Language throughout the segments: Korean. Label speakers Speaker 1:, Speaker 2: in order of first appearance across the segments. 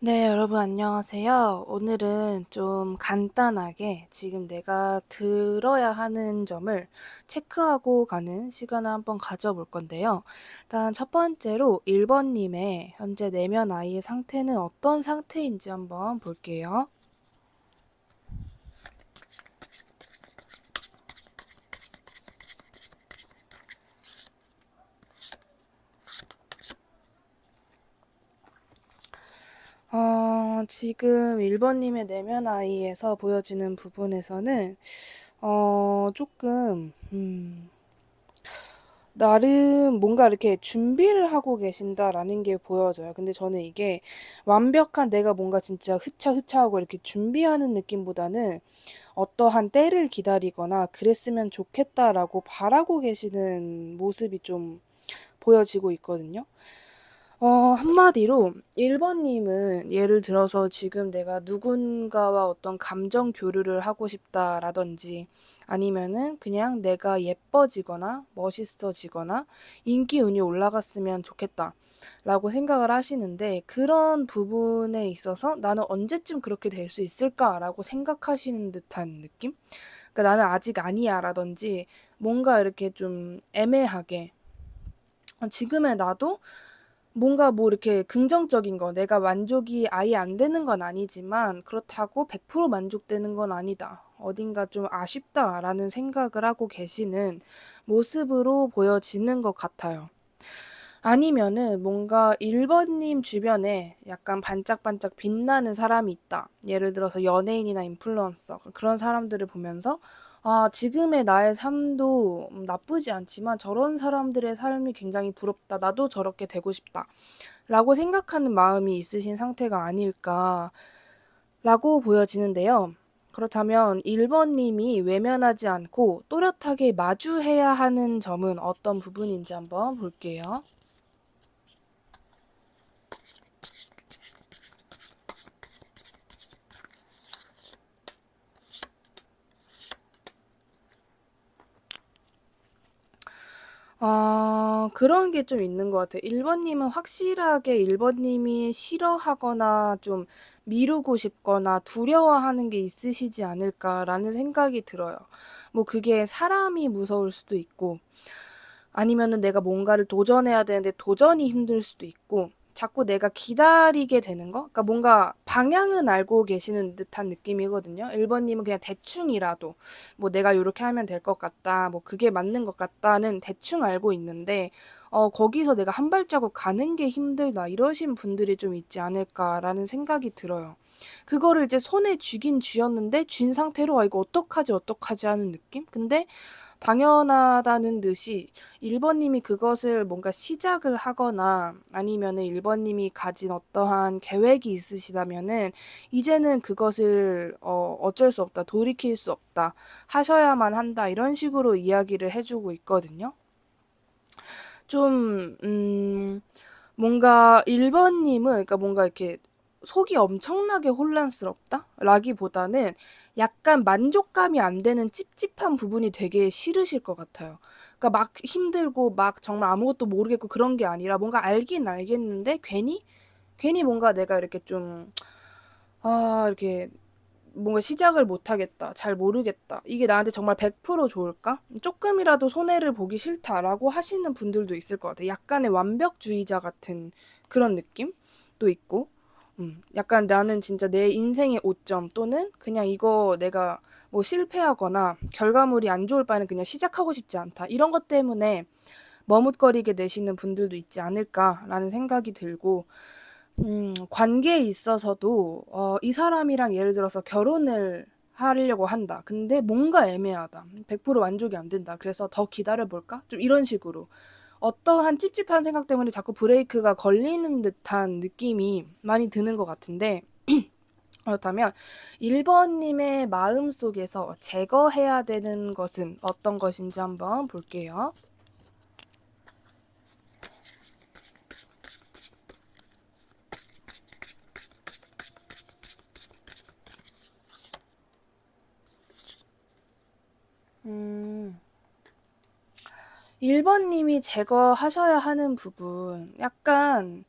Speaker 1: 네, 여러분 안녕하세요. 오늘은 좀 간단하게 지금 내가 들어야 하는 점을 체크하고 가는 시간을 한번 가져볼 건데요. 일단 첫 번째로 1번님의 현재 내면 아이의 상태는 어떤 상태인지 한번 볼게요. 지금 1번님의 내면 아이에서 보여지는 부분에서는 조금 나름 뭔가 이렇게 준비를 하고 계신다라는 게 보여져요. 근데 저는 이게 완벽한 내가 뭔가 진짜 흐차흐차하고 이렇게 준비하는 느낌보다는 어떠한 때를 기다리거나 그랬으면 좋겠다라고 바라고 계시는 모습이 좀 보여지고 있거든요. 한마디로 1번님은 예를 들어서 지금 내가 누군가와 어떤 감정 교류를 하고 싶다라든지 아니면은 그냥 내가 예뻐지거나 멋있어지거나 인기 운이 올라갔으면 좋겠다. 라고 생각을 하시는데 그런 부분에 있어서 나는 언제쯤 그렇게 될 수 있을까라고 생각하시는 듯한 느낌? 그러니까 나는 아직 아니야 라든지 뭔가 이렇게 좀 애매하게 지금의 나도 뭔가 뭐 이렇게 긍정적인 거 내가 만족이 아예 안 되는 건 아니지만 그렇다고 100% 만족되는 건 아니다. 어딘가 좀 아쉽다라는 생각을 하고 계시는 모습으로 보여지는 것 같아요. 아니면은 뭔가 1번님 주변에 약간 반짝반짝 빛나는 사람이 있다. 예를 들어서 연예인이나 인플루언서 그런 사람들을 보면서 아, 지금의 나의 삶도 나쁘지 않지만 저런 사람들의 삶이 굉장히 부럽다. 나도 저렇게 되고 싶다. 라고 생각하는 마음이 있으신 상태가 아닐까라고 보여지는데요. 그렇다면 1번님이 외면하지 않고 또렷하게 마주해야 하는 점은 어떤 부분인지 한번 볼게요. 그런 게 좀 있는 것 같아요. 1번님은 확실하게 1번님이 싫어하거나 좀 미루고 싶거나 두려워하는 게 있으시지 않을까라는 생각이 들어요. 뭐 그게 사람이 무서울 수도 있고 아니면은 내가 뭔가를 도전해야 되는데 도전이 힘들 수도 있고 자꾸 내가 기다리게 되는 거? 그러니까 뭔가 방향은 알고 계시는 듯한 느낌이거든요. 1번님은 그냥 대충이라도 뭐 내가 요렇게 하면 될 것 같다. 뭐 그게 맞는 것 같다는 대충 알고 있는데 거기서 내가 한 발자국 가는 게 힘들다. 이러신 분들이 좀 있지 않을까라는 생각이 들어요. 그거를 이제 손에 쥐긴 쥐었는데 쥔 상태로 아 이거 어떡하지 어떡하지 하는 느낌? 근데 당연하다는 듯이 1번님이 그것을 뭔가 시작을 하거나 아니면은 1번님이 가진 어떠한 계획이 있으시다면은 이제는 그것을 어쩔 수 없다, 돌이킬 수 없다, 하셔야만 한다 이런 식으로 이야기를 해주고 있거든요. 좀 뭔가 1번님은 그러니까 뭔가 이렇게 속이 엄청나게 혼란스럽다? 라기보다는 약간 만족감이 안 되는 찝찝한 부분이 되게 싫으실 것 같아요. 그러니까 막 힘들고 막 정말 아무것도 모르겠고 그런 게 아니라 뭔가 알긴 알겠는데 괜히 뭔가 내가 이렇게 좀 이렇게 뭔가 시작을 못 하겠다. 잘 모르겠다. 이게 나한테 정말 100% 좋을까? 조금이라도 손해를 보기 싫다라고 하시는 분들도 있을 것 같아요. 약간의 완벽주의자 같은 그런 느낌도 있고, 약간 나는 진짜 내 인생의 오점 또는 그냥 이거 내가 뭐 실패하거나 결과물이 안 좋을 바에는 그냥 시작하고 싶지 않다. 이런 것 때문에 머뭇거리게 되시는 분들도 있지 않을까라는 생각이 들고, 관계에 있어서도 이 사람이랑 예를 들어서 결혼을 하려고 한다. 근데 뭔가 애매하다. 100% 만족이 안 된다. 그래서 더 기다려 볼까? 좀 이런 식으로. 어떠한 찝찝한 생각 때문에 자꾸 브레이크가 걸리는 듯한 느낌이 많이 드는 것 같은데 그렇다면 1번님의 마음속에서 제거해야 되는 것은 어떤 것인지 한번 볼게요. 음, 1번님이 제거하셔야 하는 부분, 약간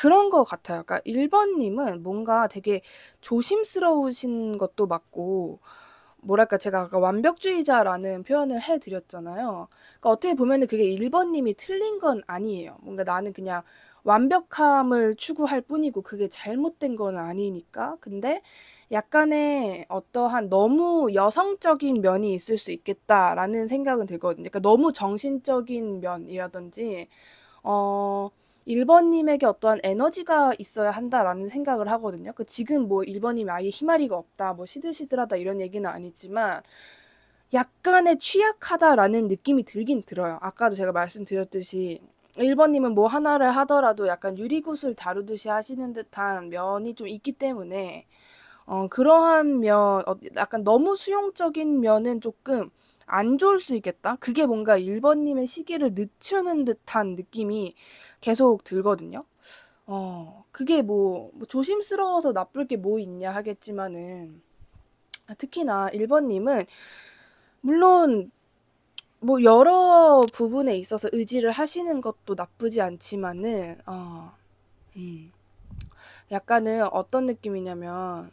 Speaker 1: 그런 것 같아요. 그러니까 1번 님은 뭔가 되게 조심스러우신 것도 맞고, 뭐랄까, 제가 아까 완벽주의자라는 표현을 해 드렸잖아요. 그러니까 어떻게 보면은 그게 1번 님이 틀린 건 아니에요. 뭔가 나는 그냥 완벽함을 추구할 뿐이고 그게 잘못된 건 아니니까. 근데 약간의 어떠한 '너무 여성적인 면이 있을 수 있겠다.'라는 생각은 들거든요. 그러니까 너무 정신적인 면이라든지 어 1번 님에게 어떠한 에너지가 있어야 한다라는 생각을 하거든요. 지금 뭐 1번 님이 아예 희마리가 없다, 뭐 시들시들하다 이런 얘기는 아니지만 약간의 취약하다라는 느낌이 들긴 들어요. 아까도 제가 말씀드렸듯이 1번 님은 뭐 하나를 하더라도 약간 유리구슬 다루듯이 하시는 듯한 면이 좀 있기 때문에 그러한 약간 너무 수용적인 면은 조금 안 좋을 수 있겠다. 그게 뭔가 1번 님의 시기를 늦추는 듯한 느낌이 계속 들거든요. 그게 뭐 조심스러워서 나쁠 게 뭐 있냐 하겠지만은, 특히나 1번 님은 물론 뭐 여러 부분에 있어서 의지를 하시는 것도 나쁘지 않지만은 음 약간은 어떤 느낌이냐면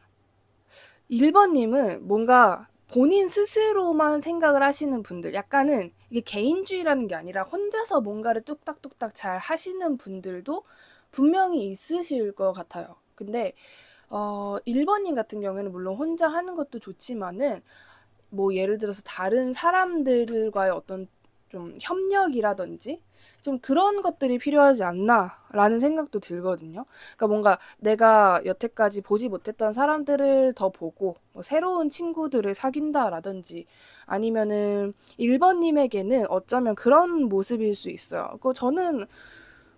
Speaker 1: 1번 님은 뭔가 본인 스스로만 생각을 하시는 분들, 약간은 이게 개인주의라는 게 아니라 혼자서 뭔가를 뚝딱뚝딱 잘 하시는 분들도 분명히 있으실 것 같아요. 근데 1번 님 같은 경우에는 물론 혼자 하는 것도 좋지만은 뭐 예를 들어서 다른 사람들과의 어떤 좀 협력이라든지 좀 그런 것들이 필요하지 않나라는 생각도 들거든요. 그러니까 뭔가 내가 여태까지 보지 못했던 사람들을 더 보고 뭐 새로운 친구들을 사귄다라든지, 아니면은 1번 님에게는 어쩌면 그런 모습일 수 있어요. 저는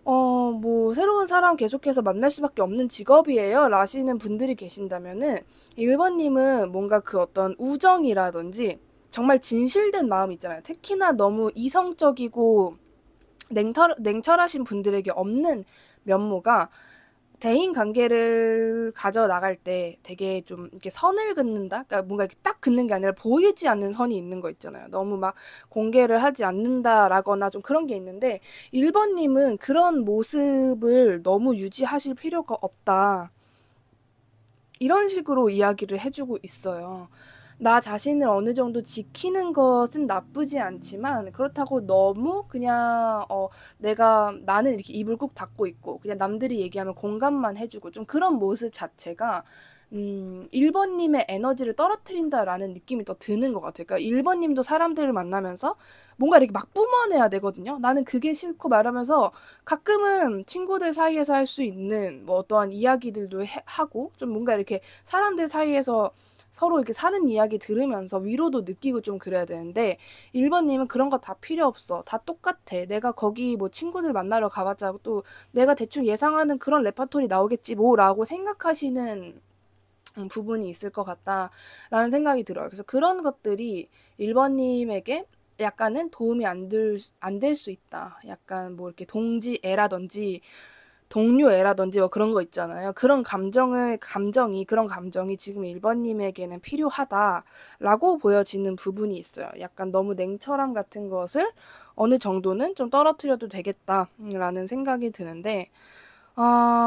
Speaker 1: 뭐 새로운 사람 계속해서 만날 수밖에 없는 직업이에요 라시는 분들이 계신다면은 1번 님은 뭔가 그 어떤 우정이라든지 정말 진실된 마음 있잖아요. 특히나 너무 이성적이고 냉철하신 분들에게 없는 면모가 대인 관계를 가져 나갈 때 되게 좀 이렇게 선을 긋는다? 그러니까 뭔가 이렇게 딱 긋는 게 아니라 보이지 않는 선이 있는 거 있잖아요. 너무 막 공개를 하지 않는다라거나 좀 그런 게 있는데 1번 님은 그런 모습을 너무 유지하실 필요가 없다. 이런 식으로 이야기를 해주고 있어요. 나 자신을 어느 정도 지키는 것은 나쁘지 않지만 그렇다고 너무 그냥 나는 이렇게 입을 꾹 닫고 있고 그냥 남들이 얘기하면 공감만 해주고 좀 그런 모습 자체가 1번 님의 에너지를 떨어뜨린다라는 느낌이 더 드는 것 같아요. 그러니까 1번 님도 사람들을 만나면서 뭔가 이렇게 막 뿜어내야 되거든요. 나는 그게 싫고 말하면서 가끔은 친구들 사이에서 할 수 있는 뭐 어떠한 이야기들도 하고 좀 뭔가 이렇게 사람들 사이에서 서로 이렇게 사는 이야기 들으면서 위로도 느끼고 좀 그래야 되는데 1번 님은 그런 거 다 필요 없어. 다 똑같아. 내가 거기 뭐 친구들 만나러 가봤자 또 내가 대충 예상하는 그런 레파토리 나오겠지 뭐라고 생각하시는 부분이 있을 것 같다라는 생각이 들어요. 그래서 그런 것들이 1번 님에게 약간은 도움이 안 될 수 있다. 약간 뭐 이렇게 동지애라든지 동료애라든지 뭐 그런 거 있잖아요. 그런 감정이 지금 1번 님에게는 필요하다라고 보여지는 부분이 있어요. 약간 너무 냉철함 같은 것을 어느 정도는 좀 떨어뜨려도 되겠다라는 생각이 드는데,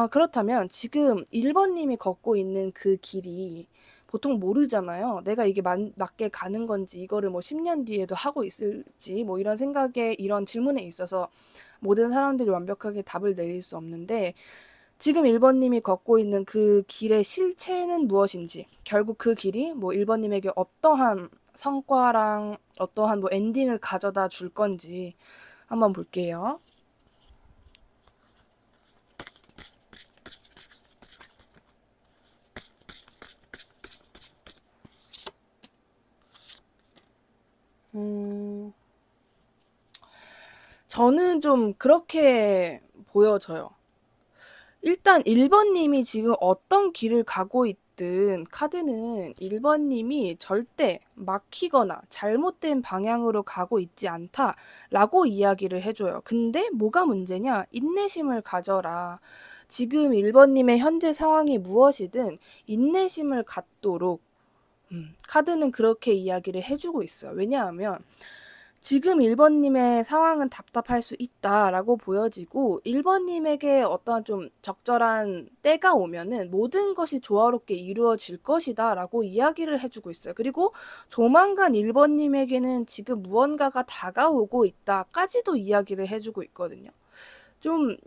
Speaker 1: 그렇다면 지금 1번 님이 걷고 있는 그 길이 보통 모르잖아요. 내가 이게 맞게 가는 건지, 이거를 뭐 10년 뒤에도 하고 있을지, 뭐 이런 생각에, 이런 질문에 있어서 모든 사람들이 완벽하게 답을 내릴 수 없는데, 지금 1번 님이 걷고 있는 그 길의 실체는 무엇인지, 결국 그 길이 뭐 1번 님에게 어떠한 성과랑 어떠한 뭐 엔딩을 가져다 줄 건지 한번 볼게요. 음, 저는 좀 그렇게 보여져요. 일단 1번 님이 지금 어떤 길을 가고 있든 카드는 1번 님이 절대 막히거나 잘못된 방향으로 가고 있지 않다라고 이야기를 해줘요. 근데 뭐가 문제냐? 인내심을 가져라. 지금 1번 님의 현재 상황이 무엇이든 인내심을 갖도록 카드는 그렇게 이야기를 해주고 있어요. 왜냐하면 지금 1번 님의 상황은 답답할 수 있다라고 보여지고 1번 님에게 어떤 좀 적절한 때가 오면은 모든 것이 조화롭게 이루어질 것이다라고 이야기를 해 주고 있어요. 그리고 조만간 1번 님에게는 지금 무언가가 다가오고 있다까지도 이야기를 해 주고 있거든요. 좀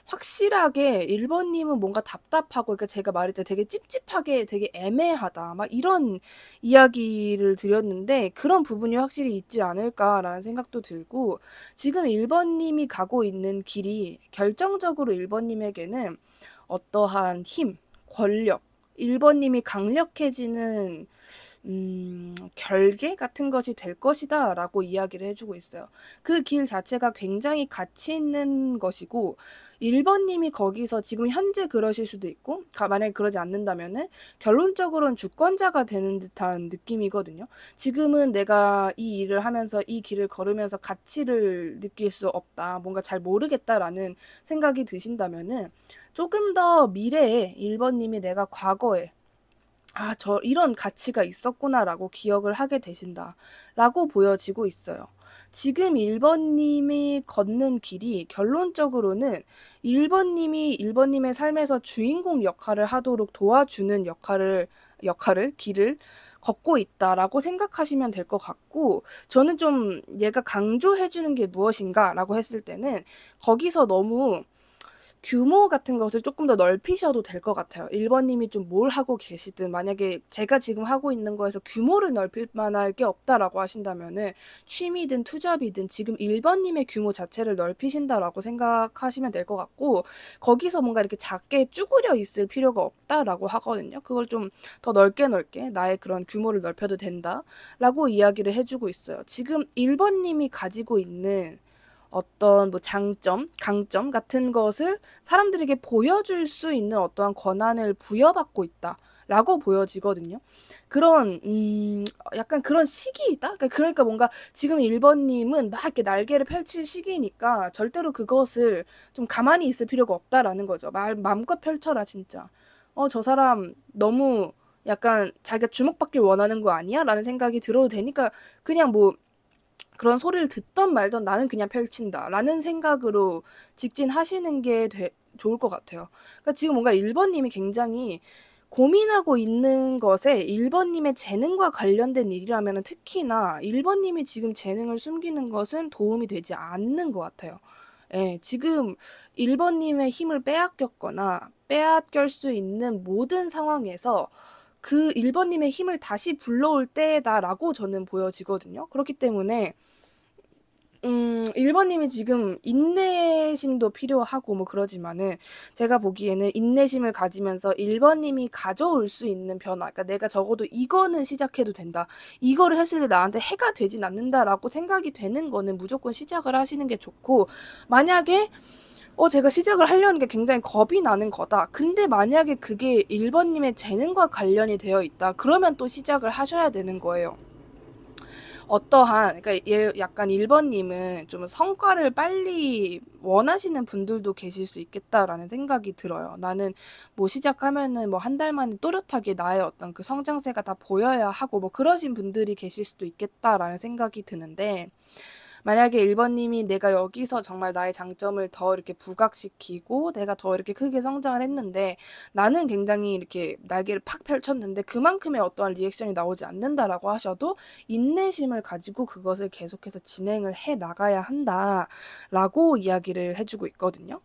Speaker 1: 확실하게 1번 님은 뭔가 답답하고, 그러니까 제가 말했죠. 되게 찝찝하게 되게 애매하다. 막 이런 이야기를 드렸는데 그런 부분이 확실히 있지 않을까라는 생각도 들고, 지금 1번 님이 가고 있는 길이 결정적으로 1번 님에게는 어떠한 힘, 권력, 1번 님이 강력해지는 결계 같은 것이 될 것이다라고 이야기를 해주고 있어요. 그 길 자체가 굉장히 가치 있는 것이고 1번 님이 거기서 지금 현재 그러실 수도 있고 만약에 그러지 않는다면은 결론적으로는 주권자가 되는 듯한 느낌이거든요. 지금은 내가 이 일을 하면서 이 길을 걸으면서 가치를 느낄 수 없다. 뭔가 잘 모르겠다라는 생각이 드신다면은 조금 더 미래에 1번 님이 내가 과거에 이런 가치가 있었구나라고 기억을 하게 되신다라고 보여지고 있어요. 지금 1번 님이 걷는 길이 결론적으로는 1번 님이 1번 님의 삶에서 주인공 역할을 하도록 도와주는 길을 걷고 있다라고 생각하시면 될 것 같고, 저는 좀 얘가 강조해 주는 게 무엇인가라고 했을 때는 거기서 너무 규모 같은 것을 조금 더 넓히셔도 될 것 같아요. 1번 님이 좀 뭘 하고 계시든, 만약에 제가 지금 하고 있는 거에서 규모를 넓힐 만할 게 없다라고 하신다면은 취미든 투잡이든 지금 1번 님의 규모 자체를 넓히신다라고 생각하시면 될 것 같고, 거기서 뭔가 이렇게 작게 쭈그려 있을 필요가 없다라고 하거든요. 그걸 좀 더 넓게 나의 그런 규모를 넓혀도 된다라고 이야기를 해주고 있어요. 지금 1번 님이 가지고 있는 어떤 뭐 장점, 강점 같은 것을 사람들에게 보여줄 수 있는 어떠한 권한을 부여받고 있다라고 보여지거든요. 그런 약간 그런 시기이다. 그러니까 뭔가 지금 1번 님은 막 이렇게 날개를 펼칠 시기니까 절대로 그것을 좀 가만히 있을 필요가 없다라는 거죠. 마음껏 펼쳐라 진짜. 저 사람 너무 약간 자기가 주목받길 원하는 거 아니야? 라는 생각이 들어도 되니까 그냥 뭐 그런 소리를 듣던 말던 나는 그냥 펼친다 라는 생각으로 직진하시는 게 좋을 것 같아요. 그러니까 지금 뭔가 1번 님이 굉장히 고민하고 있는 것에 1번 님의 재능과 관련된 일이라면 특히나 1번 님이 지금 재능을 숨기는 것은 도움이 되지 않는 것 같아요. 예, 지금 1번 님의 힘을 빼앗겼거나 빼앗길 수 있는 모든 상황에서 그 1번 님의 힘을 다시 불러올 때다라고 저는 보여지거든요. 그렇기 때문에 1번 님이 지금 인내심도 필요하고 뭐 그러지만은 제가 보기에는 인내심을 가지면서 1번 님이 가져올 수 있는 변화, 그러니까 내가 적어도 이거는 시작해도 된다. 이거를 했을 때 나한테 해가 되진 않는다라고 생각이 되는 거는 무조건 시작을 하시는 게 좋고, 만약에 제가 시작을 하려는 게 굉장히 겁이 나는 거다. 근데 만약에 그게 1번 님의 재능과 관련이 되어 있다. 그러면 또 시작을 하셔야 되는 거예요. 그러니까 약간 1번 님은 좀 성과를 빨리 원하시는 분들도 계실 수 있겠다라는 생각이 들어요. 나는 뭐 시작하면은 뭐 한 달 만에 또렷하게 나의 어떤 그 성장세가 다 보여야 하고 뭐 그러신 분들이 계실 수도 있겠다라는 생각이 드는데, 만약에 1번 님이 내가 여기서 정말 나의 장점을 더 이렇게 부각시키고 내가 더 이렇게 크게 성장을 했는데 나는 굉장히 이렇게 날개를 팍 펼쳤는데 그만큼의 어떠한 리액션이 나오지 않는다라고 하셔도 인내심을 가지고 그것을 계속해서 진행을 해 나가야 한다라고 이야기를 해주고 있거든요.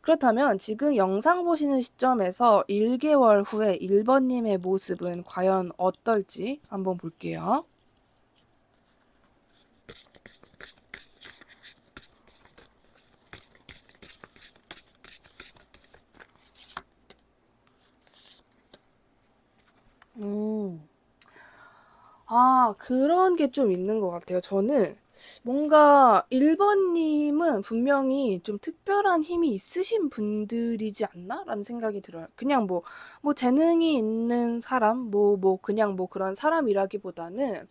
Speaker 1: 그렇다면 지금 영상 보시는 시점에서 1개월 후에 1번 님의 모습은 과연 어떨지 한번 볼게요. 그런 게 좀 있는 것 같아요. 저는 뭔가 1번 님은 분명히 좀 특별한 힘이 있으신 분들이지 않나라는 생각이 들어요. 그냥 뭐 재능이 있는 사람, 그냥 뭐 그런 사람이라기보다는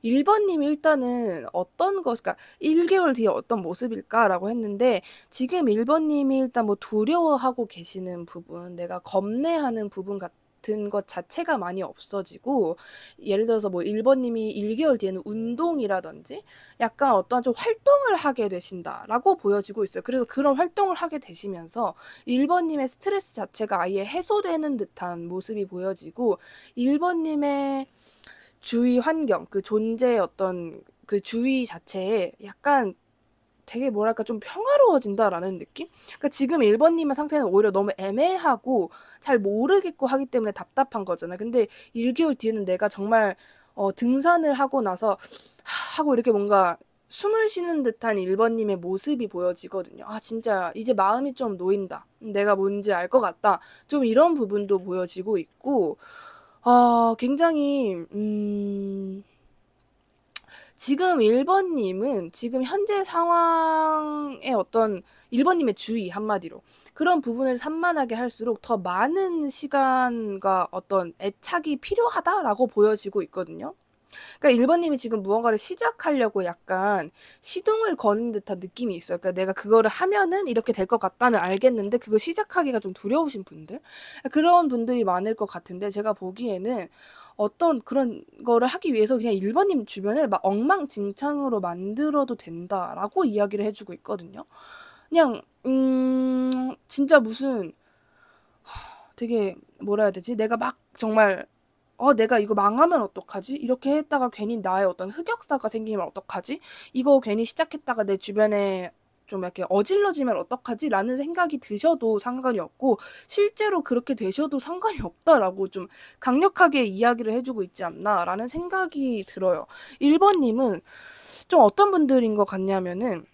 Speaker 1: 1번 님이 일단은 그러니까 1개월 뒤에 어떤 모습일까라고 했는데, 지금 1번 님이 일단 뭐 두려워하고 계시는 부분, 내가 겁내하는 부분 같은 같은 것 자체가 많이 없어지고, 예를 들어서 뭐 1번 님이 1개월 뒤에는 운동이라든지 약간 어떠한 좀 활동을 하게 되신다라고 보여지고 있어요. 그래서 그런 활동을 하게 되시면서 1번 님의 스트레스 자체가 아예 해소되는 듯한 모습이 보여지고, 1번 님의 주위 환경, 그 존재의 어떤 그 주위 자체에 약간 되게 뭐랄까 좀 평화로워진다라는 느낌? 그러니까 지금 1번 님의 상태는 오히려 너무 애매하고 잘 모르겠고 하기 때문에 답답한 거잖아요. 근데 1개월 뒤에는 내가 정말 등산을 하고 나서 하고 이렇게 뭔가 숨을 쉬는 듯한 1번 님의 모습이 보여지거든요. 아, 진짜 이제 마음이 좀 놓인다. 내가 뭔지 알 것 같다. 좀 이런 부분도 보여지고 있고, 굉장히 지금 1번 님은 지금 현재 상황의 어떤 1번 님의 주의 한마디로 그런 부분을 산만하게 할수록 더 많은 시간과 어떤 애착이 필요하다라고 보여지고 있거든요. 그러니까 1번 님이 지금 무언가를 시작하려고 약간 시동을 거는 듯한 느낌이 있어요. 그러니까 내가 그거를 하면은 이렇게 될 것 같다는 알겠는데 그거 시작하기가 좀 두려우신 분들? 그런 분들이 많을 것 같은데, 제가 보기에는 어떤 그런 거를 하기 위해서 그냥 1번 님 주변을 막 엉망진창으로 만들어도 된다라고 이야기를 해주고 있거든요. 그냥 진짜 무슨 되게 뭐라 해야 되지? 내가 막 정말 내가 이거 망하면 어떡하지? 이렇게 했다가 괜히 나의 어떤 흑역사가 생기면 어떡하지? 이거 괜히 시작했다가 내 주변에 좀 이렇게 어질러지면 어떡하지? 라는 생각이 드셔도 상관이 없고, 실제로 그렇게 되셔도 상관이 없다라고 좀 강력하게 이야기를 해주고 있지 않나 라는 생각이 들어요. 1번 님은 좀 어떤 분들인 것 같냐면은,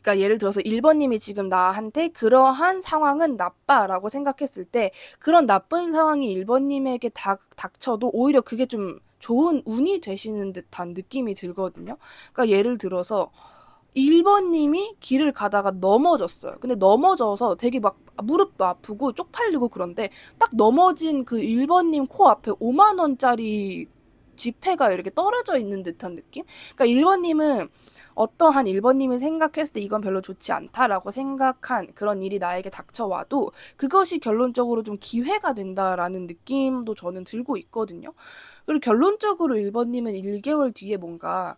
Speaker 1: 그러니까 예를 들어서 1번 님이 지금 나한테 그러한 상황은 나빠라고 생각했을 때, 그런 나쁜 상황이 1번 님에게 닥쳐도 오히려 그게 좀 좋은 운이 되시는 듯한 느낌이 들거든요. 그러니까 예를 들어서 1번 님이 길을 가다가 넘어졌어요. 근데 넘어져서 되게 막 무릎도 아프고 쪽팔리고 그런데, 딱 넘어진 그 1번 님 코앞에 5만 원짜리 지폐가 이렇게 떨어져 있는 듯한 느낌? 그러니까 1번 님은 어떠한 1번 님이 생각했을 때 이건 별로 좋지 않다라고 생각한 그런 일이 나에게 닥쳐와도 그것이 결론적으로 좀 기회가 된다라는 느낌도 저는 들고 있거든요. 그리고 결론적으로 1번 님은 1개월 뒤에 뭔가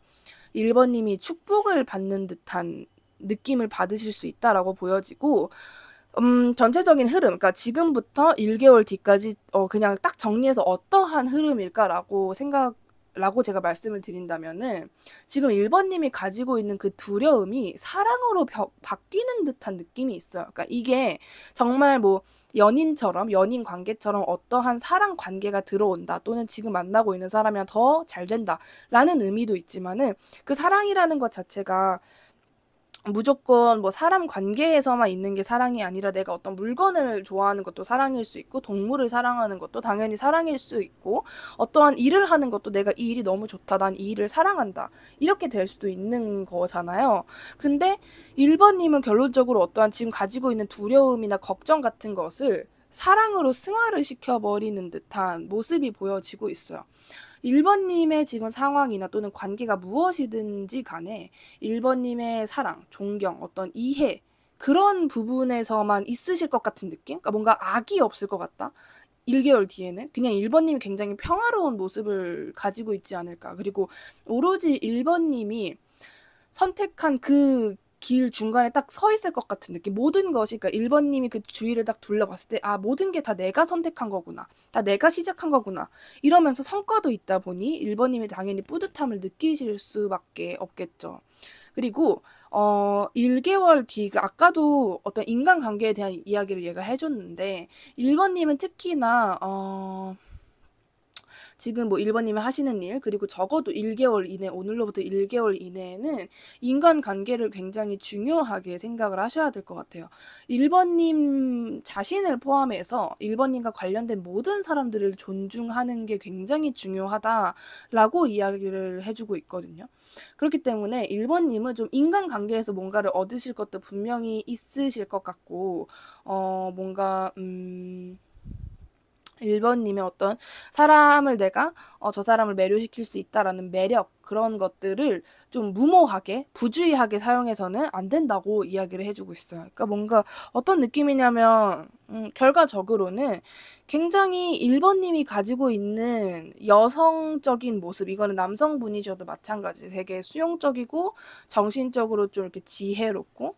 Speaker 1: 1번 님이 축복을 받는 듯한 느낌을 받으실 수 있다라고 보여지고, 전체적인 흐름, 그러니까 지금부터 1개월 뒤까지 그냥 딱 정리해서 어떠한 흐름일까라고 제가 말씀을 드린다면은, 지금 1번 님이 가지고 있는 그 두려움이 사랑으로 바뀌는 듯한 느낌이 있어요. 그러니까 이게 정말 뭐 연인처럼, 연인 관계처럼 어떠한 사랑 관계가 들어온다, 또는 지금 만나고 있는 사람이랑 더 잘 된다라는 의미도 있지만은, 그 사랑이라는 것 자체가 무조건 뭐 사람 관계에서만 있는 게 사랑이 아니라 내가 어떤 물건을 좋아하는 것도 사랑일 수 있고, 동물을 사랑하는 것도 당연히 사랑일 수 있고, 어떠한 일을 하는 것도 내가 이 일이 너무 좋다, 난 이 일을 사랑한다, 이렇게 될 수도 있는 거잖아요. 근데 1번 님은 결론적으로 어떠한 지금 가지고 있는 두려움이나 걱정 같은 것을 사랑으로 승화를 시켜버리는 듯한 모습이 보여지고 있어요. 1번 님의 지금 상황이나 또는 관계가 무엇이든지 간에 1번 님의 사랑, 존경, 어떤 이해, 그런 부분에서만 있으실 것 같은 느낌? 그러니까 뭔가 악이 없을 것 같다. 1개월 뒤에는 그냥 1번 님이 굉장히 평화로운 모습을 가지고 있지 않을까. 그리고 오로지 1번 님이 선택한 그 길 중간에 딱 서 있을 것 같은 느낌. 모든 것이, 그러니까 1번 님이 그 주위를 딱 둘러봤을 때, 아, 모든 게 다 내가 선택한 거구나, 다 내가 시작한 거구나, 이러면서 성과도 있다 보니 1번 님이 당연히 뿌듯함을 느끼실 수밖에 없겠죠. 그리고 1개월 뒤, 아까도 어떤 인간관계에 대한 이야기를 얘가 해줬는데, 1번 님은 특히나 지금 뭐 1번 님이 하시는 일, 그리고 적어도 1개월 이내, 오늘로부터 1개월 이내에는 인간관계를 굉장히 중요하게 생각을 하셔야 될 것 같아요. 1번 님 자신을 포함해서 1번 님과 관련된 모든 사람들을 존중하는 게 굉장히 중요하다라고 이야기를 해주고 있거든요. 그렇기 때문에 1번 님은 좀 인간관계에서 뭔가를 얻으실 것도 분명히 있으실 것 같고, 뭔가 1번 님의 어떤 사람을 내가 저 사람을 매료시킬 수 있다라는 매력, 그런 것들을 좀 무모하게, 부주의하게 사용해서는 안 된다고 이야기를 해주고 있어요. 그러니까 뭔가 어떤 느낌이냐면, 결과적으로는 굉장히 1 번님이 가지고 있는 여성적인 모습, 이거는 남성분이셔도 마찬가지 되게 수용적이고 정신적으로 좀 이렇게 지혜롭고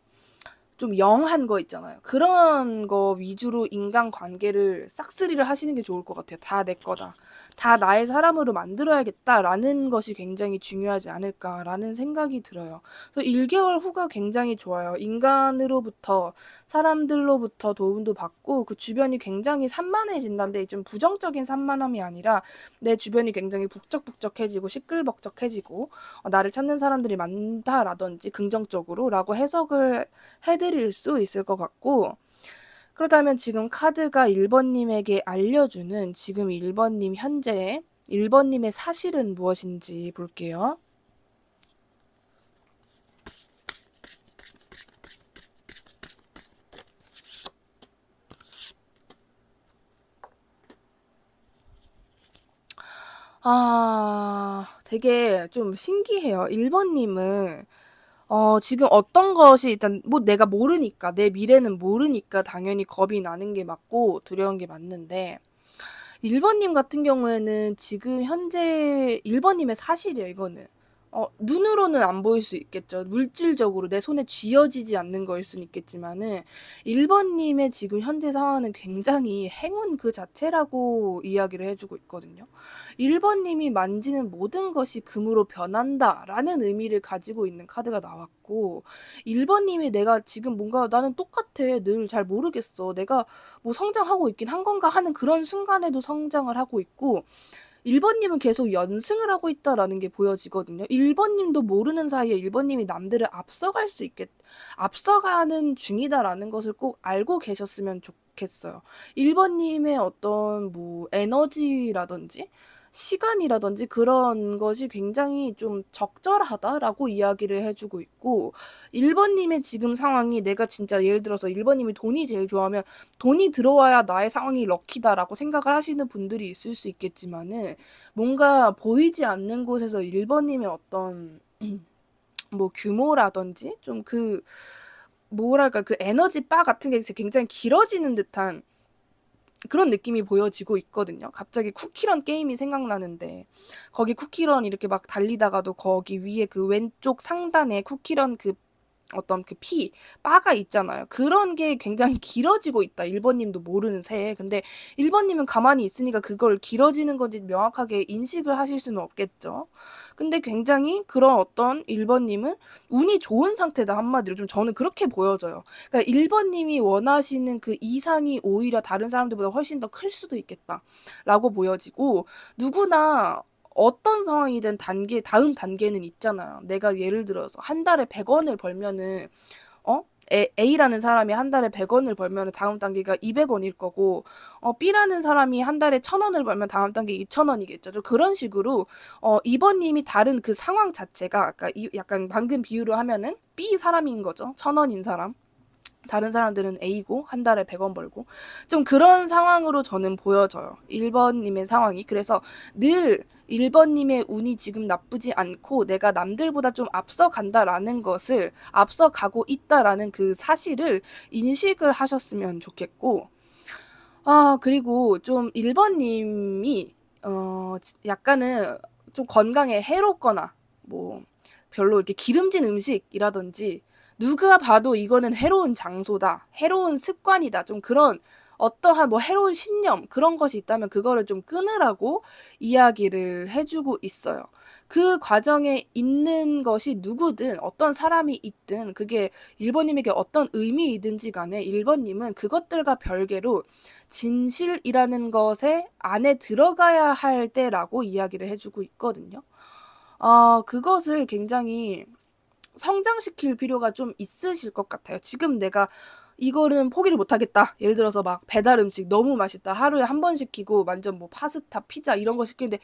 Speaker 1: 좀 영한 거 있잖아요. 그런 거 위주로 인간관계를 싹쓸이를 하시는 게 좋을 것 같아요. '다 내 거다. 다 나의 사람으로 만들어야겠다.'라는 것이 굉장히 중요하지 않을까라는 생각이 들어요. 그래서 1개월 후가 굉장히 좋아요. 인간으로부터 사람들로부터 도움도 받고 그 주변이 굉장히 산만해진다는데 좀 부정적인 산만함이 아니라 내 주변이 굉장히 북적북적해지고 시끌벅적해지고 '나를 찾는 사람들이 많다.'라든지 긍정적으로라고 해석을 해 드릴 수 있을 것 같고, 그렇다면 지금 카드가 1 번님에게 알려주는 지금 1 번님 현재의 1 번님의 사실은 무엇인지 볼게요. 되게 좀 신기해요. 1 번님은 지금 어떤 것이 일단 뭐 내가 모르니까, 내 미래는 모르니까 당연히 겁이 나는 게 맞고 두려운 게 맞는데, 1 번님 같은 경우에는 지금 현재 1 번님의 사실이에요, 이거는. 눈으로는 안 보일 수 있겠죠. 물질적으로 내 손에 쥐어지지 않는 거일 수는 있겠지만은 1 번님의 지금 현재 상황은 굉장히 행운 그 자체라고 이야기를 해 주고 있거든요. 1 번님이 만지는 모든 것이 금으로 변한다라는 의미를 가지고 있는 카드가 나왔고, 1 번님이 '내가 지금 뭔가 나는 똑같아. 늘 잘 모르겠어. 내가 뭐 성장하고 있긴 한 건가?' 하는 그런 순간에도 성장을 하고 있고, 1 번님은 계속 연승을 하고 있다라는 게 보여지거든요. 1 번님도 모르는 사이에 1 번님이 남들을 앞서가는 중이다라는 것을 꼭 알고 계셨으면 좋겠어요. 1 번님의 어떤 뭐 에너지라든지 시간이라든지 그런 것이 굉장히 좀 적절하다라고 이야기를 해 주고 있고, 1 번님의 지금 상황이 내가 진짜 예를 들어서 1 번님이 돈이 제일 좋아하면 '돈이 들어와야 나의 상황이 럭키다.'라고 생각을 하시는 분들이 있을 수 있겠지만은, 뭔가 보이지 않는 곳에서 1 번님의 어떤 뭐 규모라든지 좀 그 뭐랄까 그 에너지 바 같은 게 굉장히 길어지는 듯한 그런 느낌이 보여지고 있거든요. 갑자기 쿠키런 게임이 생각나는데, 거기 쿠키런 이렇게 막 달리다가도 거기 위에 그 왼쪽 상단에 쿠키런 그 어떤 그 바가 있잖아요. 그런 게 굉장히 길어지고 있다. 1 번님도 모르는 새에. 근데 1 번님은 가만히 있으니까 그걸 길어지는 건지 명확하게 인식을 하실 수는 없겠죠. 근데 굉장히 그런 어떤 1 번님은 운이 좋은 상태다, 한마디로. 좀 저는 그렇게 보여져요. 그러니까 1 번님이 원하시는 그 이상이 오히려 다른 사람들보다 훨씬 더 클 수도 있겠다라고 보여지고, 누구나 어떤 상황이든 다음 단계는 있잖아요. 내가 예를 들어서 한 달에 100 원을 벌면은 A라는 사람이 한 달에 100 원을 벌면은 다음 단계가 200 원일 거고, B라는 사람이 한 달에 1000 원을 벌면 다음 단계 2000 원이겠죠. 좀 그런 식으로 2 번님이 다른 그 상황 자체가, 그러니까 약간 방금 비유로 하면은 B 사람인 거죠. 1000 원인 사람. 다른 사람들은 A고 한 달에 100 원 벌고, 좀 그런 상황으로 저는 보여져요, 1 번님의 상황이. 그래서 늘 1 번님의 운이 지금 나쁘지 않고 내가 남들보다 좀 앞서간다라는 것을, 앞서가고 있다라는 그 사실을 인식을 하셨으면 좋겠고, 그리고 좀 1 번님이 약간은 좀 건강에 해롭거나 뭐 별로 이렇게 기름진 음식이라든지, 누가 봐도 '이거는 해로운 장소다. 해로운 습관이다.' 좀 그런 어떠한 뭐 해로운 신념, 그런 것이 있다면 그거를 좀 끊으라고 이야기를 해 주고 있어요. 그 과정에 있는 것이 누구든 어떤 사람이 있든 그게 1 번님에게 어떤 의미이든지 간에 1 번님은 그것들과 별개로 진실이라는 것에 안에 들어가야 할 때라고 이야기를 해 주고 있거든요. 그것을 굉장히 성장시킬 필요가 좀 있으실 것 같아요. 지금 내가 '이거는 포기를 못 하겠다.' 예를 들어서 막 배달 음식 너무 맛있다. 하루에 1번 시키고 완전 뭐 파스타, 피자 이런 거 시키는데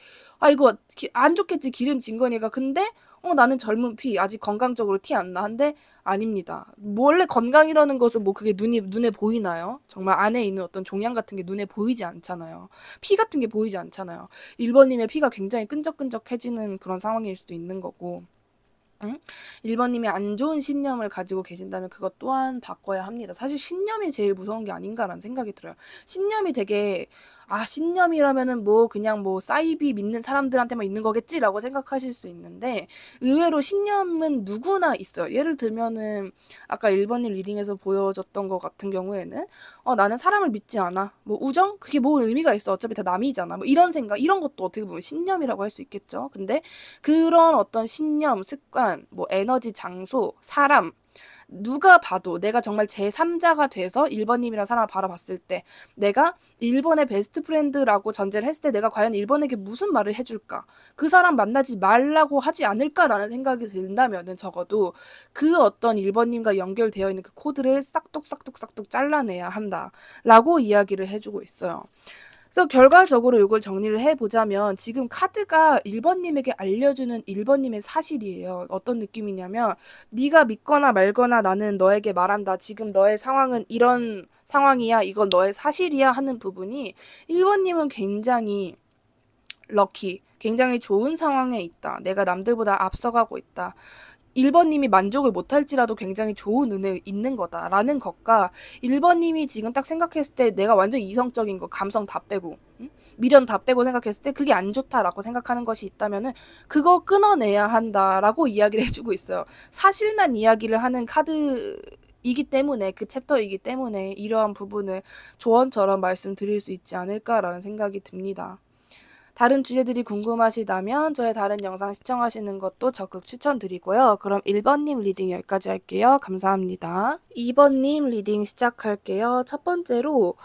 Speaker 1: 이거 안 좋겠지, 기름진 거니까. 근데 나는 젊은 피, 아직 건강적으로 티 안 나. 한데 아닙니다. 원래 건강이라는 것은 뭐 그게 눈에 보이나요? 정말 안에 있는 어떤 종양 같은 게 눈에 보이지 않잖아요. 피 같은 게 보이지 않잖아요. 1 번님의 피가 굉장히 끈적끈적해지는 그런 상황일 수도 있는 거고. 응? 1번님이 안 좋은 신념을 가지고 계신다면 그것 또한 바꿔야 합니다. 사실 신념이 제일 무서운 게 아닌가라는 생각이 들어요. 신념이 되게 신념이라면은 뭐 그냥 뭐 사이비 믿는 사람들한테만 있는 거겠지라고 생각하실 수 있는데 의외로 신념은 누구나 있어요. 예를 들면은 아까 1번님 리딩에서 보여줬던 것 같은 경우에는 나는 사람을 믿지 않아. 뭐 우정? 그게 뭐 의미가 있어. 어차피 다 남이잖아. 뭐 이런 생각, 이런 것도 어떻게 보면 신념이라고 할 수 있겠죠. 근데 그런 어떤 신념, 습관, 뭐 에너지, 장소, 사람, 누가 봐도 내가 정말 제3자가 돼서 1번님이랑 사람을 바라봤을 때 내가 1번의 베스트 프렌드라고 전제를 했을 때 내가 과연 1번에게 무슨 말을 해줄까? 그 사람 만나지 말라고 하지 않을까라는 생각이 든다면은 적어도 그 어떤 1번님과 연결되어 있는 그 코드를 싹둑 잘라내야 한다라고 이야기를 해주고 있어요. 그래서 결과적으로 이걸 정리를 해보자면 지금 카드가 1번님에게 알려주는 1번님의 사실이에요. 어떤 느낌이냐면 네가 믿거나 말거나 나는 너에게 말한다. 지금 너의 상황은 이런 상황이야. 이건 너의 사실이야 하는 부분이 1번님은 굉장히 럭키, 굉장히 좋은 상황에 있다. 내가 남들보다 앞서가고 있다. 1번님이 만족을 못할지라도 굉장히 좋은 은혜 있는 거다라는 것과 1번님이 지금 딱 생각했을 때 내가 완전 이성적인 거, 감성 다 빼고 미련 다 빼고 생각했을 때 그게 안 좋다라고 생각하는 것이 있다면은 그거 끊어내야 한다라고 이야기를 해주고 있어요. 사실만 이야기를 하는 카드이기 때문에 그 챕터이기 때문에 이러한 부분을 조언처럼 말씀드릴 수 있지 않을까라는 생각이 듭니다. 다른 주제들이 궁금하시다면 저의 다른 영상 시청하시는 것도 적극 추천드리고요. 그럼 1번님 리딩 여기까지 할게요. 감사합니다. 2번님 리딩 시작할게요. 첫 번째로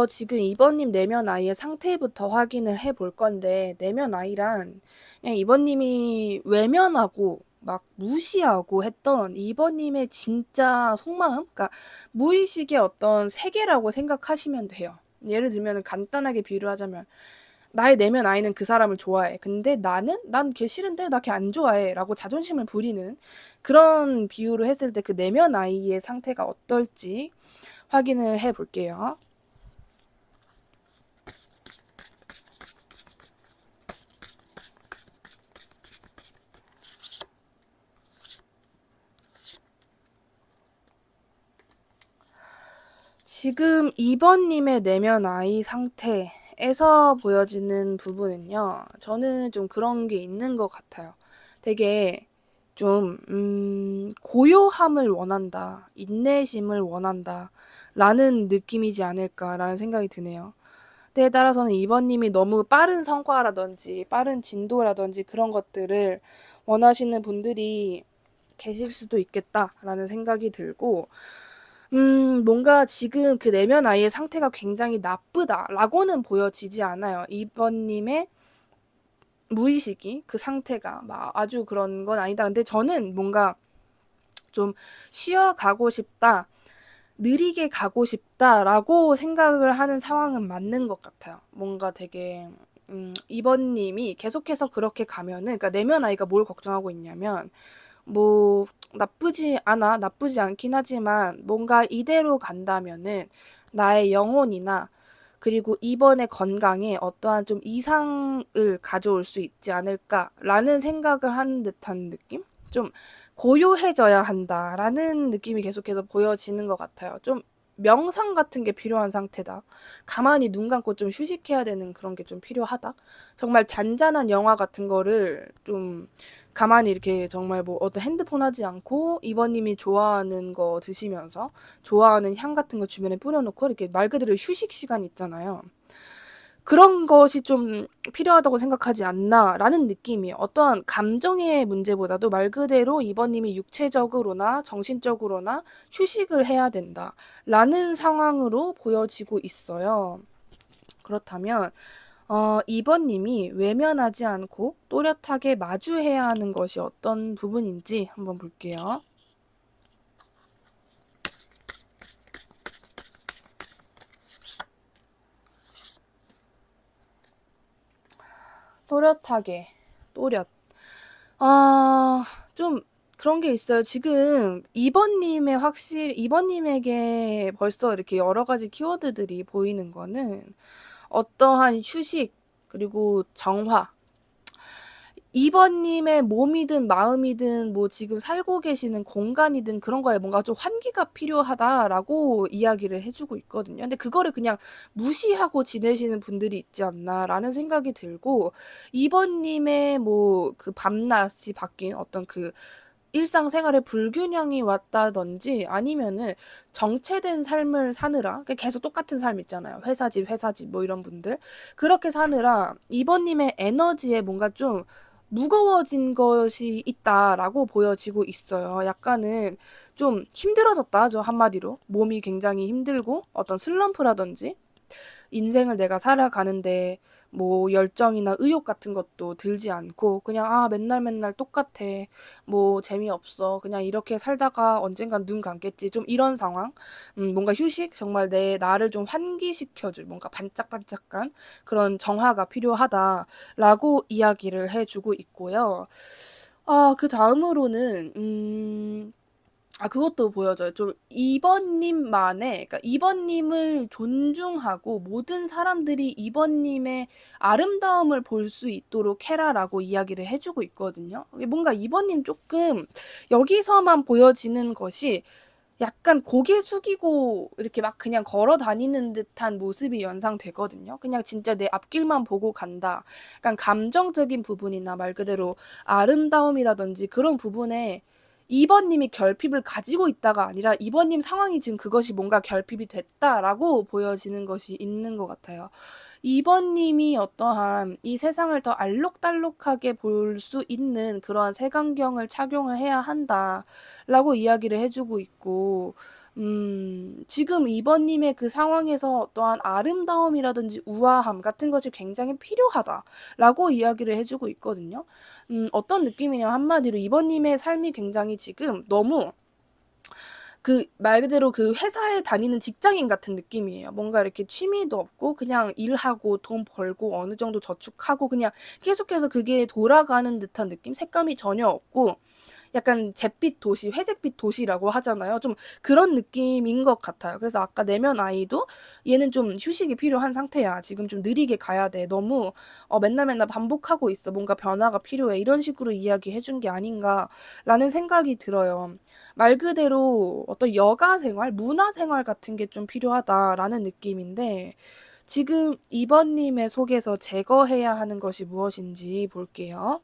Speaker 1: 지금 2번님 내면 아이의 상태부터 확인을 해볼 건데 내면 아이란 그냥 2번님이 외면하고 막 무시하고 했던 2번님의 진짜 속마음? 그러니까 무의식의 어떤 세계라고 생각하시면 돼요. 예를 들면 간단하게 비유를 하자면 나의 내면 아이는 그 사람을 좋아해. 근데 난 걔 싫은데 나 걔 안 좋아해. 라고 자존심을 부리는 그런 비유를 했을 때 그 내면 아이의 상태가 어떨지 확인을 해 볼게요. 지금 2번님의 내면 아이 상태에서 보여지는 부분은요. 저는 좀 그런 게 있는 것 같아요. 되게 좀 고요함을 원한다. 인내심을 원한다. 라는 느낌이지 않을까라는 생각이 드네요. 때에 따라서는 2번님이 너무 빠른 성과라든지 빠른 진도라든지 그런 것들을 원하시는 분들이 계실 수도 있겠다라는 생각이 들고 뭔가 지금 그 내면 아이의 상태가 굉장히 나쁘다라고는 보여지지 않아요. 2번님의 무의식이 그 상태가 막 아주 그런 건 아니다. 근데 저는 뭔가 좀 쉬어가고 싶다, 느리게 가고 싶다라고 생각을 하는 상황은 맞는 것 같아요. 뭔가 되게 2번님이 계속해서 그렇게 가면은 그러니까 내면 아이가 뭘 걱정하고 있냐면 뭐 나쁘지 않긴 하지만 뭔가 이대로 간다면은 나의 영혼이나 그리고 이번의 건강에 어떠한 좀 이상을 가져올 수 있지 않을까라는 생각을 하는 듯한 느낌? 좀 고요해져야 한다라는 느낌이 계속해서 보여지는 것 같아요. 좀 명상 같은 게 필요한 상태다. 가만히 눈 감고 좀 휴식해야 되는 그런 게 좀 필요하다. 정말 잔잔한 영화 같은 거를 좀 가만히 이렇게 정말 뭐 어떤 핸드폰 하지 않고 이번님이 좋아하는 거 드시면서 좋아하는 향 같은 거 주변에 뿌려놓고 이렇게 말 그대로 휴식 시간 있잖아요. 그런 것이 좀 필요하다고 생각하지 않나라는 느낌이에요. 어떠한 감정의 문제보다도 말 그대로 이번님이 육체적으로나 정신적으로나 휴식을 해야 된다라는 상황으로 보여지고 있어요. 그렇다면 2번님이 외면하지 않고 또렷하게 마주해야 하는 것이 어떤 부분인지 한번 볼게요. 또렷하게, 또렷. 좀 그런 게 있어요. 지금 2번님에게 벌써 이렇게 여러 가지 키워드들이 보이는 거는 어떠한 휴식, 그리고 정화, 2번 님의 몸이든 마음이든 뭐 지금 살고 계시는 공간이든 그런 거에 뭔가 좀 환기가 필요하다라고 이야기를 해 주고 있거든요. 근데 그거를 그냥 무시하고 지내시는 분들이 있지 않나라는 생각이 들고 2번 님의 뭐 그 밤낮이 바뀐 어떤 그 일상생활에 불균형이 왔다든지 아니면은 정체된 삶을 사느라 계속 똑같은 삶 있잖아요. 회사 집 뭐 이런 분들. 그렇게 사느라 2번 님의 에너지에 뭔가 좀 무거워진 것이 있다라고 보여지고 있어요. 약간은 좀 힘들어졌다. 한마디로. 몸이 굉장히 힘들고 어떤 슬럼프라든지 인생을 내가 살아가는데 뭐 열정이나 의욕 같은 것도 들지 않고 그냥 맨날 맨날 똑같아. 뭐 재미없어. 그냥 이렇게 살다가 언젠간 눈 감겠지. 좀 이런 상황. 뭔가 휴식, 정말 내 나를 좀 환기시켜줄 뭔가 반짝반짝한 그런 정화가 필요하다라고 이야기를 해주고 있고요. 그 다음으로는 그것도 보여져요. 좀 2번 님만의 그러니까 2번 님을 존중하고 모든 사람들이 2번 님의 아름다움을 볼 수 있도록 해라라고 이야기를 해 주고 있거든요. 뭔가 2번 님 조금 여기서만 보여지는 것이 약간 고개 숙이고 이렇게 막 그냥 걸어 다니는 듯한 모습이 연상되거든요. 그냥 진짜 내 앞길만 보고 간다. 약간 감정적인 부분이나 말 그대로 아름다움이라든지 그런 부분에 2번 님이 결핍을 가지고 있다가 아니라 2번 님 상황이 지금 그것이 뭔가 결핍이 됐다라고 보여지는 것이 있는 것 같아요. 2번 님이 어떠한 이 세상을 더 알록달록하게 볼 수 있는 그러한 색안경을 착용을 해야 한다라고 이야기를 해주고 있고, 지금 2번 님의 그 상황에서 어떠한 아름다움이라든지 우아함 같은 것이 굉장히 필요하다라고 이야기를 해주고 있거든요. 어떤 느낌이냐 한마디로 2번 님의 삶이 굉장히 지금 너무 그 말 그대로 그 회사에 다니는 직장인 같은 느낌이에요. 뭔가 이렇게 취미도 없고 그냥 일하고 돈 벌고 어느 정도 저축하고 그냥 계속해서 그게 돌아가는 듯한 느낌? 색감이 전혀 없고 약간 잿빛 도시, 회색빛 도시라고 하잖아요. 좀 그런 느낌인 것 같아요. 그래서 아까 내면 아이도 얘는 좀 휴식이 필요한 상태야. 지금 좀 느리게 가야 돼. 너무 맨날 맨날 반복하고 있어. 뭔가 변화가 필요해. 이런 식으로 이야기해 준 게 아닌가라는 생각이 들어요. 말 그대로 어떤 여가 생활, 문화 생활 같은 게 좀 필요하다라는 느낌인데 지금 2번 님의 속에서 제거해야 하는 것이 무엇인지 볼게요.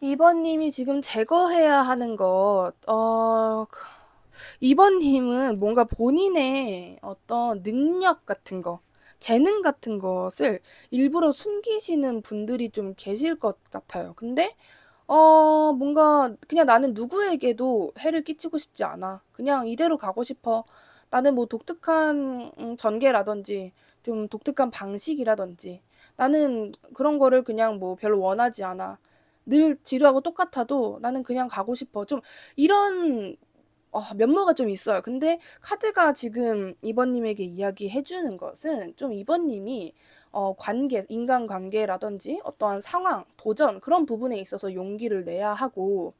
Speaker 1: 2번 님이 지금 제거해야 하는 것, 2번 님은 뭔가 본인의 어떤 능력 같은 거, 재능 같은 것을 일부러 숨기시는 분들이 좀 계실 것 같아요. 근데, 뭔가 그냥 나는 누구에게도 해를 끼치고 싶지 않아. 그냥 이대로 가고 싶어. 나는 뭐 독특한 전개라든지 좀 독특한 방식이라든지 나는 그런 거를 그냥 뭐 별로 원하지 않아. 늘 지루하고 똑같아도 나는 그냥 가고 싶어. 좀 이런 면모가 좀 있어요. 근데 카드가 지금 2번 님에게 이야기해 주는 것은 좀 2번 님이 관계, 인간관계라든지 어떠한 상황, 도전 그런 부분에 있어서 용기를 내야 하고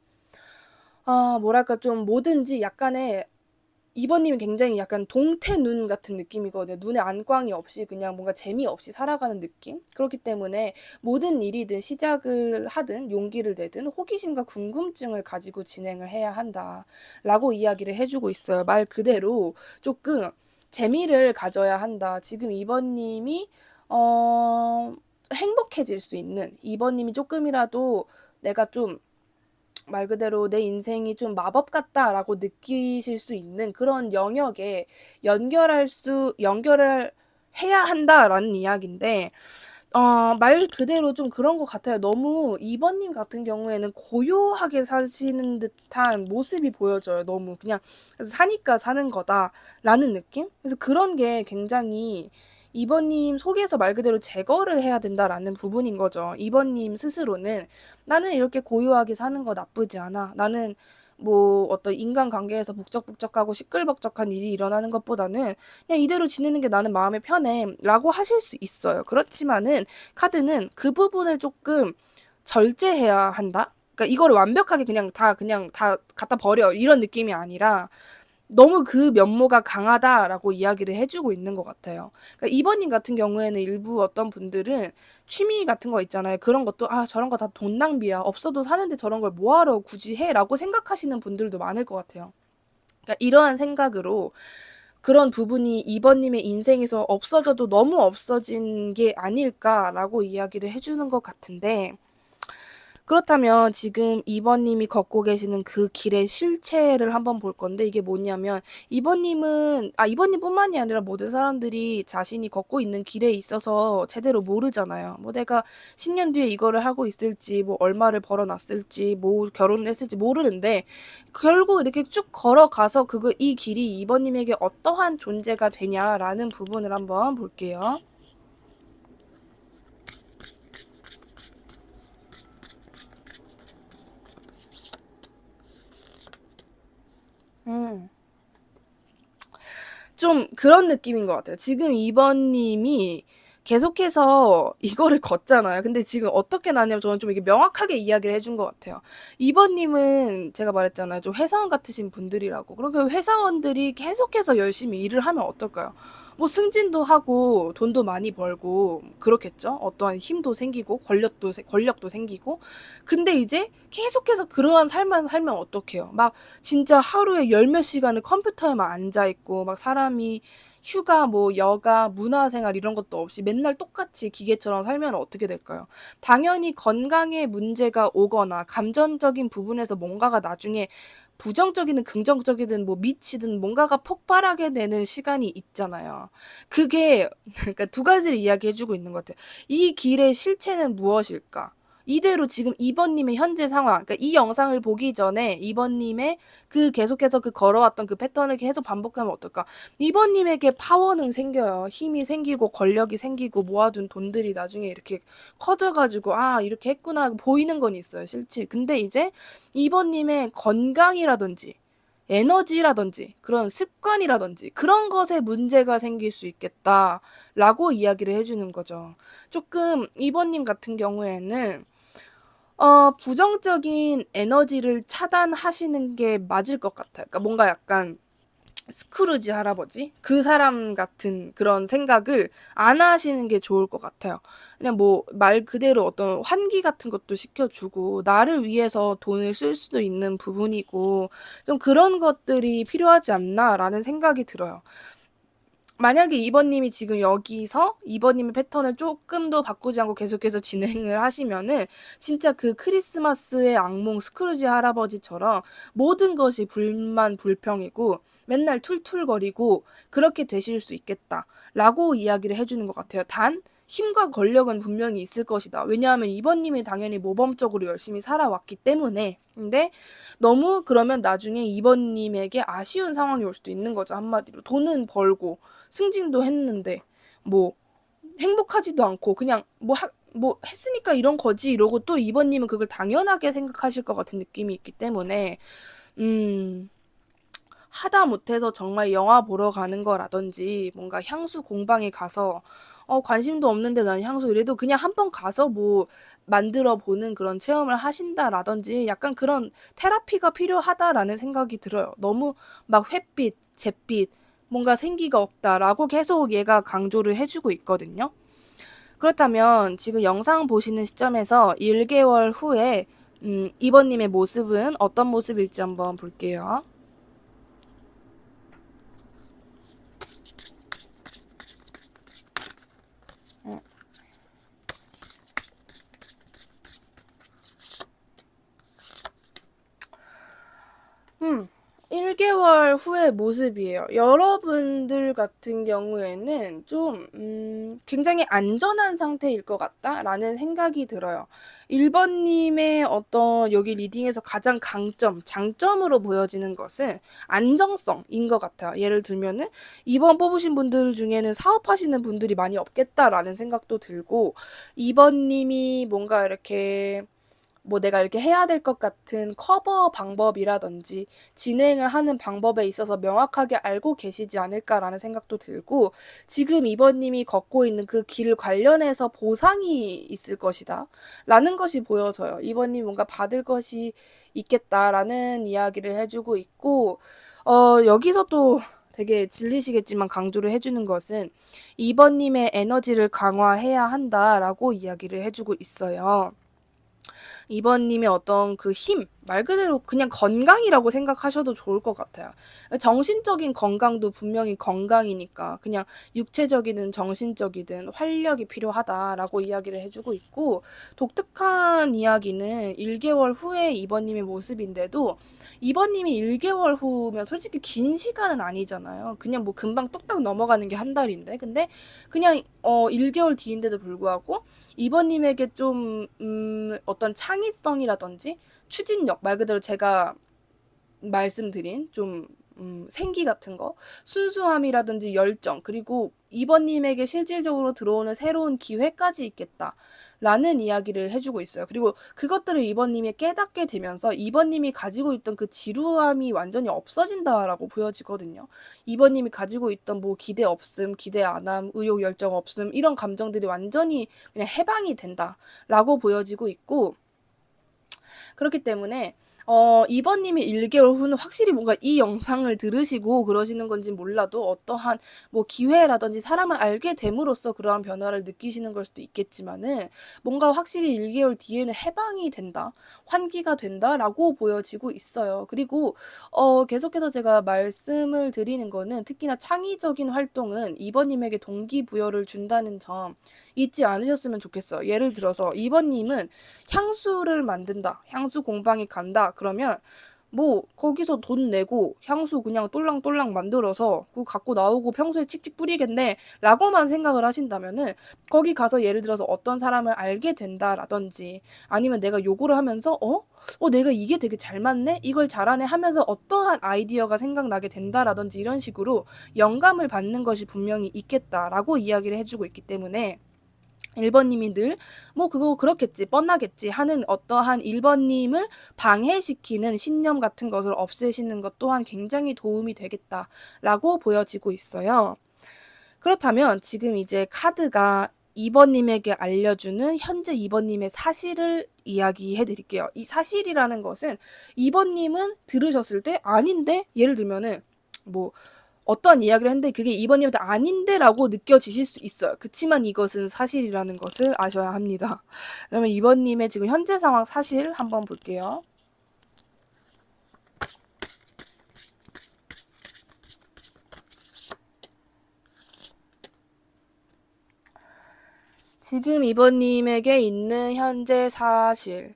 Speaker 1: 뭐랄까 좀 뭐든지 약간의 2번 님은 굉장히 약간 동태눈 같은 느낌이거든요. 눈에 안광이 없이 그냥 뭔가 재미없이 살아가는 느낌? 그렇기 때문에 모든 일이든 시작을 하든 용기를 내든 호기심과 궁금증을 가지고 진행을 해야 한다라고 이야기를 해주고 있어요. 말 그대로 조금 재미를 가져야 한다. 지금 2번 님이 행복해질 수 있는 2번 님이 조금이라도 내가 좀 말 그대로 내 인생이 좀 마법 같다라고 느끼실 수 있는 그런 영역에 연결을 해야 한다라는 이야기인데, 말 그대로 좀 그런 것 같아요. 너무 2번님 같은 경우에는 고요하게 사시는 듯한 모습이 보여져요. 너무 그냥 사니까 사는 거다라는 느낌? 그래서 그런 게 굉장히 2번님 속에서 말 그대로 제거를 해야 된다라는 부분인 거죠. 2번님 스스로는 나는 이렇게 고요하게 사는 거 나쁘지 않아. 나는 뭐 어떤 인간관계에서 북적북적하고 시끌벅적한 일이 일어나는 것보다는 그냥 이대로 지내는 게 나는 마음에 편해 라고 하실 수 있어요. 그렇지만은 카드는 그 부분을 조금 절제해야 한다. 그러니까 이거를 완벽하게 그냥 다 갖다 버려 이런 느낌이 아니라 너무 그 면모가 강하다라고 이야기를 해주고 있는 것 같아요. 그러니까 이번님 같은 경우에는 일부 어떤 분들은 취미 같은 거 있잖아요. 그런 것도 아 저런 거 다 돈 낭비야. 없어도 사는데 저런 걸 뭐하러 굳이 해라고 생각하시는 분들도 많을 것 같아요. 그러니까 이러한 생각으로 그런 부분이 이번님의 인생에서 없어져도 너무 없어진 게 아닐까라고 이야기를 해주는 것 같은데 그렇다면 지금 2번 님이 걷고 계시는 그 길의 실체를 한번 볼 건데 이게 뭐냐면 2번 님은 2번 님뿐만이 아니라 모든 사람들이 자신이 걷고 있는 길에 있어서 제대로 모르잖아요. 뭐 내가 10년 뒤에 이거를 하고 있을지 뭐 얼마를 벌어놨을지 뭐 결혼을 했을지 모르는데 결국 이렇게 쭉 걸어가서 이 길이 2번 님에게 어떠한 존재가 되냐라는 부분을 한번 볼게요. 좀 그런 느낌인 것 같아요. 지금 2번 님이 계속해서 이거를 걷잖아요. 근데 지금 어떻게 나냐면 저는 좀 이게 명확하게 이야기를 해준 것 같아요. 2번 님은 제가 말했잖아요. 좀 회사원 같으신 분들이라고. 그러니까 회사원들이 계속해서 열심히 일을 하면 어떨까요? 뭐 승진도 하고 돈도 많이 벌고 그렇겠죠. 어떠한 힘도 생기고 권력도 생기고. 근데 이제 계속해서 그러한 삶만 살면 어떡해요? 막 진짜 하루에 열 몇 시간을 컴퓨터에만 앉아있고 막 사람이 휴가 뭐 여가 문화생활 이런 것도 없이 맨날 똑같이 기계처럼 살면 어떻게 될까요? 당연히 건강에 문제가 오거나 감정적인 부분에서 뭔가가 나중에 부정적이든 긍정적이든 뭐 미치든 뭔가가 폭발하게 되는 시간이 있잖아요. 그게 그러니까 두 가지를 이야기해주고 있는 것 같아요. 이 길의 실체는 무엇일까? 이대로 지금 2번님의 현재 상황, 그러니까 이 영상을 보기 전에 2번님의 계속해서 걸어왔던 그 패턴을 계속 반복하면 어떨까? 2번님에게 파워는 생겨요. 힘이 생기고 권력이 생기고 모아둔 돈들이 나중에 이렇게 커져가지고 아 이렇게 했구나 보이는 건 있어요. 실제. 근데 이제 2번님의 건강이라든지 에너지라든지 그런 습관이라든지 그런 것에 문제가 생길 수 있겠다라고 이야기를 해주는 거죠. 조금 2번님 같은 경우에는 부정적인 에너지를 차단하시는 게 맞을 것 같아요. 그러니까 뭔가 약간 스크루지 할아버지? 그 사람 같은 그런 생각을 안 하시는 게 좋을 것 같아요. 그냥 뭐 말 그대로 어떤 환기 같은 것도 시켜주고 나를 위해서 돈을 쓸 수도 있는 부분이고 좀 그런 것들이 필요하지 않나라는 생각이 들어요. 만약에 2번님이 지금 여기서 2번님의 패턴을 조금 더 바꾸지 않고 계속해서 진행을 하시면은 진짜 그 크리스마스의 악몽 스크루지 할아버지처럼 모든 것이 불만 불평이고 맨날 툴툴거리고 그렇게 되실 수 있겠다라고 이야기를 해주는 것 같아요. 단 힘과 권력은 분명히 있을 것이다. 왜냐하면 2번님이 당연히 모범적으로 열심히 살아왔기 때문에. 근데 너무 그러면 나중에 2번님에게 아쉬운 상황이 올 수도 있는 거죠. 한마디로. 돈은 벌고 승진도 했는데 뭐 행복하지도 않고 그냥 뭐 했으니까 이런 거지 이러고 또 2번님은 그걸 당연하게 생각하실 것 같은 느낌이 있기 때문에 하다못해서 정말 영화 보러 가는 거라든지 뭔가 향수 공방에 가서 관심도 없는데 난 향수 이래도 그냥 한번 가서 뭐 만들어 보는 그런 체험을 하신다라든지 약간 그런 테라피가 필요하다라는 생각이 들어요. 너무 막 햇빛, 잿빛, 뭔가 생기가 없다라고 계속 얘가 강조를 해주고 있거든요. 그렇다면 지금 영상 보시는 시점에서 1개월 후에 이번님의 모습은 어떤 모습일지 한번 볼게요. 음, 1개월 후의 모습이에요. 여러분들 같은 경우에는 좀, 굉장히 안전한 상태일 것 같다라는 생각이 들어요. 1번님의 어떤 여기 리딩에서 가장 장점으로 보여지는 것은 안정성인 것 같아요. 예를 들면은 2번 뽑으신 분들 중에는 사업하시는 분들이 많이 없겠다라는 생각도 들고 2번님이 뭔가 이렇게 뭐 내가 이렇게 해야 될 것 같은 커버 방법이라든지 진행을 하는 방법에 있어서 명확하게 알고 계시지 않을까라는 생각도 들고, 지금 이번님이 걷고 있는 그 길 관련해서 보상이 있을 것이다 라는 것이 보여져요. 이번님이 뭔가 받을 것이 있겠다라는 이야기를 해주고 있고, 여기서 또 되게 질리시겠지만 강조를 해주는 것은 이번님의 에너지를 강화해야 한다라고 이야기를 해주고 있어요. 이번님의 어떤 그 힘, 말 그대로 그냥 건강이라고 생각하셔도 좋을 것 같아요. 정신적인 건강도 분명히 건강이니까 그냥 육체적이든 정신적이든 활력이 필요하다라고 이야기를 해주고 있고, 독특한 이야기는 1개월 후에 이번님의 모습인데도, 이번님이 1개월 후면 솔직히 긴 시간은 아니잖아요. 그냥 뭐 금방 뚝딱 넘어가는 게 한 달인데, 근데 그냥 1개월 뒤인데도 불구하고 이번님에게 좀 어떤 창의성이라든지 추진력, 말 그대로 제가 말씀드린 좀 생기 같은 거, 순수함이라든지 열정, 그리고 이번님에게 실질적으로 들어오는 새로운 기회까지 있겠다라는 이야기를 해주고 있어요. 그리고 그것들을 이번님이 깨닫게 되면서 이번님이 가지고 있던 그 지루함이 완전히 없어진다라고 보여지거든요. 이번님이 가지고 있던 뭐 기대 없음, 기대 안함, 의욕 열정 없음, 이런 감정들이 완전히 그냥 해방이 된다라고 보여지고 있고, 그렇기 때문에 이번님이 1개월 후는 확실히 뭔가 이 영상을 들으시고 그러시는 건지 몰라도 어떠한 뭐 기회라든지 사람을 알게 됨으로써 그러한 변화를 느끼시는 걸 수도 있겠지만은, 뭔가 확실히 1개월 뒤에는 해방이 된다, 환기가 된다라고 보여지고 있어요. 그리고 계속해서 제가 말씀을 드리는 거는, 특히나 창의적인 활동은 이번님에게 동기부여를 준다는 점 잊지 않으셨으면 좋겠어요. 예를 들어서 이번님은 향수를 만든다, 향수 공방에 간다 그러면 뭐 거기서 돈 내고 향수 그냥 똘랑똘랑 만들어서 그거 갖고 나오고 평소에 칙칙 뿌리겠네 라고만 생각을 하신다면은, 거기 가서 예를 들어서 어떤 사람을 알게 된다라든지, 아니면 내가 요거를 하면서 내가 이게 되게 잘 맞네, 이걸 잘하네 하면서 어떠한 아이디어가 생각나게 된다라든지, 이런 식으로 영감을 받는 것이 분명히 있겠다라고 이야기를 해주고 있기 때문에, 1번님이 늘 뭐 그거 그렇겠지, 뻔하겠지 하는 어떠한 1번님을 방해시키는 신념 같은 것을 없애시는 것 또한 굉장히 도움이 되겠다라고 보여지고 있어요. 그렇다면 지금 이제 카드가 2번님에게 알려주는 현재 2번님의 사실을 이야기해 드릴게요. 이 사실이라는 것은 2번님은 들으셨을 때 아닌데, 예를 들면은 뭐 어떠한 이야기를 했는데 그게 이번님한테 아닌데 라고 느껴지실 수 있어요. 그치만 이것은 사실이라는 것을 아셔야 합니다. 그러면 이번님의 지금 현재 상황 사실 한번 볼게요. 지금 이번님에게 있는 현재 사실,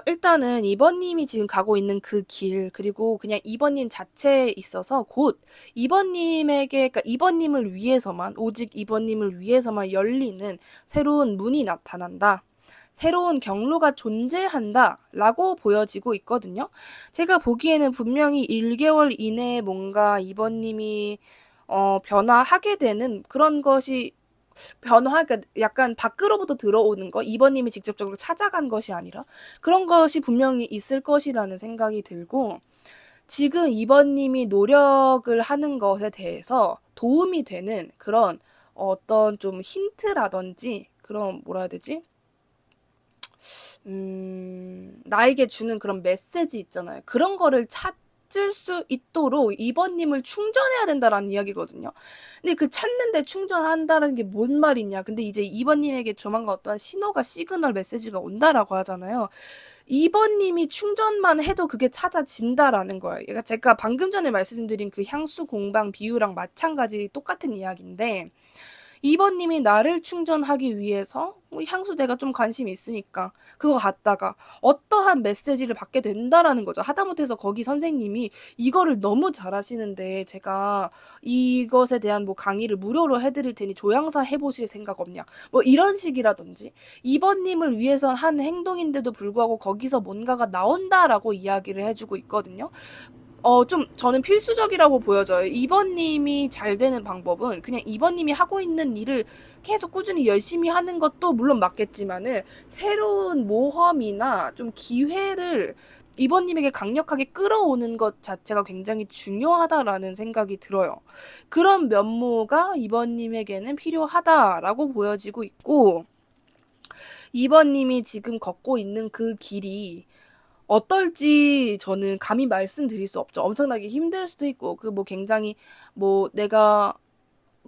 Speaker 1: 일단은 이번님이 지금 가고 있는 그 길, 그리고 그냥 이번님 자체에 있어서 곧 이번님에게, 그러니까 이번님을 위해서만, 오직 이번님을 위해서만 열리는 새로운 문이 나타난다, 새로운 경로가 존재한다 라고 보여지고 있거든요. 제가 보기에는 분명히 1개월 이내에 뭔가 이번님이 변화하게 되는 그런 것이, 그러니까 약간 밖으로부터 들어오는 거, 이번님이 직접적으로 찾아간 것이 아니라 그런 것이 분명히 있을 것이라는 생각이 들고, 지금 이번님이 노력을 하는 것에 대해서 도움이 되는 그런 어떤 좀 힌트라든지, 그런 뭐라 해야 되지? 나에게 주는 그런 메시지 있잖아요. 그런 거를 찾을 수 있도록 이번님을 충전해야 된다라는 이야기거든요. 근데 그 찾는데 충전한다는 게 뭔 말이냐. 근데 이제 이번님에게 조만간 어떠한 신호가, 시그널 메시지가 온다라고 하잖아요. 이번님이 충전만 해도 그게 찾아진다라는 거예요. 그러니까 제가 방금 전에 말씀드린 그 향수 공방 비유랑 마찬가지 똑같은 이야기인데, 이번님이 나를 충전하기 위해서 향수 내가 좀 관심이 있으니까 그거 갖다가 어떠한 메시지를 받게 된다라는 거죠. 하다못해서 거기 선생님이 이거를 너무 잘하시는데 제가 이것에 대한 뭐 강의를 무료로 해드릴 테니 조향사 해보실 생각 없냐, 뭐 이런 식이라든지, 이번님을 위해서 한 행동인데도 불구하고 거기서 뭔가가 나온다라고 이야기를 해주고 있거든요. 좀 저는 필수적이라고 보여져요. 2번 님이 잘 되는 방법은 그냥 2번 님이 하고 있는 일을 계속 꾸준히 열심히 하는 것도 물론 맞겠지만은 새로운 모험이나 좀 기회를 2번 님에게 강력하게 끌어오는 것 자체가 굉장히 중요하다라는 생각이 들어요. 그런 면모가 2번 님에게는 필요하다라고 보여지고 있고, 2번 님이 지금 걷고 있는 그 길이 어떨지 저는 감히 말씀드릴 수 없죠. 엄청나게 힘들 수도 있고, 그 뭐 굉장히 뭐 내가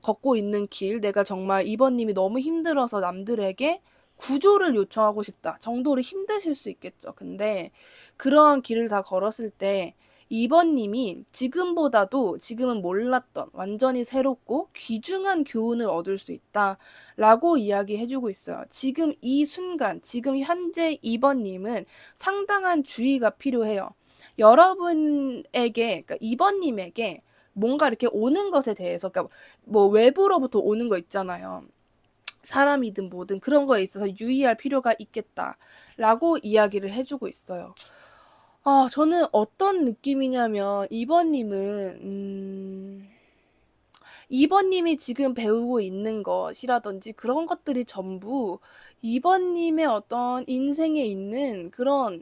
Speaker 1: 걷고 있는 길, 내가 정말 2번 님이 너무 힘들어서 남들에게 구조를 요청하고 싶다 정도로 힘드실 수 있겠죠. 근데 그러한 길을 다 걸었을 때 2번 님이 지금보다도 지금은 몰랐던 완전히 새롭고 귀중한 교훈을 얻을 수 있다라고 이야기해주고 있어요. 지금 이 순간, 지금 현재 2번 님은 상당한 주의가 필요해요. 여러분에게, 그러니까 2번 님에게 뭔가 이렇게 오는 것에 대해서, 그러니까 뭐 외부로부터 오는 거 있잖아요. 사람이든 뭐든 그런 거에 있어서 유의할 필요가 있겠다라고 이야기를 해주고 있어요. 저는 어떤 느낌이냐면 2번 님이 지금 배우고 있는 것이라든지 그런 것들이 전부 2번 님의 어떤 인생에 있는 그런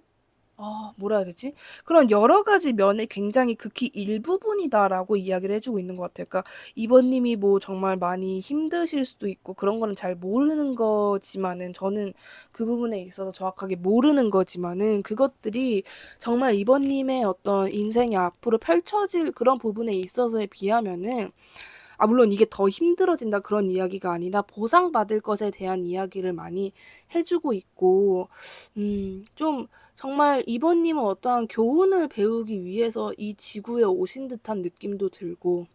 Speaker 1: 뭐라 해야 되지? 그런 여러 가지 면의 굉장히 극히 일부분이다라고 이야기를 해주고 있는 것 같아요. 그러니까 이번님이 뭐 정말 많이 힘드실 수도 있고 그런 거는 잘 모르는 거지만은, 저는 그 부분에 있어서 정확하게 모르는 거지만은, 그것들이 정말 이번님의 어떤 인생이 앞으로 펼쳐질 그런 부분에 있어서에 비하면은, 물론 이게 더 힘들어진다 그런 이야기가 아니라 보상받을 것에 대한 이야기를 많이 해주고 있고, 좀 정말 이번님은 어떠한 교훈을 배우기 위해서 이 지구에 오신 듯한 느낌도 들고,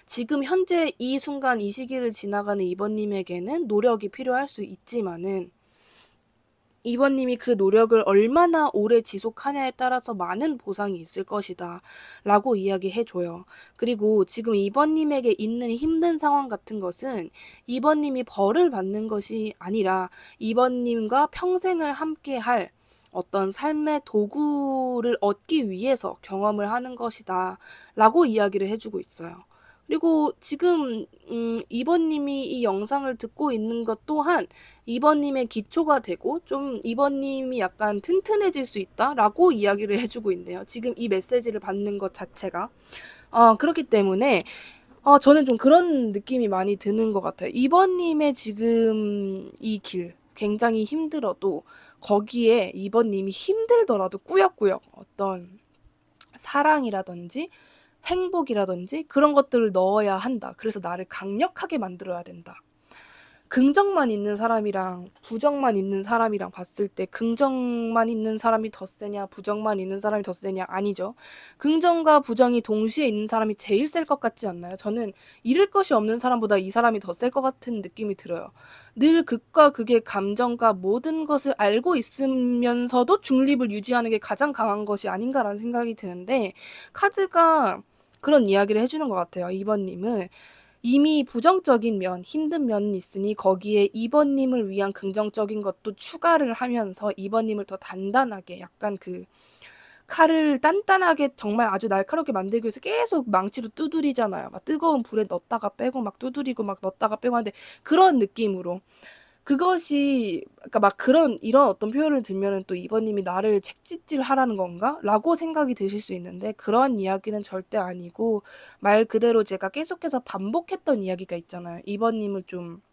Speaker 1: 지금 현재 이 순간 이 시기를 지나가는 이번님에게는 노력이 필요할 수 있지만은, 이번님이 그 노력을 얼마나 오래 지속하냐에 따라서 많은 보상이 있을 것이다 라고 이야기해줘요. 그리고 지금 이번님에게 있는 힘든 상황 같은 것은 이번님이 벌을 받는 것이 아니라 이번님과 평생을 함께 할 어떤 삶의 도구를 얻기 위해서 경험을 하는 것이다 라고 이야기를 해주고 있어요. 그리고 지금 이번님이 이 영상을 듣고 있는 것 또한 이번님의 기초가 되고 좀 이번님이 약간 튼튼해질 수 있다라고 이야기를 해주고 있네요. 지금 이 메시지를 받는 것 자체가. 그렇기 때문에 저는 좀 그런 느낌이 많이 드는 것 같아요. 이번님의 지금 이 길 굉장히 힘들어도 거기에 이번님이 힘들더라도 꾸역꾸역 어떤 사랑이라든지 행복이라든지 그런 것들을 넣어야 한다. 그래서 나를 강력하게 만들어야 된다. 긍정만 있는 사람이랑 부정만 있는 사람이랑 봤을 때 긍정만 있는 사람이 더 세냐 부정만 있는 사람이 더 세냐? 아니죠. 긍정과 부정이 동시에 있는 사람이 제일 셀 것 같지 않나요? 저는 잃을 것이 없는 사람보다 이 사람이 더 셀 것 같은 느낌이 들어요. 늘 극과 극의 감정과 모든 것을 알고 있으면서도 중립을 유지하는 게 가장 강한 것이 아닌가라는 생각이 드는데, 카드가 그런 이야기를 해주는 것 같아요. 이번님은 이미 부정적인 면, 힘든 면이 있으니 거기에 2번님을 위한 긍정적인 것도 추가를 하면서 2번님을 더 단단하게, 약간 그 칼을 단단하게 정말 아주 날카롭게 만들기 위해서 계속 망치로 두드리잖아요. 막 뜨거운 불에 넣었다가 빼고 막 두드리고 막 넣었다가 빼고 하는데, 그런 느낌으로 그것이, 그러니까 막 이런 어떤 표현을 들면은 또 이번님이 나를 책짓질하라는 건가? 라고 생각이 드실 수 있는데, 그런 이야기는 절대 아니고 말 그대로 제가 계속해서 반복했던 이야기가 있잖아요. 이번님을 좀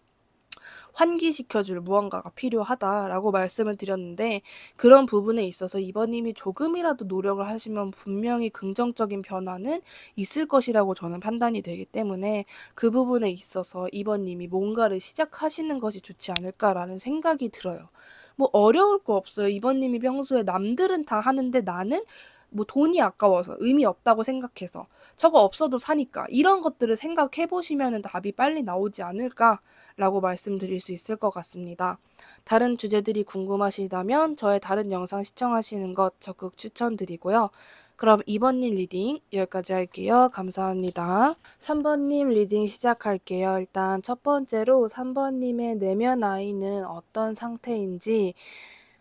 Speaker 1: 환기시켜줄 무언가가 필요하다라고 말씀을 드렸는데, 그런 부분에 있어서 이번님이 조금이라도 노력을 하시면 분명히 긍정적인 변화는 있을 것이라고 저는 판단이 되기 때문에, 그 부분에 있어서 이번님이 뭔가를 시작하시는 것이 좋지 않을까라는 생각이 들어요. 뭐 어려울 거 없어요. 이번님이 평소에 남들은 다 하는데 나는 뭐 돈이 아까워서, 의미 없다고 생각해서, 저거 없어도 사니까, 이런 것들을 생각해 보시면 답이 빨리 나오지 않을까라고 말씀드릴 수 있을 것 같습니다. 다른 주제들이 궁금하시다면 저의 다른 영상 시청하시는 것 적극 추천드리고요. 그럼 2번님 리딩 여기까지 할게요. 감사합니다. 3번님 리딩 시작할게요. 일단 첫 번째로 3번님의 내면 아이는 어떤 상태인지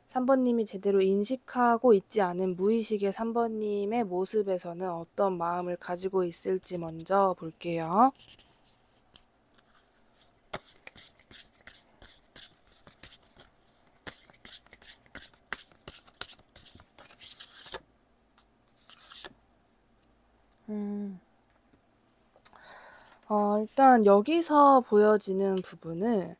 Speaker 1: 3번님이 제대로 인식하고 있지 않은 무의식의 3번님의 모습에서는 어떤 마음을 가지고 있을지 먼저 볼게요. 일단 여기서 보여지는 부분은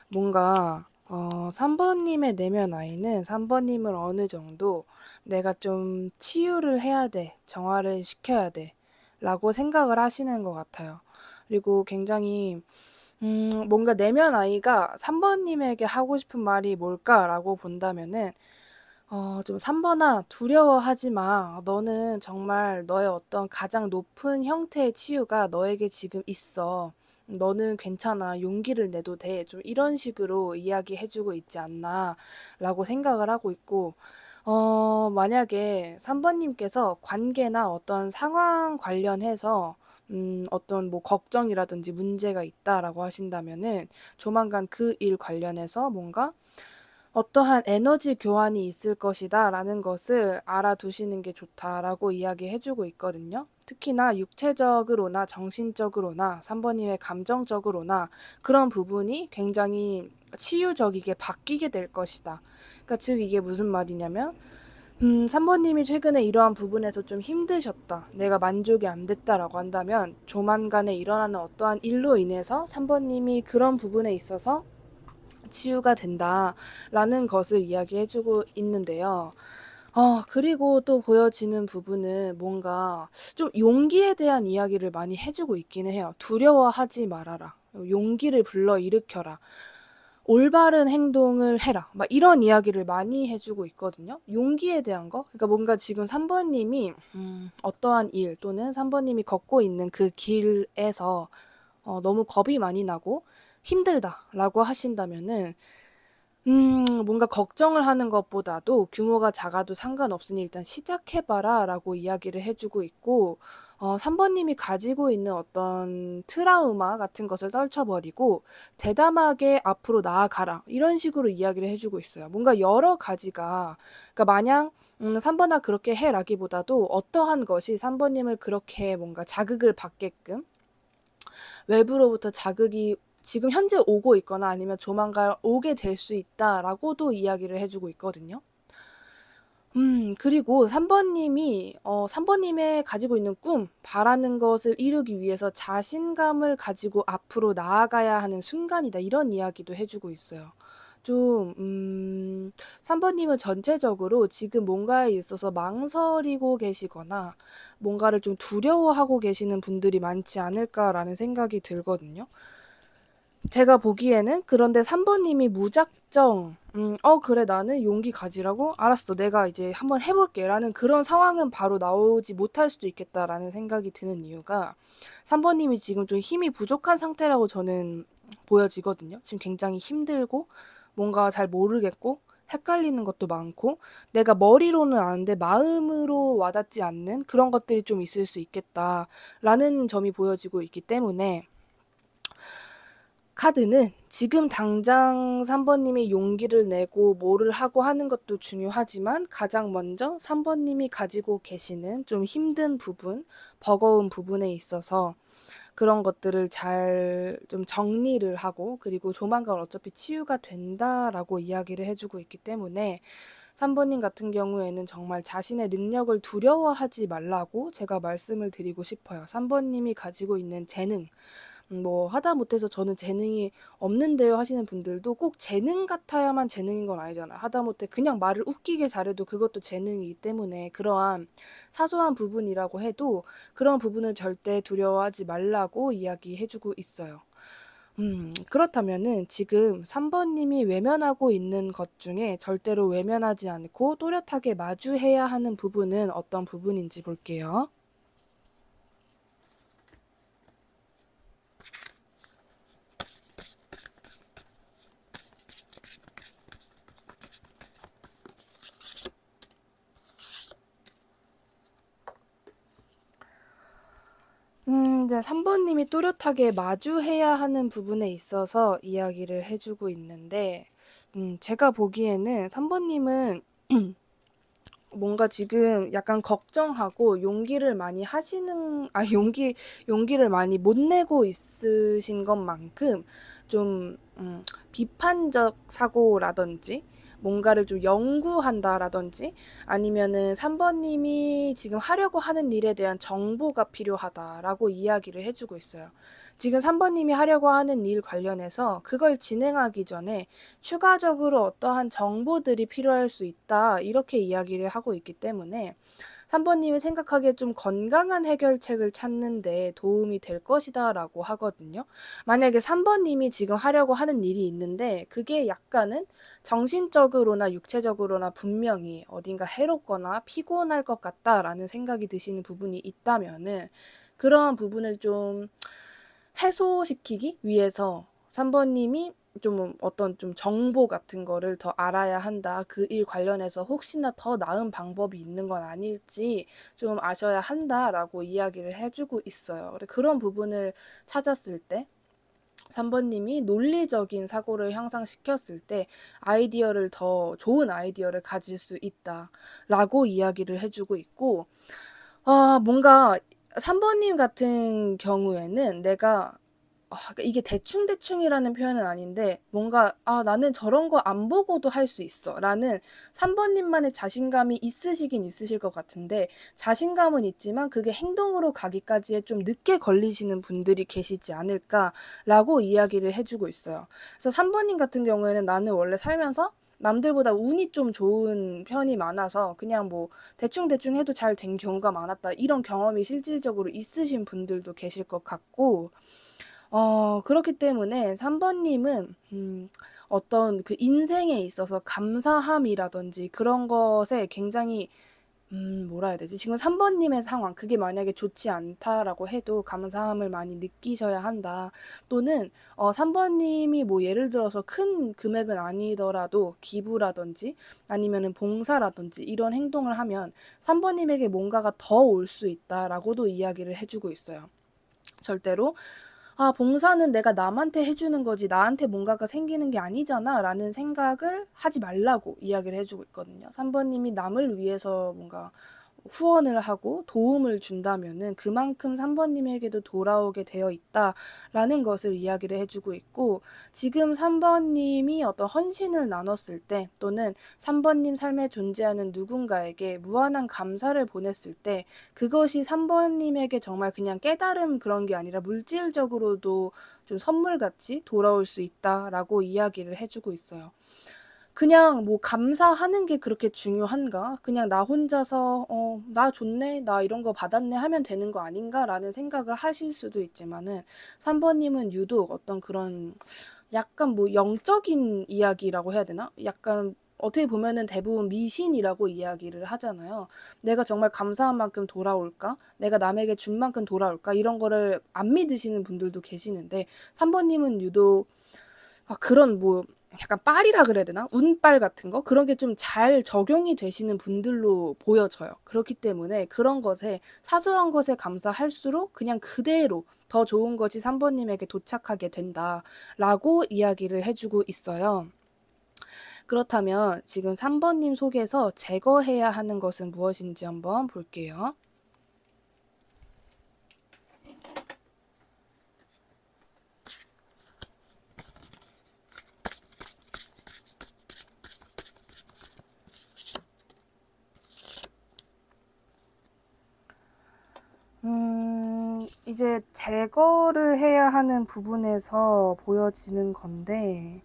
Speaker 1: 뭔가 3번님의 내면 아이는 3번님을 어느 정도 내가 좀 치유를 해야 돼, 정화를 시켜야 돼 라고 생각을 하시는 것 같아요. 그리고 굉장히 뭔가 내면 아이가 3번님에게 하고 싶은 말이 뭘까라고 본다면은 좀 "3번아 두려워하지 마. 너는 정말 너의 어떤 가장 높은 형태의 치유가 너에게 지금 있어. 너는 괜찮아. 용기를 내도 돼." 좀 이런 식으로 이야기해 주고 있지 않나라고 생각을 하고 있고 만약에 3번님께서 관계나 어떤 상황 관련해서 어떤 뭐 걱정이라든지 문제가 있다라고 하신다면은 조만간 그 일 관련해서 뭔가 "어떠한 에너지 교환이 있을 것이다."라는 것을 알아두시는 게 좋다라고 이야기해 주고 있거든요. 특히나 육체적으로나 정신적으로나 3번님의 감정적으로나 그런 부분이 굉장히 치유적이게 바뀌게 될 것이다. 그러니까 즉 이게 무슨 말이냐면 3번님이 최근에 이러한 부분에서 좀 힘드셨다. 내가 만족이 안 됐다라고 한다면 조만간에 일어나는 어떠한 일로 인해서 3번님이 그런 부분에 있어서 치유가 된다라는 것을 이야기해 주고 있는데요. 그리고 또 보여지는 부분은 뭔가 좀 용기에 대한 이야기를 많이 해 주고 있기는 해요. "두려워하지 말아라. 용기를 불러일으켜라. 올바른 행동을 해라." 막 이런 이야기를 많이 해 주고 있거든요. 용기에 대한 거. 그러니까 뭔가 지금 3번님이 어떠한 일 또는 3번님이 걷고 있는 그 길에서 너무 겁이 많이 나고 힘들다라고 하신다면은 뭔가 걱정을 하는 것보다도 "규모가 작아도 상관없으니 일단 시작해 봐라."라고 이야기를 해 주고 있고 3번님이 가지고 있는 어떤 트라우마 같은 것을 떨쳐버리고 "대담하게 앞으로 나아가라." 이런 식으로 이야기를 해 주고 있어요. 뭔가 여러 가지가 그러니까 마냥 3번아 그렇게 해."라기보다도 어떠한 것이 3번님을 그렇게 뭔가 자극을 받게끔 외부로부터 자극이 지금 현재 오고 있거나 아니면 조만간 오게 될 수 있다라고도 이야기를 해 주고 있거든요. 그리고 3번님이 3번님의 가지고 있는 꿈, 바라는 것을 이루기 위해서 자신감을 가지고 앞으로 나아가야 하는 순간이다. 이런 이야기도 해 주고 있어요. 좀 3번님은 전체적으로 지금 뭔가에 있어서 망설이고 계시거나 뭔가를 좀 두려워하고 계시는 분들이 많지 않을까라는 생각이 들거든요. 제가 보기에는 그런데 3번님이 무작정 그래 나는 용기 가지라고? 알았어. 내가 이제 한번 해 볼게."라는 그런 상황은 바로 나오지 못할 수도 있겠다라는 생각이 드는 이유가 3번님이 지금 좀 힘이 부족한 상태라고 저는 보여지거든요. 지금 굉장히 힘들고 뭔가 잘 모르겠고 헷갈리는 것도 많고 내가 머리로는 아는데 마음으로 와닿지 않는 그런 것들이 좀 있을 수 있겠다라는 점이 보여지고 있기 때문에 카드는 지금 당장 3번님이 용기를 내고 뭐를 하고 하는 것도 중요하지만 가장 먼저 3번님이 가지고 계시는 좀 힘든 부분, 버거운 부분에 있어서 그런 것들을 잘 좀 정리를 하고 그리고 조만간 어차피 치유가 된다라고 이야기를 해 주고 있기 때문에 3번님 같은 경우에는 정말 자신의 능력을 두려워하지 말라고 제가 말씀을 드리고 싶어요. 3번님이 가지고 있는 재능 뭐 하다못해서 "저는 재능이 없는데요." 하시는 분들도 꼭 재능 같아야만 재능인 건 아니잖아요. 하다못해 그냥 말을 웃기게 잘해도 그것도 재능이기 때문에 그러한 사소한 부분이라고 해도 그런 부분을 절대 두려워하지 말라고 이야기해 주고 있어요. 그렇다면은 지금 3번님이 외면하고 있는 것 중에 절대로 외면하지 않고 또렷하게 마주해야 하는 부분은 어떤 부분인지 볼게요. 이제 3번님이 또렷하게 마주해야 하는 부분에 있어서 이야기를 해 주고 있는데 제가 보기에는 3번님은 뭔가 지금 약간 걱정하고 용기를 많이 용기를 많이 못 내고 있으신 것만큼 좀, 비판적 사고라든지, 뭔가를 좀 연구한다라든지, 아니면은 3번님이 지금 하려고 하는 일에 대한 정보가 필요하다라고 이야기를 해주고 있어요. 지금 3번님이 하려고 하는 일 관련해서 그걸 진행하기 전에 추가적으로 어떠한 정보들이 필요할 수 있다. 이렇게 이야기를 하고 있기 때문에 3번님이 생각하기에 좀 건강한 해결책을 찾는 데 도움이 될 것이다 라고 하거든요. 만약에 3번님이 지금 하려고 하는 일이 있는데 그게 약간은 정신적으로나 육체적으로나 분명히 어딘가 해롭거나 피곤할 것 같다라는 생각이 드시는 부분이 있다면은 그러한 부분을 좀 해소시키기 위해서 3번님이 좀 어떤 좀 정보 같은 거를 더 알아야 한다. 그 일 관련해서 혹시나 더 나은 방법이 있는 건 아닐지 좀 아셔야 한다라고 이야기를 해주고 있어요. 그런 부분을 찾았을 때 3번님이 논리적인 사고를 향상시켰을 때 아이디어를 더 좋은 아이디어를 가질 수 있다라고 이야기를 해주고 있고, 뭔가 3번님 같은 경우에는 내가 그러니까 이게 대충대충이라는 표현은 아닌데 뭔가 '아 나는 저런 거 안 보고도 할 수 있어.'라는 3번님만의 자신감이 있으시긴 있으실 것 같은데 자신감은 있지만 그게 행동으로 가기까지에 좀 늦게 걸리시는 분들이 계시지 않을까라고 이야기를 해 주고 있어요. 그래서 3번님 같은 경우에는 나는 원래 살면서 남들보다 운이 좀 좋은 편이 많아서 그냥 뭐 대충대충 해도 잘 된 경우가 많았다. 이런 경험이 실질적으로 있으신 분들도 계실 것 같고 그렇기 때문에 3번님은 어떤 그 인생에 있어서 감사함이라든지 그런 것에 굉장히 뭐라 해야 되지? 지금 3번님의 상황, 그게 만약에 좋지 않다라고 해도 감사함을 많이 느끼셔야 한다. 또는 3번님이 뭐 예를 들어서 큰 금액은 아니더라도 기부라든지 아니면은 봉사라든지 이런 행동을 하면 3번님에게 뭔가가 더 올 수 있다라고도 이야기를 해주고 있어요. 절대로 봉사는 내가 남한테 해주는 거지 나한테 뭔가가 생기는 게 아니잖아라는 생각을 하지 말라고 이야기를 해주고 있거든요. 3번님이 남을 위해서 뭔가 후원을 하고 도움을 준다면은 그만큼 3번님에게도 돌아오게 되어 있다라는 것을 이야기를 해주고 있고, 지금 3번님이 어떤 헌신을 나눴을 때 또는 3번님 삶에 존재하는 누군가에게 무한한 감사를 보냈을 때 그것이 3번님에게 정말 그냥 깨달음 그런 게 아니라 물질적으로도 좀 선물같이 돌아올 수 있다라고 이야기를 해주고 있어요. 그냥 뭐 감사하는 게 그렇게 중요한가? 그냥 나 혼자서 나 좋네, 나 이런 거 받았네 하면 되는 거 아닌가라는 생각을 하실 수도 있지만은 3번님은 유독 어떤 그런 약간 뭐 영적인 이야기라고 해야 되나? 약간 어떻게 보면은 대부분 미신이라고 이야기를 하잖아요. 내가 정말 감사한 만큼 돌아올까? 내가 남에게 준 만큼 돌아올까? 이런 거를 안 믿으시는 분들도 계시는데 3번님은 유독 그런 뭐 약간 빨이라 그래야 되나? 운빨 같은 거? 그런 게 좀 잘 적용이 되시는 분들로 보여져요. 그렇기 때문에 그런 것에 사소한 것에 감사할수록 그냥 그대로 더 좋은 것이 3번님에게 도착하게 된다라고 이야기를 해주고 있어요. 그렇다면 지금 3번님 속에서 제거해야 하는 것은 무엇인지 한번 볼게요. 이제 제거를 해야 하는 부분에서 보여지는 건데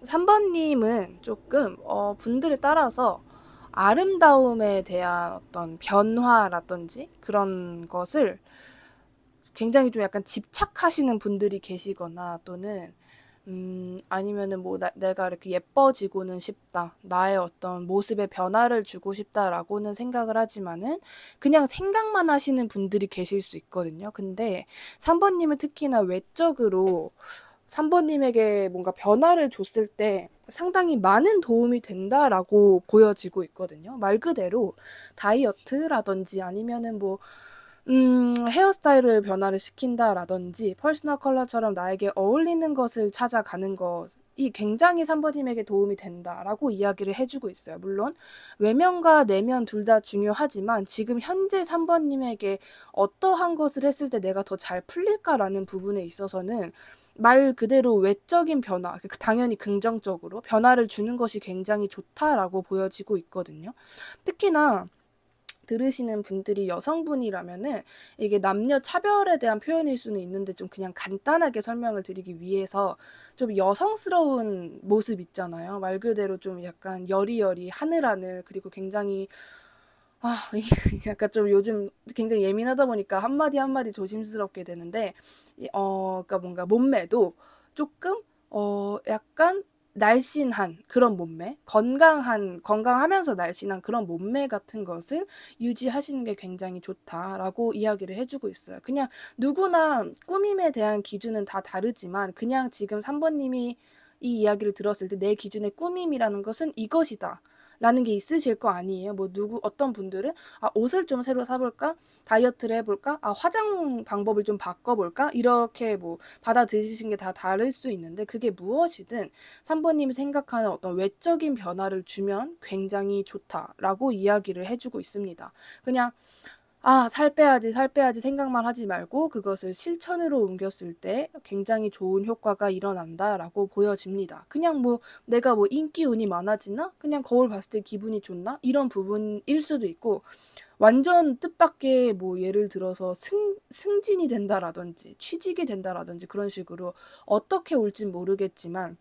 Speaker 1: 3번님은 조금 분들에 따라서 아름다움에 대한 어떤 변화라든지 그런 것을 굉장히 좀 약간 집착하시는 분들이 계시거나 또는 아니면은 뭐 내가 이렇게 예뻐지고는 싶다. 나의 어떤 모습에 변화를 주고 싶다라고는 생각을 하지만은 그냥 생각만 하시는 분들이 계실 수 있거든요. 근데 3번님은 특히나 외적으로 3번님에게 뭔가 변화를 줬을 때 상당히 많은 도움이 된다라고 보여지고 있거든요. 말 그대로 다이어트라든지 아니면은 뭐 헤어스타일을 변화를 시킨다라든지 퍼스널 컬러처럼 나에게 어울리는 것을 찾아가는 것 이 굉장히 3번님에게 도움이 된다라고 이야기를 해주고 있어요. 물론 외면과 내면 둘 다 중요하지만 지금 현재 3번님에게 어떠한 것을 했을 때 내가 더 잘 풀릴까라는 부분에 있어서는 말 그대로 외적인 변화, 당연히 긍정적으로 변화를 주는 것이 굉장히 좋다라고 보여지고 있거든요. 특히나 들으시는 분들이 여성분이라면은 이게 남녀 차별에 대한 표현일 수는 있는데 좀 그냥 간단하게 설명을 드리기 위해서 좀 여성스러운 모습 있잖아요. 말 그대로 좀 약간 여리여리 하늘하늘 그리고 굉장히 약간 좀 요즘 굉장히 예민하다 보니까 한마디 한마디 조심스럽게 되는데 그러니까 뭔가 몸매도 조금 약간 날씬한 그런 몸매, 건강하면서 날씬한 그런 몸매 같은 것을 유지하시는 게 굉장히 좋다라고 이야기를 해주고 있어요. 그냥 누구나 꾸밈에 대한 기준은 다 다르지만 그냥 지금 3번님이 이 이야기를 들었을 때 내 기준의 꾸밈이라는 것은 이것이다. 라는 게 있으실 거 아니에요. 뭐 어떤 분들은 옷을 좀 새로 사볼까? 다이어트를 해볼까? 화장 방법을 좀 바꿔볼까? 이렇게 뭐 받아들이신 게 다 다를 수 있는데 그게 무엇이든 3번님이 생각하는 어떤 외적인 변화를 주면 굉장히 좋다라고 이야기를 해주고 있습니다. 그냥 살 빼야지, 살 빼야지 생각만 하지 말고 그것을 실천으로 옮겼을 때 굉장히 좋은 효과가 일어난다라고 보여집니다. 그냥 뭐 내가 뭐 인기 운이 많아지나? 그냥 거울 봤을 때 기분이 좋나? 이런 부분일 수도 있고 완전 뜻밖의 뭐 예를 들어서 승진이 된다라든지 취직이 된다라든지 그런 식으로 어떻게 올진 모르겠지만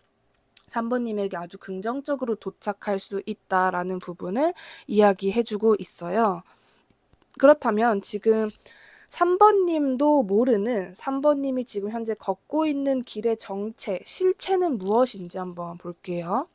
Speaker 1: 3번님에게 아주 긍정적으로 도착할 수 있다라는 부분을 이야기해주고 있어요. 그렇다면 지금 3번님도 모르는 3번님이 지금 현재 걷고 있는 길의 정체, 실체는 무엇인지 한번 볼게요.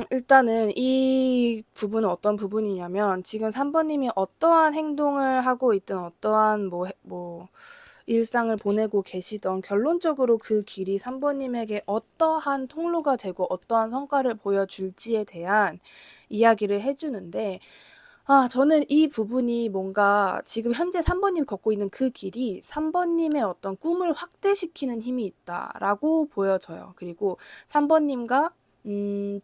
Speaker 1: 일단은 이 부분은 어떤 부분이냐면 지금 3번님이 어떠한 행동을 하고 있든 어떠한 뭐 일상을 보내고 계시던 결론적으로 그 길이 3번님에게 어떠한 통로가 되고 어떠한 성과를 보여줄지에 대한 이야기를 해주는데 저는 이 부분이 뭔가 지금 현재 3번님이 걷고 있는 그 길이 3번님의 어떤 꿈을 확대시키는 힘이 있다라고 보여져요. 그리고 3번님과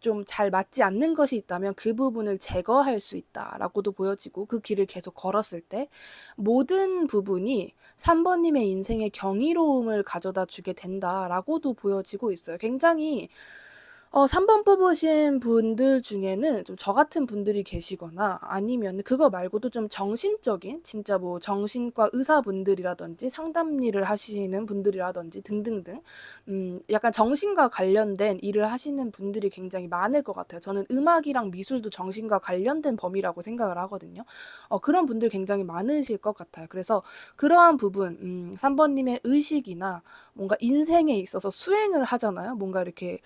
Speaker 1: 좀 잘 맞지 않는 것이 있다면 그 부분을 제거할 수 있다라고도 보여지고 그 길을 계속 걸었을 때 모든 부분이 3번님의 인생에 경이로움을 가져다 주게 된다라고도 보여지고 있어요. 굉장히 3번 뽑으신 분들 중에는 좀 저 같은 분들이 계시거나 아니면 그거 말고도 좀 정신적인 진짜 뭐 정신과 의사분들이라든지 상담 일을 하시는 분들이라든지 등등등 약간 정신과 관련된 일을 하시는 분들이 굉장히 많을 것 같아요. 저는 음악이랑 미술도 정신과 관련된 범위라고 생각을 하거든요. 그런 분들 굉장히 많으실 것 같아요. 그래서 그러한 부분 3번님의 의식이나 뭔가 인생에 있어서 수행을 하잖아요. 뭔가 이렇게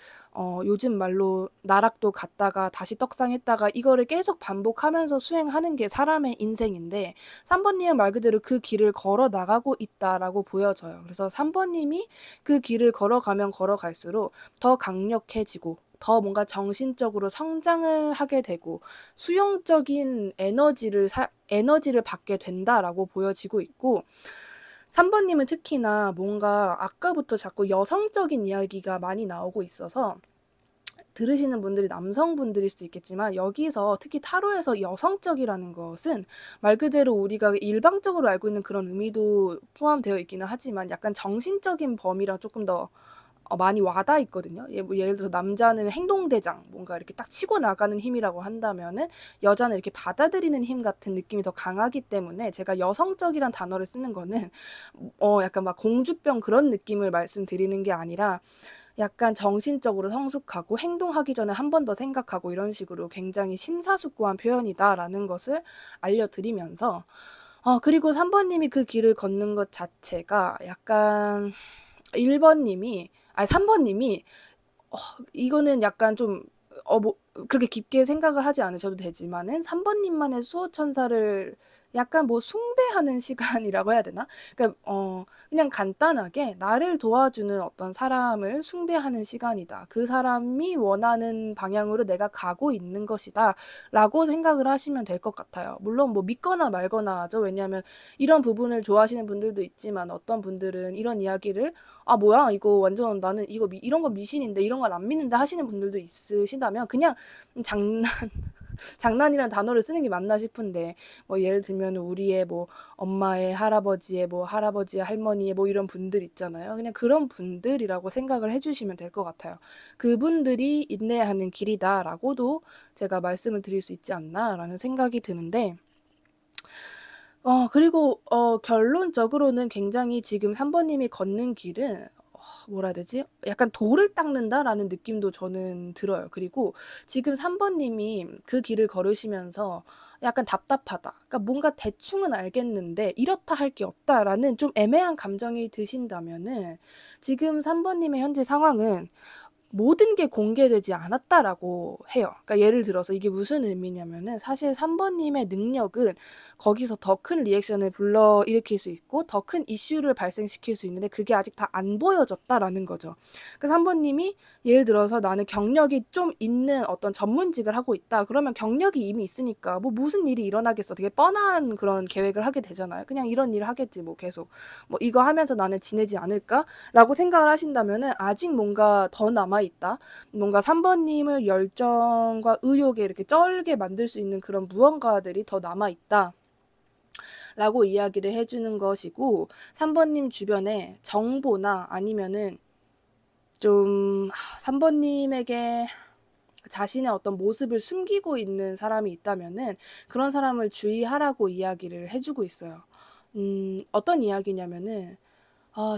Speaker 1: 요즘 말로 나락도 갔다가 다시 떡상했다가 이거를 계속 반복하면서 수행하는 게 사람의 인생인데 3번님은 말 그대로 그 길을 걸어 나가고 있다라고 보여져요. 그래서 3번님이 그 길을 걸어가면 걸어갈수록 더 강력해지고 더 뭔가 정신적으로 성장을 하게 되고 수용적인 에너지를 받게 된다라고 보여지고 있고 3번님은 특히나 뭔가 아까부터 자꾸 여성적인 이야기가 많이 나오고 있어서 들으시는 분들이 남성분들일 수도 있겠지만 여기서 특히 타로에서 여성적이라는 것은 말 그대로 우리가 일방적으로 알고 있는 그런 의미도 포함되어 있기는 하지만 약간 정신적인 범위랑 조금 더 많이 와닿아 있거든요. 뭐 예를 들어 남자는 행동대장, 뭔가 이렇게 딱 치고 나가는 힘이라고 한다면은 여자는 이렇게 받아들이는 힘 같은 느낌이 더 강하기 때문에 제가 여성적이란 단어를 쓰는 거는 약간 막 공주병 그런 느낌을 말씀드리는 게 아니라 약간 정신적으로 성숙하고 행동하기 전에 한 번 더 생각하고 이런 식으로 굉장히 심사숙고한 표현이다라는 것을 알려드리면서 그리고 3번님이 그 길을 걷는 것 자체가 약간 3번님이 이거는 약간 좀 그렇게 깊게 생각을 하지 않으셔도 되지만은 3번 님만의 수호천사를 약간 뭐 숭배하는 시간이라고 해야 되나? 그러니까 그냥 간단하게 나를 도와주는 어떤 사람을 숭배하는 시간이다. 그 사람이 원하는 방향으로 내가 가고 있는 것이다라고 생각을 하시면 될 것 같아요. 물론 뭐 믿거나 말거나 하죠. 왜냐하면 이런 부분을 좋아하시는 분들도 있지만 어떤 분들은 이런 이야기를 아 뭐야 이거 완전 나는 이거 이런 건 미신인데 이런 건 안 믿는다 하시는 분들도 있으시다면 그냥 장난 장난이라는 단어를 쓰는 게 맞나 싶은데 뭐 예를 들면 우리의 뭐 엄마의 할아버지의 뭐 할아버지의 할머니의 뭐 이런 분들 있잖아요. 그냥 그런 분들이라고 생각을 해주시면 될 것 같아요. 그분들이 인내해야 하는 길이다라고도 제가 말씀을 드릴 수 있지 않나라는 생각이 드는데 그리고 결론적으로는 굉장히 지금 3번 님이 걷는 길은 뭐라 해야 되지? 약간 돌을 닦는다라는 느낌도 저는 들어요. 그리고 지금 3번 님이 그 길을 걸으시면서 약간 답답하다. 그러니까 뭔가 대충은 알겠는데 이렇다 할 게 없다라는 좀 애매한 감정이 드신다면은 지금 3번 님의 현재 상황은 모든 게 공개되지 않았다라고 해요. 그러니까 예를 들어서 이게 무슨 의미냐면은 사실 3번 님의 능력은 거기서 더 큰 리액션을 불러일으킬 수 있고 더 큰 이슈를 발생시킬 수 있는데 그게 아직 다 안 보여졌다라는 거죠. 그 3번 님이 예를 들어서 나는 경력이 좀 있는 어떤 전문직을 하고 있다. 그러면 경력이 이미 있으니까 뭐 무슨 일이 일어나겠어. 되게 뻔한 그런 계획을 하게 되잖아요. 그냥 이런 일을 하겠지 뭐 계속. 뭐 이거 하면서 나는 지내지 않을까라고 생각을 하신다면은 아직 뭔가 더 남아 있다. 뭔가 3번 님을 열정과 의욕에 이렇게 쩔게 만들 수 있는 그런 무언가들이 더 남아 있다. 라고 이야기를 해주는 것이고 3번 님 주변에 정보나 아니면은 좀 3번 님에게 자신의 어떤 모습을 숨기고 있는 사람이 있다면은 그런 사람을 주의하라고 이야기를 해주고 있어요. 어떤 이야기냐면은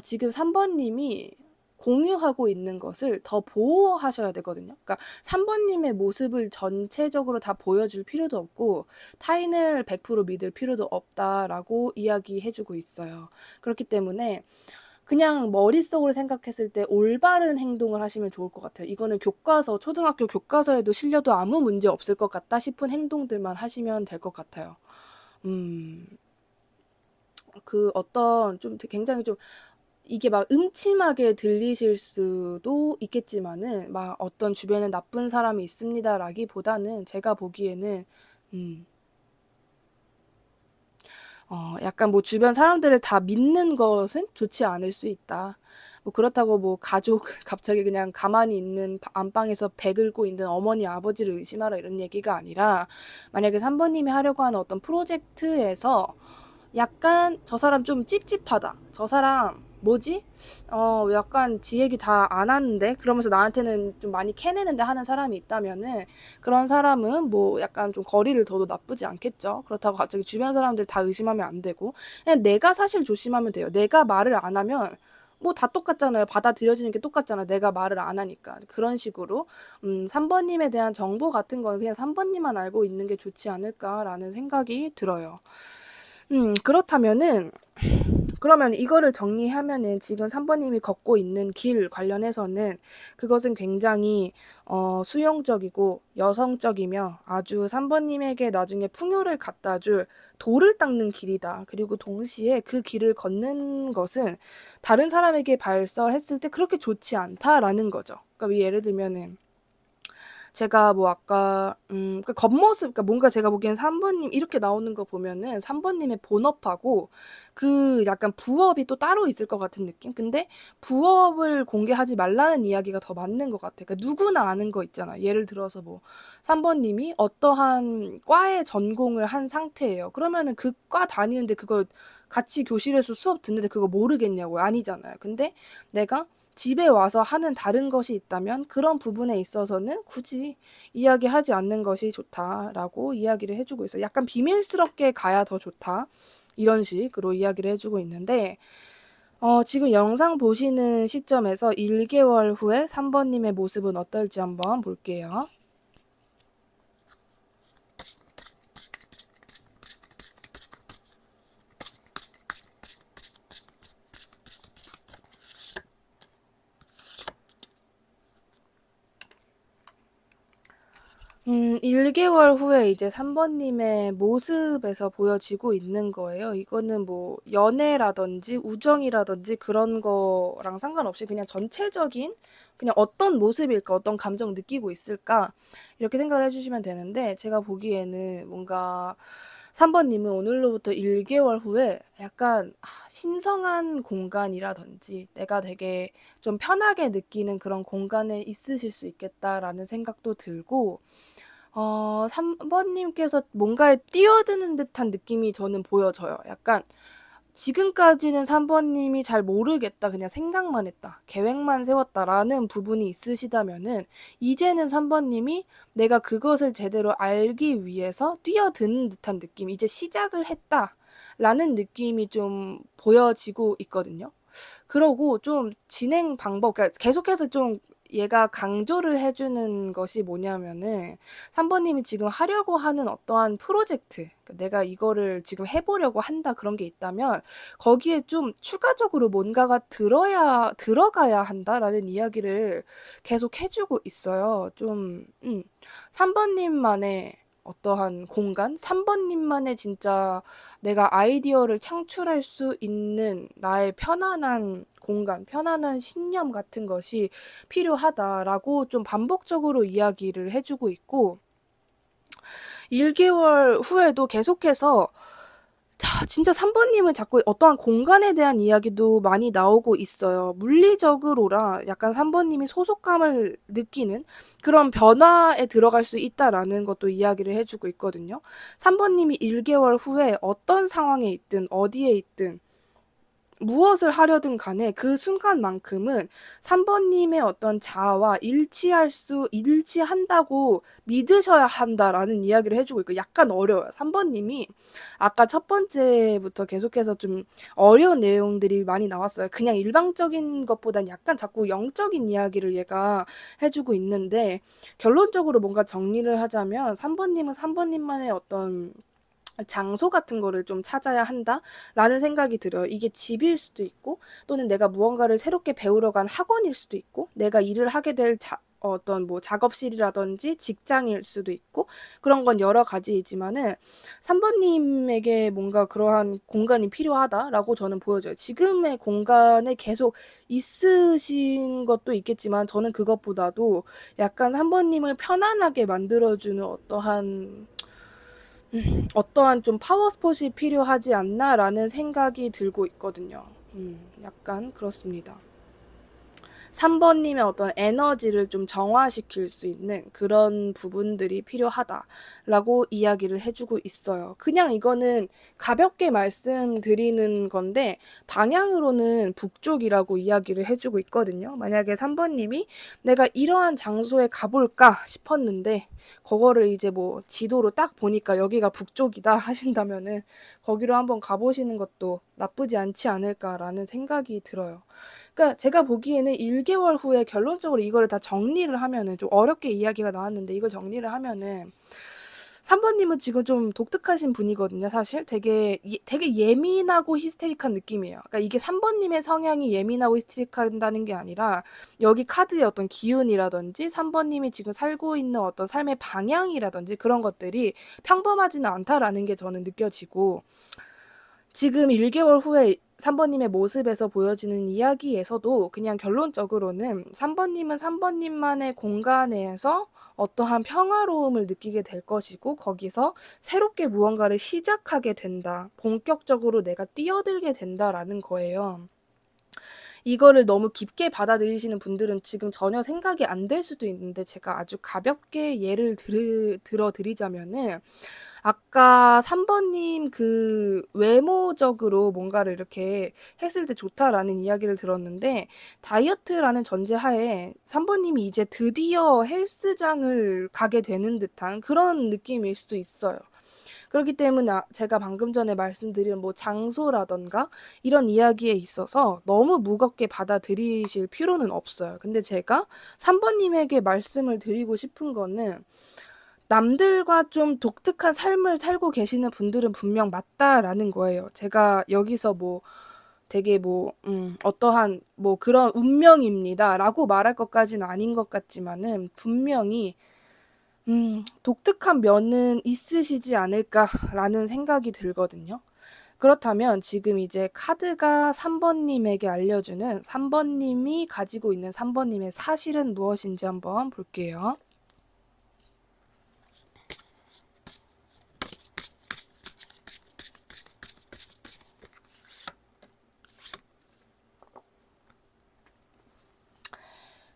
Speaker 1: 지금 3번 님이 공유하고 있는 것을 더 보호하셔야 되거든요. 그러니까 3번 님의 모습을 전체적으로 다 보여줄 필요도 없고 타인을 100% 믿을 필요도 없다라고 이야기해 주고 있어요. 그렇기 때문에 그냥 머릿속으로 생각했을 때 올바른 행동을 하시면 좋을 것 같아요. 이거는 교과서, 초등학교 교과서에도 실려도 아무 문제 없을 것 같다 싶은 행동들만 하시면 될 것 같아요. 음, 그 어떤 좀 굉장히 좀 이게 막 음침하게 들리실 수도 있겠지만은 막 어떤 주변에 나쁜 사람이 있습니다라기보다는 제가 보기에는 음, 약간 뭐 주변 사람들을 다 믿는 것은 좋지 않을 수 있다. 뭐 그렇다고 뭐 가족 갑자기 그냥 가만히 있는 안방에서 배 긁고 있는 어머니 아버지를 의심하라 이런 얘기가 아니라 만약에 3번님이 하려고 하는 어떤 프로젝트에서 약간 저 사람 좀 찝찝하다. 저 사람 뭐지? 약간 지 얘기 다 안 하는데 그러면서 나한테는 좀 많이 캐내는데 하는 사람이 있다면은 그런 사람은 뭐 약간 좀 거리를 둬도 나쁘지 않겠죠. 그렇다고 갑자기 주변 사람들 다 의심하면 안 되고 그냥 내가 사실 조심하면 돼요. 내가 말을 안 하면 뭐 다 똑같잖아요. 받아들여지는 게 똑같잖아. 내가 말을 안 하니까. 그런 식으로 3번님에 대한 정보 같은 거는 그냥 3번님만 알고 있는 게 좋지 않을까라는 생각이 들어요. 그렇다면은 그러면 이거를 정리하면은 지금 3번 님이 걷고 있는 길 관련해서는 그것은 굉장히 수용적이고 여성적이며 아주 3번 님에게 나중에 풍요를 갖다 줄 돌을 닦는 길이다. 그리고 동시에 그 길을 걷는 것은 다른 사람에게 발설했을 때 그렇게 좋지 않다라는 거죠. 그러니까 예를 들면은 제가 뭐 아까 그 겉모습 그러니까 뭔가 제가 보기엔 3번 님 이렇게 나오는 거 보면은 3번 님의 본업하고 그 약간 부업이 또 따로 있을 것 같은 느낌? 근데 부업을 공개하지 말라는 이야기가 더 맞는 것 같아. 그러니까 누구나 아는 거 있잖아. 예를 들어서 뭐 3번 님이 어떠한 과에 전공을 한 상태예요. 그러면은 그 과 다니는데 그거 같이 교실에서 수업 듣는데 그거 모르겠냐고요. 아니잖아요. 근데 내가 집에 와서 하는 다른 것이 있다면 그런 부분에 있어서는 굳이 이야기하지 않는 것이 좋다라고 이야기를 해주고 있어요. 약간 비밀스럽게 가야 더 좋다. 이런 식으로 이야기를 해주고 있는데 지금 영상 보시는 시점에서 1개월 후에 3번님의 모습은 어떨지 한번 볼게요. 1 개월 후에 이제 3 번님의 모습에서 보여지고 있는 거예요. 이거는 뭐 연애라든지 우정이라든지 그런 거랑 상관없이 그냥 전체적인 그냥 '어떤 모습일까? 어떤 감정 느끼고 있을까?' 이렇게 생각을 해 주시면 되는데 제가 보기에는 뭔가 3 번님은 오늘로부터 1 개월 후에 약간 신성한 공간이라든지 내가 되게 좀 편하게 느끼는 그런 공간에 있으실 수 있겠다라는 생각도 들고 3 번님께서 뭔가에 뛰어드는 듯한 느낌이 저는 보여져요. 약간 지금까지는 3 번님이 '잘 모르겠다. 그냥 생각만 했다. 계획만 세웠다.'라는 부분이 있으시다면은 이제는 3 번님이 내가 그것을 제대로 알기 위해서 뛰어드는 듯한 느낌, '이제 시작을 했다.'라는 느낌이 좀 보여지고 있거든요. 그러고 좀 진행 방법, 그러니까 계속해서 좀 얘가 강조를 해 주는 것이 뭐냐면은 3 번님이 지금 하려고 하는 어떠한 프로젝트, 그러니까 '내가 이거를 지금 해 보려고 한다.' 그런 게 있다면 거기에 좀 추가적으로 뭔가가 들어가야 한다라는 이야기를 계속 해 주고 있어요. 좀 3 번님만의 어떠한 공간, 3 번님만의 진짜 내가 아이디어를 창출할 수 있는 나의 편안한 공간, 편안한 신념 같은 것이 필요하다라고 좀 반복적으로 이야기를 해 주고 있고, 1 개월 후에도 계속해서 진짜 3 번님은 자꾸 어떠한 공간에 대한 이야기도 많이 나오고 있어요. 물리적으로라 약간 3 번님이 소속감을 느끼는 그런 변화에 들어갈 수 있다라는 것도 이야기를 해 주고 있거든요. 3 번님이 1 개월 후에 어떤 상황에 있든 어디에 있든 무엇을 하려든 간에 그 순간만큼은 3 번님의 어떤 자아와 일치한다고 믿으셔야 한다라는 이야기를 해 주고 있고, 약간 어려워요. 3 번님이 아까 첫 번째부터 계속해서 좀 어려운 내용들이 많이 나왔어요. 그냥 일방적인 것보단 약간 자꾸 영적인 이야기를 얘가 해 주고 있는데, 결론적으로 뭔가 정리를 하자면 3 번님은 3 번님만의 어떤 장소 같은 거를 좀 찾아야 한다라는 생각이 들어요. 이게 집일 수도 있고, 또는 내가 무언가를 새롭게 배우러 간 학원일 수도 있고, 내가 일을 하게 될 어떤 뭐 작업실이라든지 직장일 수도 있고, 그런 건 여러 가지이지만은 3 번님에게 뭔가 그러한 공간이 필요하다라고 저는 보여져요. 지금의 공간에 계속 있으신 것도 있겠지만 저는 그것보다도 약간 3 번님을 편안하게 만들어 주는 어떠한 좀 파워스폿이 필요하지 않나라는 생각이 들고 있거든요. 약간 그렇습니다. 3 번님의 어떤 에너지를 좀 정화시킬 수 있는 그런 부분들이 필요하다라고 이야기를 해 주고 있어요. 그냥 이거는 가볍게 말씀드리는 건데 방향으로는 북쪽이라고 이야기를 해 주고 있거든요. 만약에 3 번님이 '내가 이러한 장소에 가 볼까?' 싶었는데 그거를 이제 뭐 지도로 딱 보니까 '여기가 북쪽이다.' 하신다면은 거기로 한번 가 보시는 것도 나쁘지 않지 않을까라는 생각이 들어요. 그러니까 제가 보기에는 1 개월 후에 결론적으로 이거를 다 정리를 하면은, 좀 어렵게 이야기가 나왔는데 이걸 정리를 하면은 3 번님은 지금 좀 독특하신 분이거든요 사실. 되게 예민하고 히스테릭한 느낌이에요. 그러니까 이게 3 번님의 성향이 예민하고 히스테릭하다는 게 아니라 여기 카드의 어떤 기운이라든지 3 번님이 지금 살고 있는 어떤 삶의 방향이라든지 그런 것들이 평범하지는 않다라는 게 저는 느껴지고, 지금 1 개월 후에 3 번님의 모습에서 보여지는 이야기에서도 그냥 결론적으로는 3 번님은 3 번님만의 공간에서 어떠한 평화로움을 느끼게 될 것이고, 거기서 새롭게 무언가를 시작하게 된다. 본격적으로 내가 뛰어들게 된다라는 거예요. 이거를 너무 깊게 받아들이시는 분들은 지금 전혀 생각이 안 될 수도 있는데, 제가 아주 가볍게 예를 들어 드리자면은 아까 3 번님 그 외모적으로 뭔가를 이렇게 했을 때 좋다라는 이야기를 들었는데, 다이어트라는 전제하에 3 번님이 이제 드디어 헬스장을 가게 되는 듯한 그런 느낌일 수도 있어요. 그렇기 때문에 제가 방금 전에 말씀드린 뭐 장소라든가 이런 이야기에 있어서 너무 무겁게 받아들이실 필요는 없어요. 근데 제가 3 번님에게 말씀을 드리고 싶은 거는, 남들과 좀 독특한 삶을 살고 계시는 분들은 분명 맞다라는 거예요. 제가 여기서 뭐 되게 뭐 어떠한 뭐 "그런 운명입니다."라고 말할 것까지는 아닌 것 같지만은, 분명히 독특한 면은 있으시지 않을까라는 생각이 들거든요. 그렇다면 지금 이제 카드가 3번 님에게 알려주는 3번 님이 가지고 있는 3번 님의 사실은 무엇인지 한번 볼게요.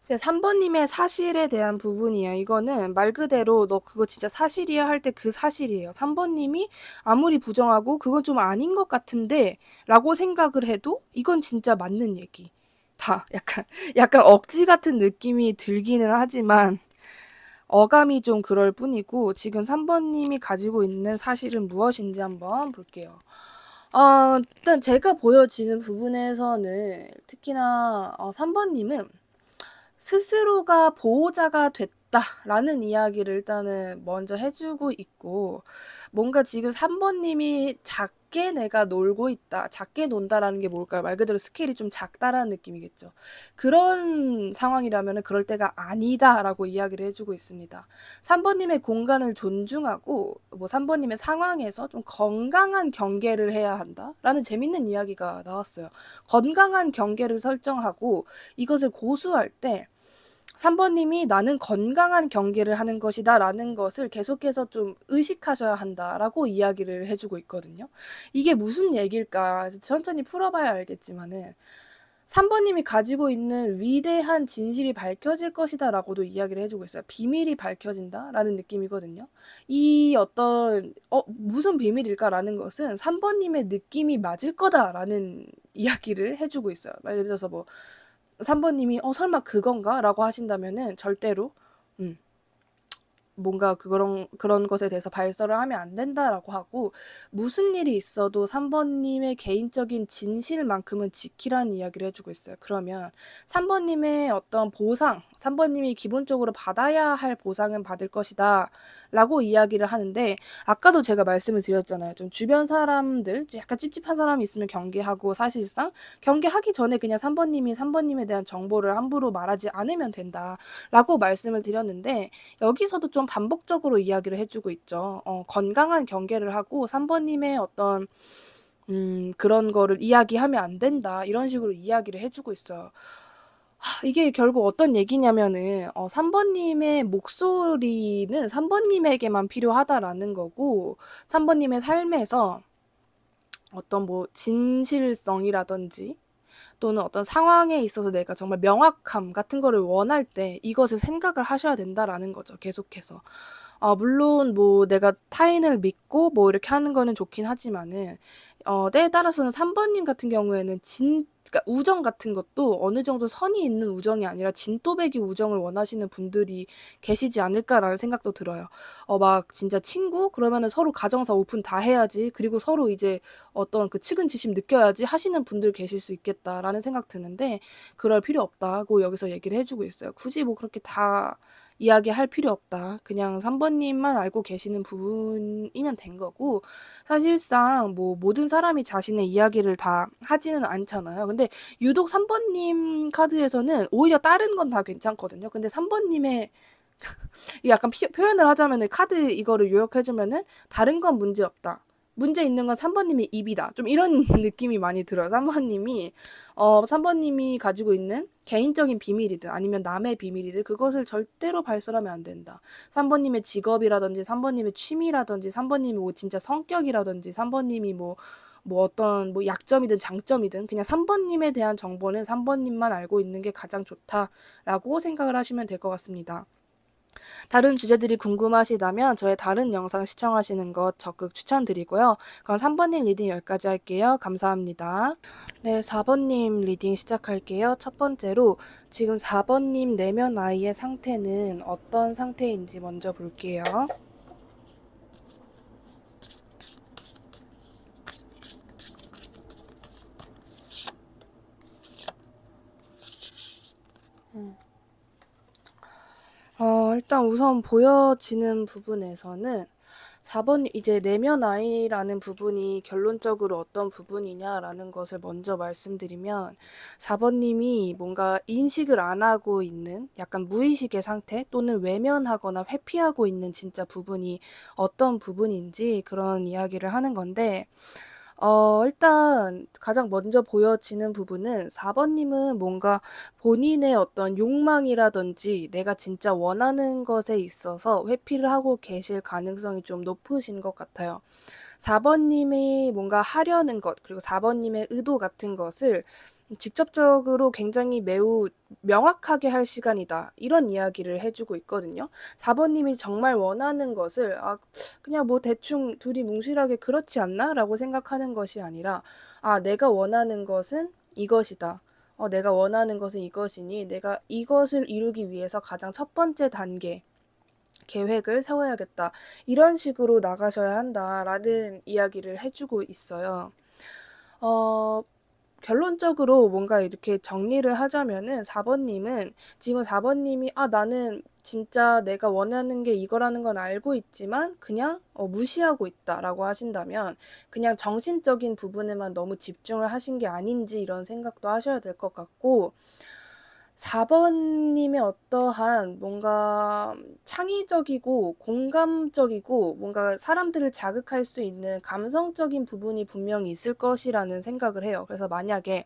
Speaker 1: 이제 3번 님의 사실에 대한 부분이에요. 이거는 말 그대로 너 그거 진짜 사실이야 할 때 그 사실이에요. 3번 님이 아무리 부정하고 그건 좀 아닌 것 같은데 라고 생각을 해도 이건 진짜 맞는 얘기. 다 약간 억지 같은 느낌이 들기는 하지만 어감이 좀 그럴 뿐이고 지금 3번 님이 가지고 있는 사실은 무엇인지 한번 볼게요. 일단 제가 보여지는 부분에서는 특히나 3번 님은 스스로가 보호자가 됐다라는 이야기를 일단은 먼저 해주고 있고, 뭔가 지금 3번 님이 작게 내가 놀고 있다, 작게 논다라는 게 뭘까요? 말 그대로 스케일이 좀 작다라는 느낌이겠죠. 그런 상황이라면 그럴 때가 아니다라고 이야기를 해주고 있습니다. 3번 님의 공간을 존중하고, 뭐 3번 님의 상황에서 좀 건강한 경계를 해야 한다라는 재밌는 이야기가 나왔어요. 건강한 경계를 설정하고 이것을 고수할 때 3번 님이 나는 건강한 경계를 하는 것이다 라는 것을 계속해서 좀 의식하셔야 한다라고 이야기를 해주고 있거든요. 이게 무슨 얘기일까 천천히 풀어봐야 알겠지만은 3번 님이 가지고 있는 위대한 진실이 밝혀질 것이다 라고도 이야기를 해주고 있어요. 비밀이 밝혀진다 라는 느낌이거든요. 이 어떤 무슨 비밀일까 라는 것은 3번 님의 느낌이 맞을 거다 라는 이야기를 해주고 있어요. 예를 들어서 뭐 3번 님이 설마 그건가? 라고 하신다면은 절대로 음 뭔가 그런 것에 대해서 발설을 하면 안 된다라고 하고 무슨 일이 있어도 3번 님의 개인적인 진실만큼은 지키라는 이야기를 해주고 있어요. 그러면 3번 님의 어떤 보상, 3번 님이 기본적으로 받아야 할 보상은 받을 것이다 라고 이야기를 하는데 아까도 제가 말씀을 드렸잖아요. 좀 주변 사람들, 약간 찝찝한 사람이 있으면 경계하고 사실상 경계하기 전에 그냥 3번 님이 3번 님에 대한 정보를 함부로 말하지 않으면 된다라고 말씀을 드렸는데 여기서도 좀 반복적으로 이야기를 해주고 있죠. 건강한 경계를 하고 3번 님의 어떤 그런 거를 이야기하면 안 된다. 이런 식으로 이야기를 해주고 있어요. 이게 결국 어떤 얘기냐면은 3번 님의 목소리는 3번 님에게만 필요하다라는 거고 3번 님의 삶에서 어떤 뭐 진실성이라든지 또는 어떤 상황에 있어서 내가 정말 명확함 같은 거를 원할 때 이것을 생각을 하셔야 된다라는 거죠. 계속해서. 물론 뭐 내가 타인을 믿고 뭐 이렇게 하는 거는 좋긴 하지만은 때에 따라서는 3번 님 같은 경우에는 그러니까 우정 같은 것도 어느 정도 선이 있는 우정이 아니라 진또배기 우정을 원하시는 분들이 계시지 않을까라는 생각도 들어요. 막 진짜 친구? 그러면은 서로 가정사 오픈 다 해야지. 그리고 서로 이제 어떤 그 측은지심 느껴야지 하시는 분들 계실 수 있겠다라는 생각 드는데 그럴 필요 없다고 여기서 얘기를 해주고 있어요. 굳이 뭐 그렇게 다 이야기할 필요 없다. 그냥 3번 님만 알고 계시는 부분이면 된 거고 사실상 뭐 모든 사람이 자신의 이야기를 다 하지는 않잖아요. 근데 유독 3번 님 카드에서는 오히려 다른 건 다 괜찮거든요. 근데 3번 님의 약간 표현을 하자면은 카드 이거를 요약해주면은 다른 건 문제 없다. 문제 있는 건 3번님의 입이다. 좀 이런 느낌이 많이 들어요. 3번님이 가지고 있는 개인적인 비밀이든 아니면 남의 비밀이든 그것을 절대로 발설하면 안 된다. 3번님의 직업이라든지 3번님의 취미라든지 3번님의 뭐 진짜 성격이라든지 3번님이 뭐 어떤 뭐 약점이든 장점이든 그냥 3번님에 대한 정보는 3번님만 알고 있는 게 가장 좋다라고 생각을 하시면 될 것 같습니다. 다른 주제들이 궁금하시다면 저의 다른 영상 시청하시는 것 적극 추천드리고요. 그럼 3번님 리딩 여기까지 할게요. 감사합니다. 네, 4번님 리딩 시작할게요. 첫 번째로 지금 4번님 내면 아이의 상태는 어떤 상태인지 먼저 볼게요. 일단 우선 보여지는 부분에서는 4번 이제 내면 아이라는 부분이 결론적으로 어떤 부분이냐라는 것을 먼저 말씀드리면 4번님이 뭔가 인식을 안 하고 있는 약간 무의식의 상태 또는 외면하거나 회피하고 있는 진짜 부분이 어떤 부분인지 그런 이야기를 하는 건데 일단 가장 먼저 보여지는 부분은 4번님은 뭔가 본인의 어떤 욕망이라든지 내가 진짜 원하는 것에 있어서 회피를 하고 계실 가능성이 좀 높으신 것 같아요. 4번님이 뭔가 하려는 것, 그리고 4번님의 의도 같은 것을 직접적으로 굉장히 매우 명확하게 할 시간이다. 이런 이야기를 해주고 있거든요. 4번님이 정말 원하는 것을, 그냥 뭐 대충 둘이 뭉실하게 그렇지 않나? 라고 생각하는 것이 아니라, 내가 원하는 것은 이것이다. 내가 원하는 것은 이것이니 내가 이것을 이루기 위해서 가장 첫 번째 단계, 계획을 세워야겠다. 이런 식으로 나가셔야 한다라는 이야기를 해주고 있어요. 어, 결론적으로 뭔가 이렇게 정리를 하자면은 4번님은 지금 4번님이 나는 진짜 내가 원하는 게 이거라는 건 알고 있지만 그냥 무시하고 있다라고 하신다면 그냥 정신적인 부분에만 너무 집중을 하신 게 아닌지 이런 생각도 하셔야 될 것 같고 4번님의 어떠한 뭔가 창의적이고 공감적이고 뭔가 사람들을 자극할 수 있는 감성적인 부분이 분명히 있을 것이라는 생각을 해요. 그래서 만약에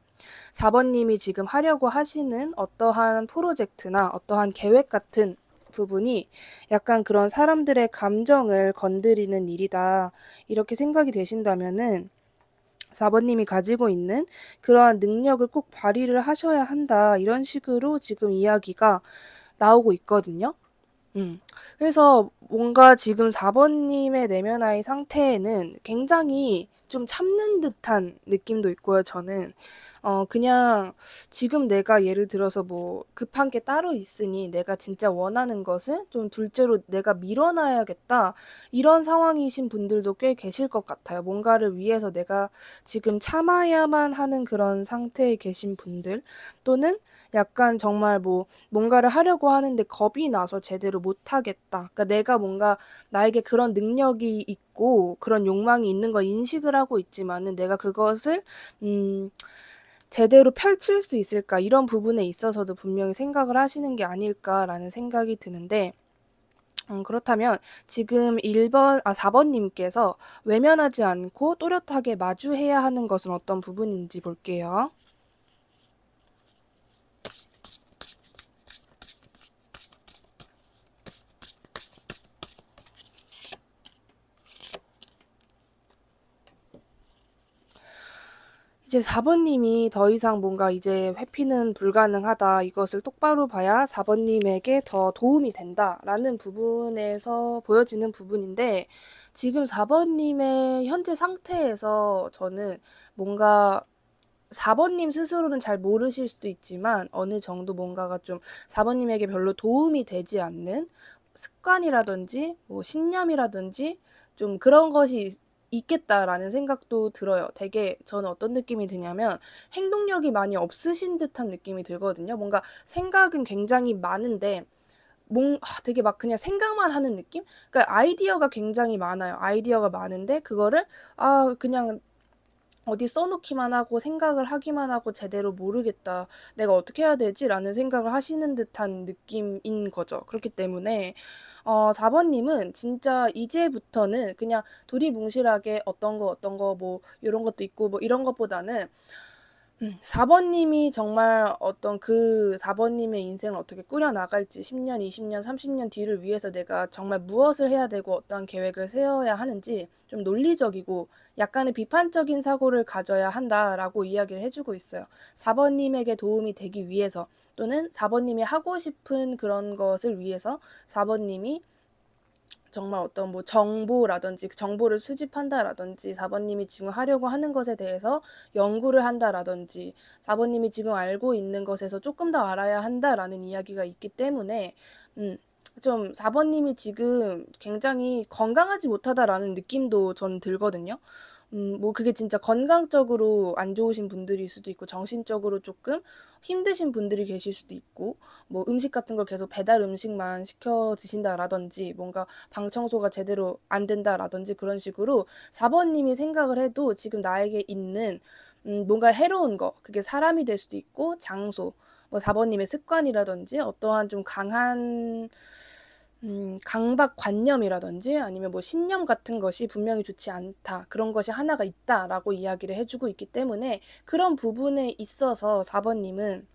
Speaker 1: 4번님이 지금 하려고 하시는 어떠한 프로젝트나 어떠한 계획 같은 부분이 약간 그런 사람들의 감정을 건드리는 일이다. 이렇게 생각이 되신다면은 4번님이 가지고 있는 그러한 능력을 꼭 발휘를 하셔야 한다. 이런 식으로 지금 이야기가 나오고 있거든요. 그래서 뭔가 지금 4번님의 내면의 상태에는 굉장히 좀 참는 듯한 느낌도 있고요, 저는. 그냥 지금 내가 예를 들어서 뭐 급한 게 따로 있으니 내가 진짜 원하는 것은 좀 둘째로 내가 밀어놔야겠다. 이런 상황이신 분들도 꽤 계실 것 같아요. 뭔가를 위해서 내가 지금 참아야만 하는 그런 상태에 계신 분들 또는 약간 정말 뭐 뭔가를 하려고 하는데 겁이 나서 제대로 못하겠다. 그러니까 내가 뭔가 나에게 그런 능력이 있고 그런 욕망이 있는 거 인식을 하고 있지만은 내가 그것을 제대로 펼칠 수 있을까? 이런 부분에 있어서도 분명히 생각을 하시는 게 아닐까라는 생각이 드는데 그렇다면 지금 4번님께서 외면하지 않고 또렷하게 마주해야 하는 것은 어떤 부분인지 볼게요. 이제 4번님이 더 이상 뭔가 이제 회피는 불가능하다. 이것을 똑바로 봐야 4번님에게 더 도움이 된다라는 부분에서 보여지는 부분인데 지금 4번님의 현재 상태에서 저는 뭔가 4번님 스스로는 잘 모르실 수도 있지만 어느 정도 뭔가가 좀 4번님에게 별로 도움이 되지 않는 습관이라든지 뭐 신념이라든지 좀 그런 것이 있겠다라는 생각도 들어요. 되게 저는 어떤 느낌이 드냐면 행동력이 많이 없으신 듯한 느낌이 들거든요. 뭔가 생각은 굉장히 많은데 되게 막 그냥 생각만 하는 느낌? 그러니까 아이디어가 굉장히 많아요. 아이디어가 많은데 그거를 그냥 어디 써놓기만 하고 생각을 하기만 하고 제대로 모르겠다. 내가 어떻게 해야 되지?라는 생각을 하시는 듯한 느낌인 거죠. 그렇기 때문에 4번님은 진짜 이제부터는 그냥 두리뭉실하게 어떤 거 뭐 이런 것도 있고 뭐 이런 것보다는 4번님이 정말 어떤 그 4번님의 인생을 어떻게 꾸려나갈지 10년, 20년, 30년 뒤를 위해서 내가 정말 무엇을 해야 되고 어떤 계획을 세워야 하는지 좀 논리적이고 약간의 비판적인 사고를 가져야 한다라고 이야기를 해주고 있어요. 4번님에게 도움이 되기 위해서 또는 4번님이 하고 싶은 그런 것을 위해서 4번님이 정말 어떤 뭐 정보라든지 정보를 수집한다라든지 4번님이 지금 하려고 하는 것에 대해서 연구를 한다라든지 4번님이 지금 알고 있는 것에서 조금 더 알아야 한다라는 이야기가 있기 때문에 좀 4번님이 지금 굉장히 건강하지 못하다라는 느낌도 전 들거든요. 뭐 그게 진짜 건강적으로 안 좋으신 분들일 수도 있고 정신적으로 조금 힘드신 분들이 계실 수도 있고 뭐 음식 같은 걸 계속 배달 음식만 시켜 드신다라든지 뭔가 방 청소가 제대로 안 된다라든지 그런 식으로 4번 님이 생각을 해도 지금 나에게 있는 뭔가 해로운 거 그게 사람이 될 수도 있고 장소 뭐 4번 님의 습관이라든지 어떠한 좀 강한 강박관념이라든지 아니면 뭐 신념 같은 것이 분명히 좋지 않다. 그런 것이 하나가 있다라고 이야기를 해주고 있기 때문에 그런 부분에 있어서 4번 님은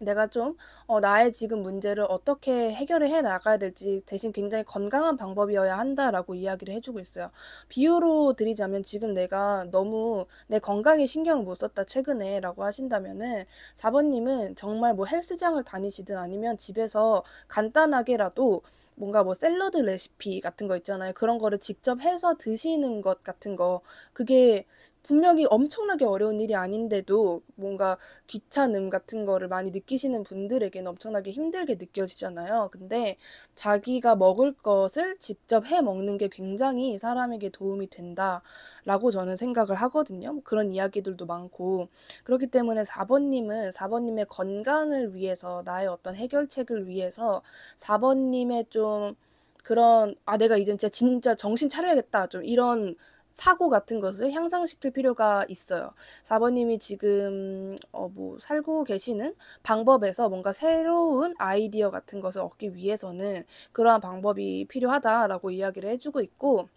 Speaker 1: 내가 좀 나의 지금 문제를 어떻게 해결을 해 나가야 될지 대신 굉장히 건강한 방법이어야 한다라고 이야기를 해주고 있어요. 비유로 드리자면 지금 내가 너무 내 건강에 신경을 못 썼다 최근에라고 하신다면은 4번 님은 정말 뭐 헬스장을 다니시든 아니면 집에서 간단하게라도 뭔가 뭐 샐러드 레시피 같은 거 있잖아요. 그런 거를 직접 해서 드시는 것 같은 거 그게 분명히 엄청나게 어려운 일이 아닌데도 뭔가 귀찮음 같은 거를 많이 느끼시는 분들에게는 엄청나게 힘들게 느껴지잖아요. 근데 자기가 먹을 것을 직접 해 먹는 게 굉장히 사람에게 도움이 된다라고 저는 생각을 하거든요. 뭐 그런 이야기들도 많고. 그렇기 때문에 4번 님은 4번 님의 건강을 위해서 나의 어떤 해결책을 위해서 4번 님의 좀 그런 내가 이젠 진짜 정신 차려야겠다. 좀 이런 사고 같은 것을 향상시킬 필요가 있어요. 4번 님이 지금 뭐 살고 계시는 방법에서 뭔가 새로운 아이디어 같은 것을 얻기 위해서는 그러한 방법이 필요하다라고 이야기를 해주고 있고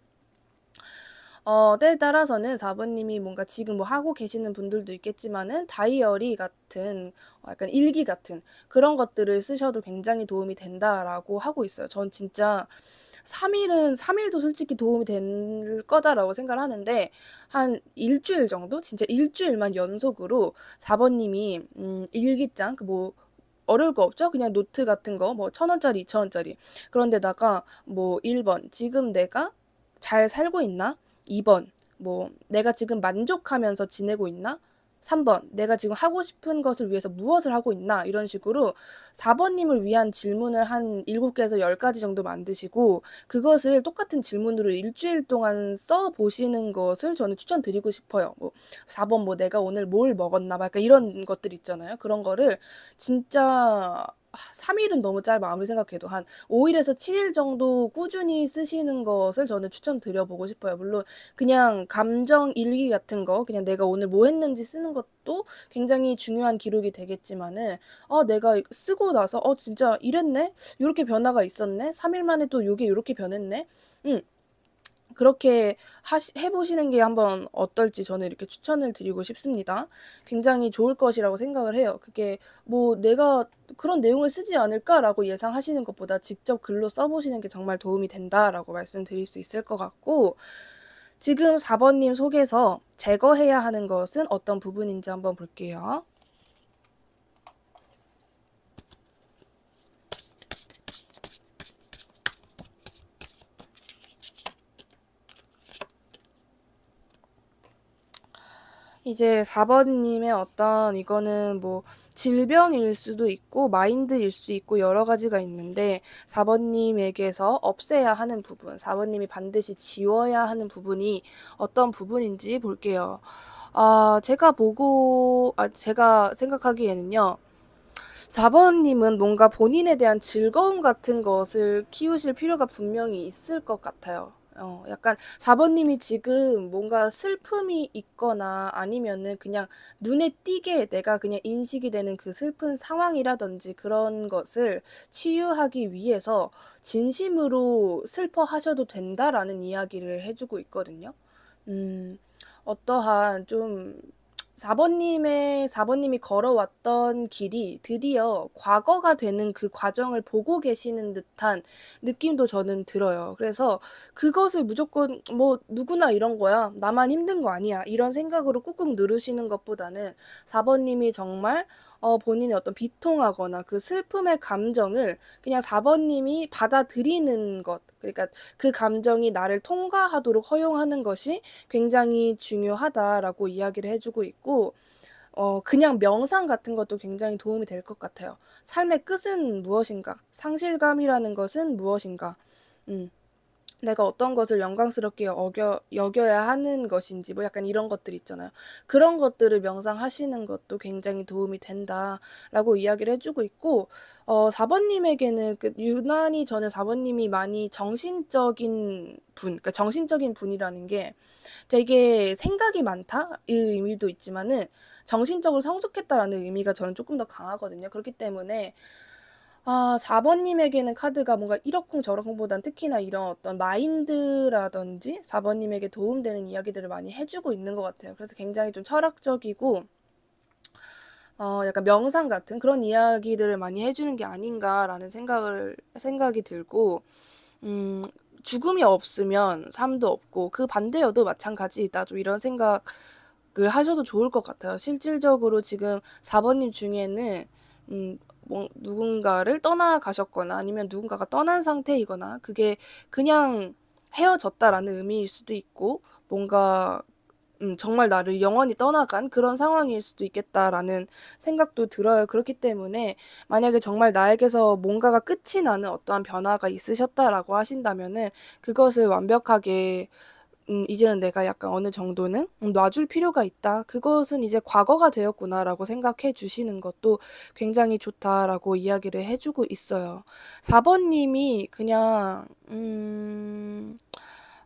Speaker 1: 때에 따라서는 4번 님이 뭔가 지금 뭐 하고 계시는 분들도 있겠지만은 다이어리 같은 약간 일기 같은 그런 것들을 쓰셔도 굉장히 도움이 된다라고 하고 있어요. 전 진짜 3일도 솔직히 도움이 될 거다라고 생각을 하는데 한 일주일 정도? 진짜 일주일만 연속으로 4번 님이 일기장 뭐 어려울 거 없죠? 그냥 노트 같은 거 뭐 1,000원짜리 2,000원짜리 그런 데다가 뭐 1번 지금 내가 잘 살고 있나? 2번 뭐 내가 지금 만족하면서 지내고 있나? 3번 내가 지금 하고 싶은 것을 위해서 무엇을 하고 있나? 이런 식으로 4번 님을 위한 질문을 한 7개에서 10가지 정도 만드시고 그것을 똑같은 질문으로 일주일 동안 써 보시는 것을 저는 추천드리고 싶어요. 뭐 4번 뭐 내가 오늘 뭘 먹었나 막 약간 이런 것들 있잖아요. 그런 거를 진짜 3일은 너무 짧아. 아무리 생각해도 한 5일에서 7일 정도 꾸준히 쓰시는 것을 저는 추천드려보고 싶어요. 물론 그냥 감정 일기 같은 거 그냥 내가 오늘 뭐 했는지 쓰는 것도 굉장히 중요한 기록이 되겠지만은 내가 쓰고 나서 진짜 이랬네? 요렇게 변화가 있었네? 3일 만에 또 요게 요렇게 변했네? 그렇게 해보시는 게 한번 어떨지 저는 이렇게 추천을 드리고 싶습니다. 굉장히 좋을 것이라고 생각을 해요. 그게 뭐 내가 그런 내용을 쓰지 않을까라고 예상하시는 것보다 직접 글로 써보시는 게 정말 도움이 된다라고 말씀드릴 수 있을 것 같고 지금 4번 님 속에서 제거해야 하는 것은 어떤 부분인지 한번 볼게요. 이제 4번 님의 어떤 이거는 뭐 질병일 수도 있고 마인드일 수 있고 여러 가지가 있는데 4번 님에게서 없애야 하는 부분, 4번 님이 반드시 지워야 하는 부분이 어떤 부분인지 볼게요. 제가 생각하기에는요. 4번 님은 뭔가 본인에 대한 즐거움 같은 것을 키우실 필요가 분명히 있을 것 같아요. 약간 4번 님이 지금 뭔가 슬픔이 있거나 아니면은 그냥 눈에 띄게 내가 그냥 인식이 되는 그 슬픈 상황이라든지 그런 것을 치유하기 위해서 진심으로 슬퍼하셔도 된다라는 이야기를 해주고 있거든요. 어떠한 좀 4번 님이 걸어왔던 길이 드디어 과거가 되는 그 과정을 보고 계시는 듯한 느낌도 저는 들어요. 그래서 그것을 무조건 뭐 누구나 이런 거야. 나만 힘든 거 아니야. 이런 생각으로 꾹꾹 누르시는 것보다는 4번 님이 정말 본인의 어떤 비통하거나 그 슬픔의 감정을 그냥 4번 님이 받아들이는 것. 그러니까 그 감정이 나를 통과하도록 허용하는 것이 굉장히 중요하다라고 이야기를 해주고 있고 그냥 명상 같은 것도 굉장히 도움이 될 것 같아요. 삶의 끝은 무엇인가? 상실감이라는 것은 무엇인가? 음. 내가 어떤 것을 영광스럽게 여겨야 하는 것인지 뭐 약간 이런 것들 있잖아요. 그런 것들을 명상하시는 것도 굉장히 도움이 된다라고 이야기를 해주고 있고 4번님에게는 유난히 저는 4번님이 많이 정신적인 분, 그러니까 정신적인 분이라는 게 되게 생각이 많다 이 의미도 있지만은 정신적으로 성숙했다라는 의미가 저는 조금 더 강하거든요. 그렇기 때문에 4번님에게는 카드가 뭔가 이러쿵저러쿵보단 특히나 이런 어떤 마인드라든지 4번님에게 도움되는 이야기들을 많이 해주고 있는 것 같아요. 그래서 굉장히 좀 철학적이고 약간 명상 같은 그런 이야기들을 많이 해주는 게 아닌가라는 생각이 들고 죽음이 없으면 삶도 없고 그 반대여도 마찬가지이다. 좀 이런 생각을 하셔도 좋을 것 같아요. 실질적으로 지금 4번님 중에는 누군가를 떠나가셨거나 아니면 누군가가 떠난 상태이거나 그게 그냥 헤어졌다라는 의미일 수도 있고 뭔가 정말 나를 영원히 떠나간 그런 상황일 수도 있겠다라는 생각도 들어요. 그렇기 때문에 만약에 정말 나에게서 뭔가가 끝이 나는 어떠한 변화가 있으셨다라고 하신다면은 그것을 완벽하게 이제는 내가 약간 어느 정도는 놔줄 필요가 있다. 그것은 이제 과거가 되었구나라고 생각해 주시는 것도 굉장히 좋다라고 이야기를 해주고 있어요. 4번님이 그냥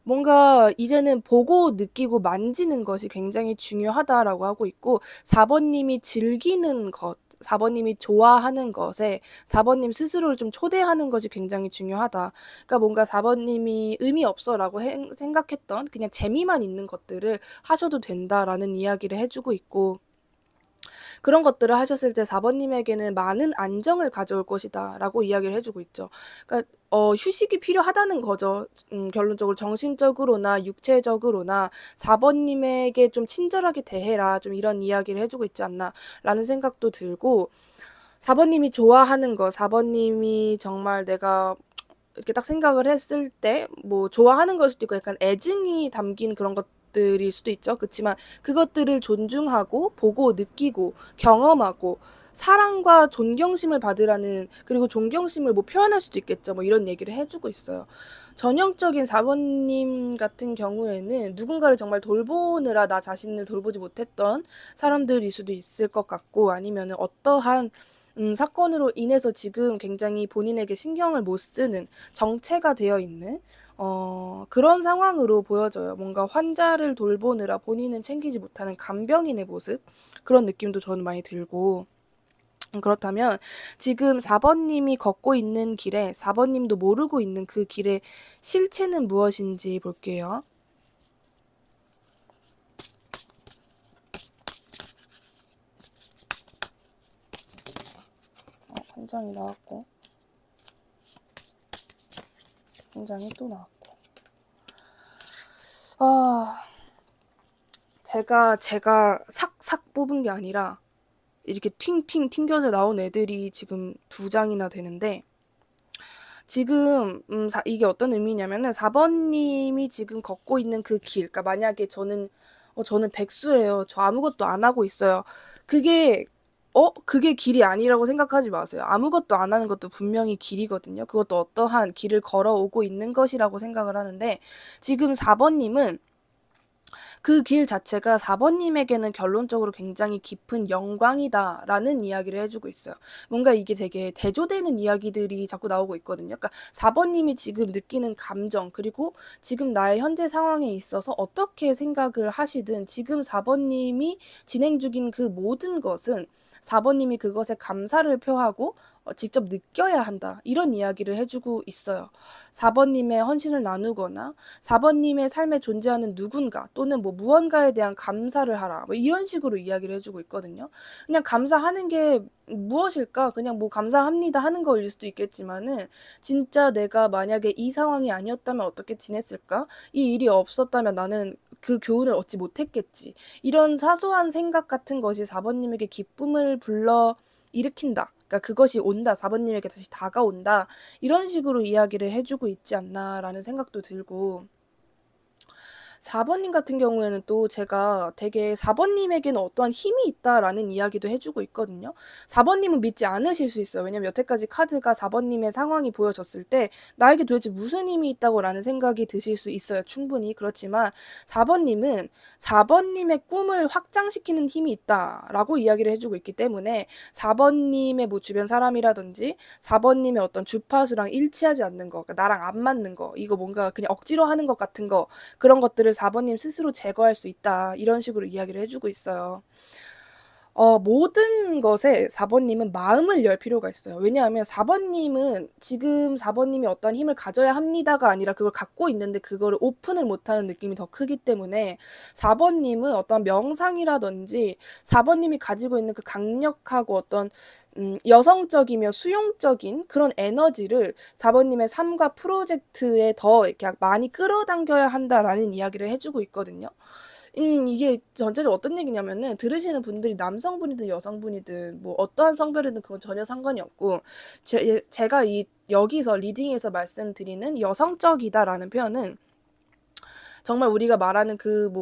Speaker 1: 뭔가 이제는 보고 느끼고 만지는 것이 굉장히 중요하다라고 하고 있고 4번님이 즐기는 것 4번님이 좋아하는 것에 4번님 스스로를 좀 초대하는 것이 굉장히 중요하다. 그러니까 뭔가 4번님이 의미 없어라고 생각했던 그냥 재미만 있는 것들을 하셔도 된다라는 이야기를 해주고 있고 그런 것들을 하셨을 때 4번님에게는 많은 안정을 가져올 것이다 라고 이야기를 해주고 있죠. 그러니까 휴식이 필요하다는 거죠. 결론적으로 정신적으로나 육체적으로나 4번님에게 좀 친절하게 대해라 좀 이런 이야기를 해주고 있지 않나 라는 생각도 들고 4번님이 좋아하는 거 4번님이 정말 내가 이렇게 딱 생각을 했을 때 뭐 좋아하는 걸 수도 있고 약간 애증이 담긴 그런 것들일 수도 있죠. 그렇지만 그것들을 존중하고 보고 느끼고 경험하고 사랑과 존경심을 받으라는 그리고 존경심을 뭐 표현할 수도 있겠죠. 뭐 이런 얘기를 해주고 있어요. 전형적인 4번님 같은 경우에는 누군가를 정말 돌보느라 나 자신을 돌보지 못했던 사람들일 수도 있을 것 같고 아니면은 어떠한 사건으로 인해서 지금 굉장히 본인에게 신경을 못 쓰는 정체가 되어 있는 그런 상황으로 보여져요. 뭔가 환자를 돌보느라 본인은 챙기지 못하는 간병인의 모습 그런 느낌도 저는 많이 들고 그렇다면 지금 4번님이 걷고 있는 길에 4번님도 모르고 있는 그 길의 실체는 무엇인지 볼게요. 한 장이 나왔고 한 장이 또 나왔고 제가 삭삭 뽑은 게 아니라 이렇게 튕튕 튕겨져 나온 애들이 지금 2장이나 되는데 지금 이게 어떤 의미냐면은 4번님이 지금 걷고 있는 그 길, 그러니까 만약에 저는 백수예요. 저 아무것도 안 하고 있어요. 그게 길이 아니라고 생각하지 마세요. 아무것도 안 하는 것도 분명히 길이거든요. 그것도 어떠한 길을 걸어오고 있는 것이라고 생각을 하는데 지금 4번님은 그 길 자체가 4번님에게는 결론적으로 굉장히 깊은 영광이다라는 이야기를 해주고 있어요. 뭔가 이게 되게 대조되는 이야기들이 자꾸 나오고 있거든요. 그러니까 4번님이 지금 느끼는 감정 그리고 지금 나의 현재 상황에 있어서 어떻게 생각을 하시든 지금 4번님이 진행 중인 그 모든 것은 4번님이 그것에 감사를 표하고 직접 느껴야 한다. 이런 이야기를 해주고 있어요. 4번님의 헌신을 나누거나 4번님의 삶에 존재하는 누군가 또는 뭐 무언가에 대한 감사를 하라. 뭐 이런 식으로 이야기를 해주고 있거든요. 그냥 감사하는 게 무엇일까? 그냥 뭐 감사합니다 하는 거일 수도 있겠지만은 진짜 내가 만약에 이 상황이 아니었다면 어떻게 지냈을까? 이 일이 없었다면 나는 그 교훈을 얻지 못했겠지. 이런 사소한 생각 같은 것이 4번님에게 기쁨을 불러 일으킨다. 그러니까 그것이 온다. 4번님에게 다시 다가온다. 이런 식으로 이야기를 해주고 있지 않나라는 생각도 들고 4번님 같은 경우에는 또 제가 되게 4번님에게는 어떠한 힘이 있다라는 이야기도 해주고 있거든요. 4번님은 믿지 않으실 수 있어요. 왜냐면 여태까지 카드가 4번님의 상황이 보여졌을 때 나에게 도대체 무슨 힘이 있다고라는 생각이 드실 수 있어요. 충분히. 그렇지만 4번님은 4번님의 꿈을 확장시키는 힘이 있다라고 이야기를 해주고 있기 때문에 4번님의 뭐 주변 사람이라든지 4번님의 어떤 주파수랑 일치하지 않는 거, 그러니까 나랑 안 맞는 거, 이거 뭔가 그냥 억지로 하는 것 같은 거, 그런 것들을 4번님 스스로 제거할 수 있다. 이런 식으로 이야기를 해주고 있어요. 모든 것에 4번님은 마음을 열 필요가 있어요. 왜냐하면 4번님은 지금 4번님이 어떤 힘을 가져야 합니다가 아니라 그걸 갖고 있는데 그거를 오픈을 못하는 느낌이 더 크기 때문에 4번님은 어떤 명상이라든지 4번님이 가지고 있는 그 강력하고 어떤 여성적이며 수용적인 그런 에너지를 4번님의 삶과 프로젝트에 더 이렇게 많이 끌어당겨야 한다라는 이야기를 해주고 있거든요. 이게 전체적으로 어떤 얘기냐면은 들으시는 분들이 남성분이든 여성분이든 뭐 어떠한 성별이든 그건 전혀 상관이 없고 제가 여기서 리딩에서 말씀드리는 여성적이다라는 표현은 정말 우리가 말하는 그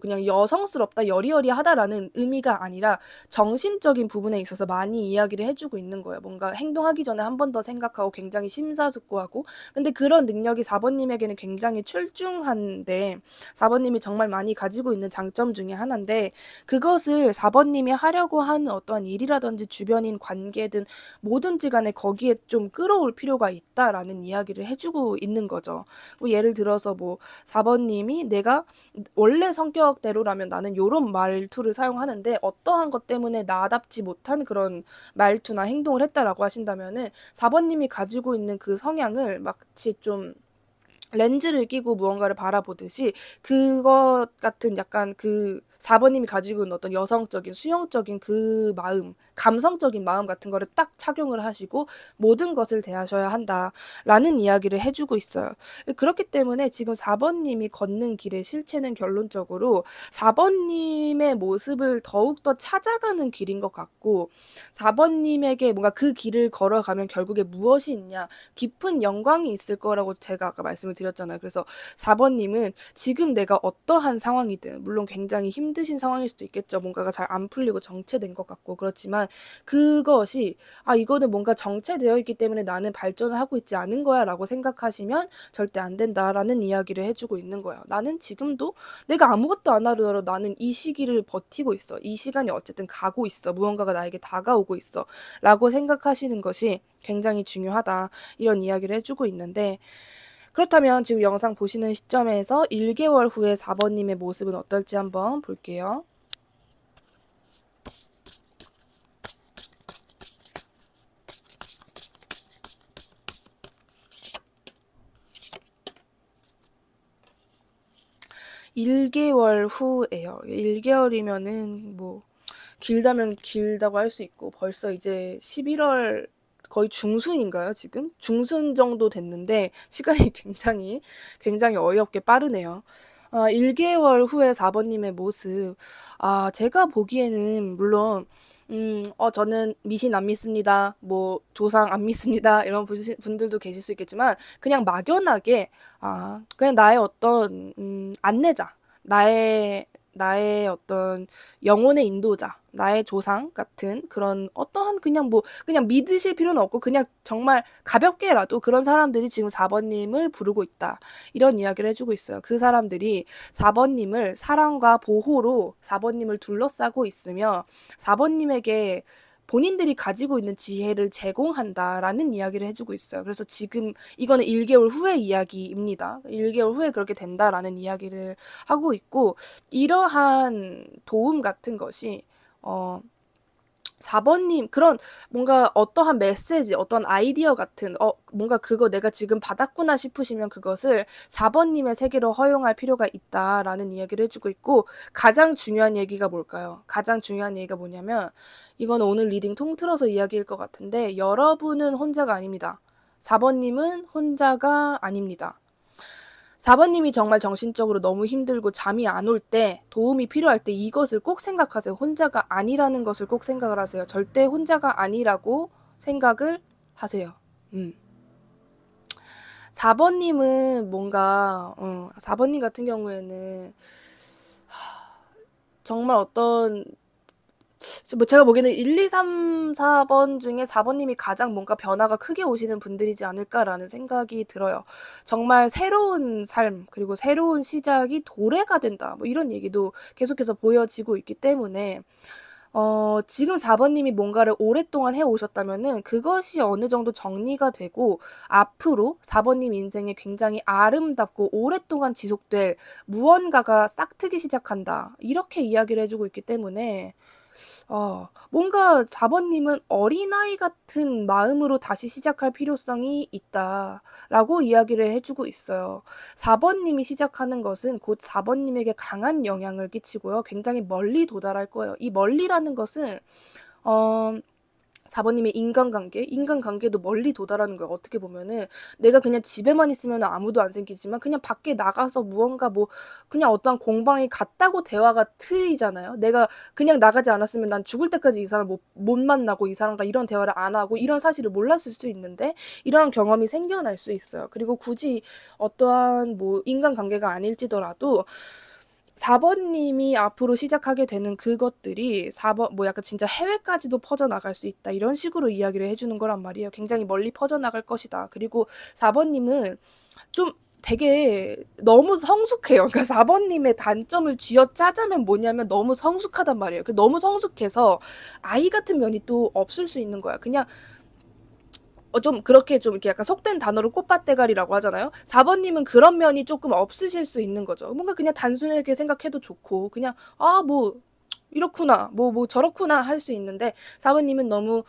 Speaker 1: 그냥 여성스럽다, 여리여리하다라는 의미가 아니라 정신적인 부분에 있어서 많이 이야기를 해주고 있는 거예요. 뭔가 행동하기 전에 한 번 더 생각하고 굉장히 심사숙고하고. 근데 그런 능력이 4번님에게는 굉장히 출중한데 4번님이 정말 많이 가지고 있는 장점 중에 하나인데 그것을 4번님이 하려고 하는 어떠한 일이라든지 주변인 관계든 뭐든지 간에 거기에 좀 끌어올 필요가 있다라는 이야기를 해주고 있는 거죠. 뭐 예를 들어서 뭐 4번님이 내가 원래 성격대로라면 나는 요런 말투를 사용하는데 어떠한 것 때문에 나답지 못한 그런 말투나 행동을 했다라고 하신다면은 4번님이 가지고 있는 그 성향을 마치 좀 렌즈를 끼고 무언가를 바라보듯이 그것 같은 약간 그 4번님이 가지고 있는 어떤 여성적인 수용적인 그 마음, 감성적인 마음 같은 거를 딱 착용을 하시고 모든 것을 대하셔야 한다라는 이야기를 해주고 있어요. 그렇기 때문에 지금 4번님이 걷는 길의 실체는 결론적으로 4번님의 모습을 더욱더 찾아가는 길인 것 같고 4번님에게 뭔가 그 길을 걸어가면 결국에 무엇이 있냐, 깊은 영광이 있을 거라고 제가 아까 말씀을 드렸잖아요. 그래서 4번님은 지금 내가 어떠한 상황이든 물론 굉장히 힘드신 상황일 수도 있겠죠. 뭔가가 잘 안 풀리고 정체된 것 같고 그렇지만 그것이 이거는 뭔가 정체되어 있기 때문에 나는 발전을 하고 있지 않은 거야 라고 생각하시면 절대 안 된다라는 이야기를 해주고 있는 거예요. 나는 지금도 내가 아무것도 안 하더라도 나는 이 시기를 버티고 있어. 이 시간이 어쨌든 가고 있어. 무언가가 나에게 다가오고 있어. 라고 생각하시는 것이 굉장히 중요하다. 이런 이야기를 해주고 있는데 그렇다면 지금 영상 보시는 시점에서 1개월 후에 4번님의 모습은 어떨지 한번 볼게요. (1개월) 후에요. 1개월이면은 뭐 길다면 길다고 할 수 있고 벌써 이제 11월 거의 중순인가요, 지금? 중순 정도 됐는데 시간이 굉장히 어이없게 빠르네요. 1개월 후에 4번님의 모습. 제가 보기에는 물론 저는 미신 안 믿습니다. 뭐 조상 안 믿습니다. 이런 분들도 계실 수 있겠지만 그냥 막연하게 그냥 나의 어떤 안내자, 나의 어떤 영혼의 인도자, 나의 조상 같은 그런 어떠한 그냥 믿으실 필요는 없고 그냥 정말 가볍게라도 그런 사람들이 지금 4번님을 부르고 있다. 이런 이야기를 해주고 있어요. 그 사람들이 4번님을 사랑과 보호로 4번님을 둘러싸고 있으며 4번님에게 본인들이 가지고 있는 지혜를 제공한다라는 이야기를 해주고 있어요. 그래서 지금 이거는 1개월 후의 이야기입니다. 1개월 후에 그렇게 된다라는 이야기를 하고 있고 이러한 도움 같은 것이 4번님 그런 뭔가 어떠한 메시지, 어떤 아이디어 같은 뭔가 그거 내가 지금 받았구나 싶으시면 그것을 4번님의 세계로 허용할 필요가 있다라는 이야기를 해주고 있고 가장 중요한 얘기가 뭘까요? 가장 중요한 얘기가 뭐냐면 이건 오늘 리딩 통틀어서 이야기일 것 같은데 여러분은 혼자가 아닙니다. 4번님은 혼자가 아닙니다. 4번님이 정말 정신적으로 너무 힘들고 잠이 안 올 때, 도움이 필요할 때 이것을 꼭 생각하세요. 혼자가 아니라는 것을 꼭 생각을 하세요. 절대 혼자가 아니라고 생각을 하세요. 4번님은 뭔가 4번님 같은 경우에는 정말 어떤 뭐 제가 보기에는 1, 2, 3, 4번 중에 4번님이 가장 뭔가 변화가 크게 오시는 분들이지 않을까라는 생각이 들어요. 정말 새로운 삶 그리고 새로운 시작이 도래가 된다. 뭐 이런 얘기도 계속해서 보여지고 있기 때문에 지금 4번님이 뭔가를 오랫동안 해오셨다면은 그것이 어느 정도 정리가 되고 앞으로 4번님 인생에 굉장히 아름답고 오랫동안 지속될 무언가가 싹트기 시작한다. 이렇게 이야기를 해주고 있기 때문에 뭔가 4번님은 어린아이 같은 마음으로 다시 시작할 필요성이 있다라고 이야기를 해주고 있어요. 4번님이 시작하는 것은 곧 4번님에게 강한 영향을 끼치고요. 굉장히 멀리 도달할 거예요. 이 멀리라는 것은, 어, 4번님의 인간관계도 멀리 도달하는 거예요. 어떻게 보면은 내가 그냥 집에만 있으면 아무도 안 생기지만 그냥 밖에 나가서 무언가 뭐 그냥 어떠한 공방에 갔다고 대화가 트이잖아요. 내가 그냥 나가지 않았으면 난 죽을 때까지 이 사람 못 만나고 이 사람과 이런 대화를 안 하고 이런 사실을 몰랐을 수 있는데 이러한 경험이 생겨날 수 있어요. 그리고 굳이 어떠한 뭐 인간관계가 아닐지더라도 4번님이 앞으로 시작하게 되는 그것들이 4번 뭐 약간 진짜 해외까지도 퍼져나갈 수 있다. 이런 식으로 이야기를 해주는 거란 말이에요. 굉장히 멀리 퍼져나갈 것이다. 그리고 4번님은 좀 되게 너무 성숙해요. 그러니까 4번님의 단점을 쥐어짜자면 뭐냐면 너무 성숙하단 말이에요. 너무 성숙해서 아이 같은 면이 또 없을 수 있는 거야. 그냥 좀 그렇게 좀 이렇게 약간 속된 단어로 꽃밭대가리라고 하잖아요. 4번님은 그런 면이 조금 없으실 수 있는 거죠. 뭔가 그냥 단순하게 생각해도 좋고 그냥 뭐 이렇구나 뭐 저렇구나 할 수 있는데 4번님은 너무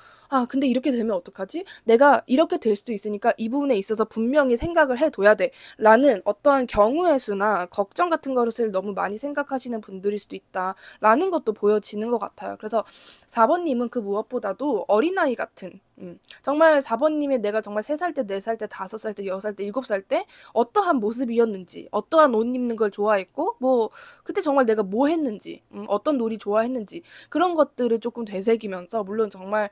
Speaker 1: 근데 이렇게 되면 어떡하지? 내가 이렇게 될 수도 있으니까 이 부분에 있어서 분명히 생각을 해둬야 돼 라는 어떠한 경우의 수나 걱정 같은 것을 너무 많이 생각하시는 분들일 수도 있다 라는 것도 보여지는 것 같아요. 그래서 4번님은 그 무엇보다도 어린아이 같은 정말 4번님의 내가 정말 3살 때, 4살 때, 5살 때, 6살 때, 7살 때 어떠한 모습이었는지 어떠한 옷 입는 걸 좋아했고 뭐 그때 정말 내가 뭐 했는지 어떤 놀이 좋아했는지 그런 것들을 조금 되새기면서 물론 정말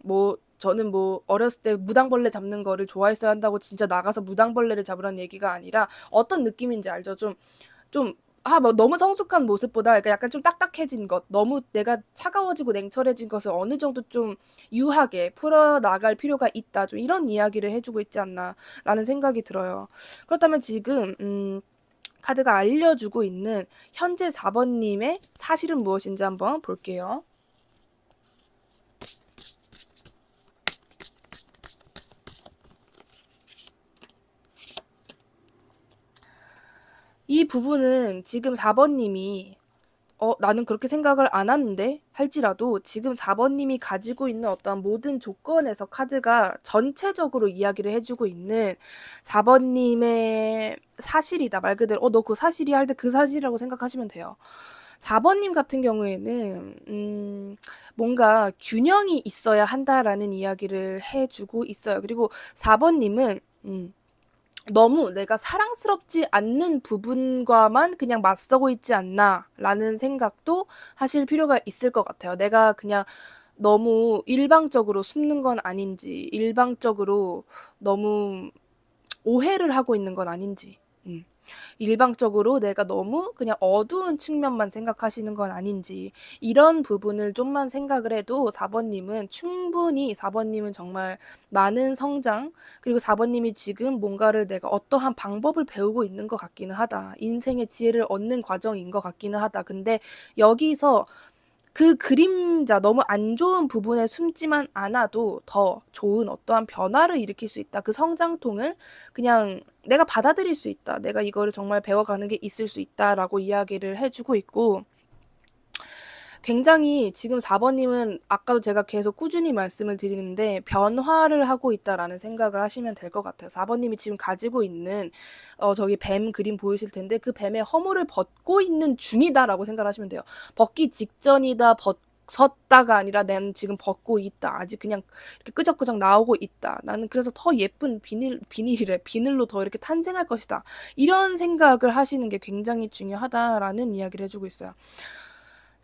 Speaker 1: 뭐 저는 뭐 어렸을 때 무당벌레 잡는 거를 좋아했어야 한다고 진짜 나가서 무당벌레를 잡으라는 얘기가 아니라 어떤 느낌인지 알죠? 뭐 너무 성숙한 모습보다 약간 좀 딱딱해진 것, 너무 내가 차가워지고 냉철해진 것을 어느 정도 좀 유하게 풀어나갈 필요가 있다. 좀 이런 이야기를 해주고 있지 않나라는 생각이 들어요. 그렇다면 지금, 카드가 알려주고 있는 현재 4번님의 사실은 무엇인지 한번 볼게요. 이 부분은 지금 4번님이 나는 그렇게 생각을 안 하는데 할지라도 지금 4번님이 가지고 있는 어떤 모든 조건에서 카드가 전체적으로 이야기를 해주고 있는 4번님의 사실이다. 말 그대로 너 그 사실이야 할 때 그 사실이라고 생각하시면 돼요. 4번님 같은 경우에는 뭔가 균형이 있어야 한다라는 이야기를 해주고 있어요. 그리고 4번님은 너무 내가 사랑스럽지 않는 부분과만 그냥 맞서고 있지 않나라는 생각도 하실 필요가 있을 것 같아요. 내가 그냥 너무 일방적으로 숨는 건 아닌지, 일방적으로 너무 오해를 하고 있는 건 아닌지. 일방적으로 내가 너무 그냥 어두운 측면만 생각하시는 건 아닌지 이런 부분을 좀만 생각을 해도 4번님은 충분히 4번님은 정말 많은 성장 그리고 4번님이 지금 뭔가를 내가 어떠한 방법을 배우고 있는 것 같기는 하다. 인생의 지혜를 얻는 과정인 것 같기는 하다. 근데 여기서 그 그림자 너무 안 좋은 부분에 숨지만 않아도 더 좋은 어떠한 변화를 일으킬 수 있다. 그 성장통을 그냥 내가 받아들일 수 있다. 내가 이거를 정말 배워가는 게 있을 수 있다라고 이야기를 해주고 있고 굉장히 지금 4번님은 아까도 제가 계속 꾸준히 말씀을 드리는데 변화를 하고 있다라는 생각을 하시면 될 것 같아요. 4번님이 지금 가지고 있는 저기 뱀 그림 보이실 텐데 그 뱀의 허물을 벗고 있는 중이다라고 생각을 하시면 돼요. 벗기 직전이다, 섰다가 아니라 난 지금 벗고 있다. 아직 그냥 이렇게 끄적끄적 나오고 있다. 나는 그래서 더 예쁜 비늘로 더 이렇게 탄생할 것이다. 이런 생각을 하시는 게 굉장히 중요하다라는 이야기를 해주고 있어요.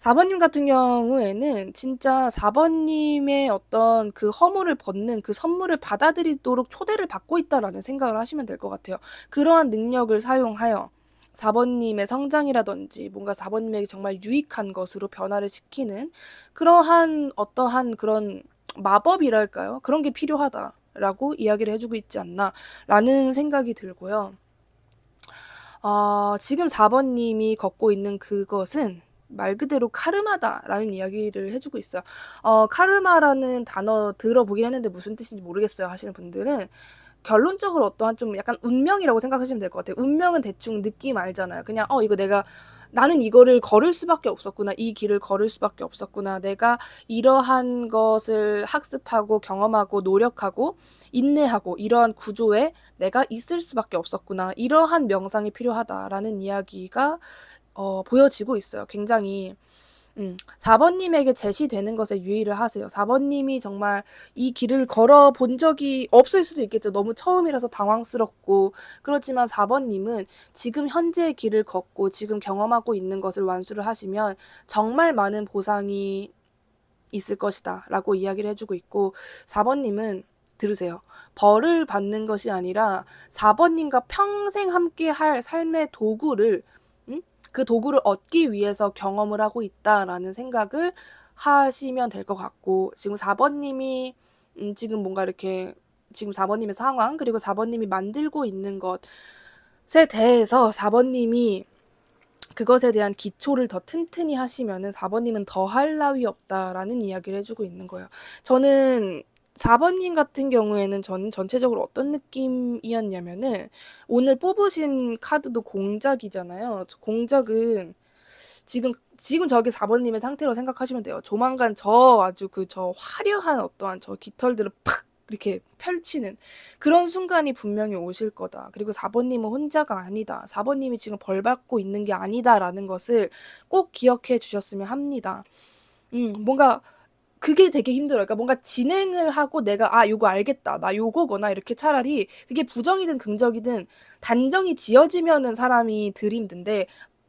Speaker 1: 4번님 같은 경우에는 진짜 4번님의 어떤 그 허물을 벗는 그 선물을 받아들이도록 초대를 받고 있다라는 생각을 하시면 될 것 같아요. 그러한 능력을 사용하여 4번님의 성장이라든지 뭔가 4번님에게 정말 유익한 것으로 변화를 시키는 그러한 어떠한 그런 마법이랄까요? 그런 게 필요하다라고 이야기를 해주고 있지 않나라는 생각이 들고요. 지금 4번님이 걷고 있는 그것은 말 그대로 카르마다라는 이야기를 해주고 있어요. 카르마라는 단어 들어보긴 했는데 무슨 뜻인지 모르겠어요 하시는 분들은 결론적으로 어떠한 좀 약간 운명이라고 생각하시면 될 것 같아요. 운명은 대충 느낌 알잖아요. 그냥 이거 나는 이거를 걸을 수밖에 없었구나. 이 길을 걸을 수밖에 없었구나. 내가 이러한 것을 학습하고 경험하고 노력하고 인내하고 이러한 구조에 내가 있을 수밖에 없었구나. 이러한 명상이 필요하다라는 이야기가 보여지고 있어요. 굉장히 4번님에게 제시되는 것에 유의를 하세요. 4번님이 정말 이 길을 걸어본 적이 없을 수도 있겠죠. 너무 처음이라서 당황스럽고. 그렇지만 4번님은 지금 현재의 길을 걷고 지금 경험하고 있는 것을 완수를 하시면 정말 많은 보상이 있을 것이다 라고 이야기를 해주고 있고 4번님은 들으세요. 벌을 받는 것이 아니라 4번님과 평생 함께 할 삶의 도구를 그 도구를 얻기 위해서 경험을 하고 있다라는 생각을 하시면 될 것 같고 지금 4번님이 지금 뭔가 이렇게 지금 4번님의 상황 그리고 4번님이 만들고 있는 것에 대해서 4번님이 그것에 대한 기초를 더 튼튼히 하시면은 4번님은 더 할 나위 없다라는 이야기를 해주고 있는 거예요. 저는 4번님 같은 경우에는 저는 전체적으로 어떤 느낌이었냐면은 오늘 뽑으신 카드도 공작이잖아요. 공작은 지금 저게 4번님의 상태로 생각하시면 돼요. 조만간 아주 저 화려한 어떠한 저 깃털들을 팍 이렇게 펼치는 그런 순간이 분명히 오실 거다. 그리고 4번님은 혼자가 아니다. 4번님이 지금 벌 받고 있는 게 아니다라는 것을 꼭 기억해 주셨으면 합니다. 뭔가 그게 되게 힘들어요. 그러니까 뭔가 진행을 하고 내가 요거 알겠다. 나 요거구나. 이렇게 차라리 그게 부정이든 긍정이든 단정이 지어지면은 사람이 덜 힘든데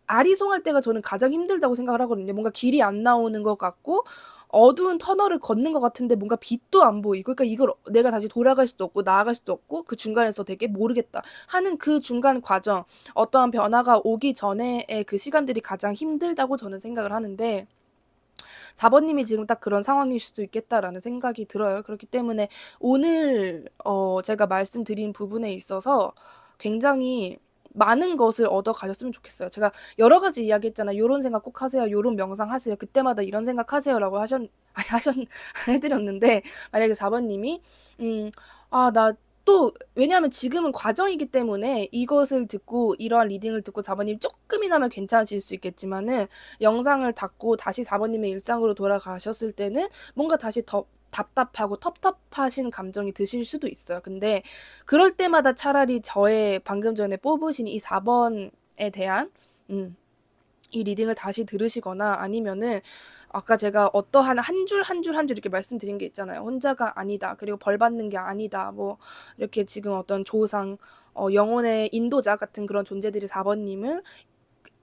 Speaker 1: 아리송할 때가 저는 가장 힘들다고 생각을 하거든요. 뭔가 길이 안 나오는 것 같고 어두운 터널을 걷는 것 같은데 뭔가 빛도 안 보이고 그러니까 이걸 내가 다시 돌아갈 수도 없고 나아갈 수도 없고 그 중간에서 되게 모르겠다 하는 그 중간 과정 어떠한 변화가 오기 전에의 그 시간들이 가장 힘들다고 저는 생각을 하는데 4번님이 지금 딱 그런 상황일 수도 있겠다라는 생각이 들어요. 그렇기 때문에 오늘 제가 말씀드린 부분에 있어서 굉장히 많은 것을 얻어 가셨으면 좋겠어요. 제가 여러 가지 이야기했잖아요. 요런 생각 꼭 하세요. 요런 명상 하세요. 그때마다 이런 생각 하세요라고 해드렸는데 만약에 4번님이 나 또 왜냐하면 지금은 과정이기 때문에 이것을 듣고 이러한 리딩을 듣고 4번님 조금이나마 괜찮아질 수 있겠지만은 영상을 닫고 다시 4번님의 일상으로 돌아가셨을 때는 뭔가 다시 더 답답하고 텁텁하신 감정이 드실 수도 있어요. 근데 그럴 때마다 차라리 저의 방금 전에 뽑으신 이 4번에 대한 이 리딩을 다시 들으시거나 아니면은 아까 제가 어떠한 한 줄 한 줄 한 줄 이렇게 말씀드린 게 있잖아요. 혼자가 아니다. 그리고 벌 받는 게 아니다. 뭐 이렇게 지금 어떤 조상, 영혼의 인도자 같은 그런 존재들이 4번님을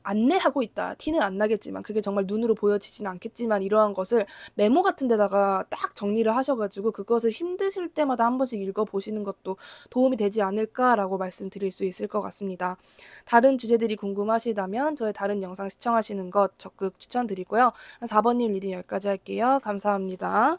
Speaker 1: 안내하고 있다. 티는 안 나겠지만 그게 정말 눈으로 보여지진 않겠지만 이러한 것을 메모 같은 데다가 딱 정리를 하셔가지고 그것을 힘드실 때마다 한 번씩 읽어보시는 것도 도움이 되지 않을까라고 말씀드릴 수 있을 것 같습니다. 다른 주제들이 궁금하시다면 저의 다른 영상 시청하시는 것 적극 추천드리고요. 4번님 리딩 여기까지 할게요. 감사합니다.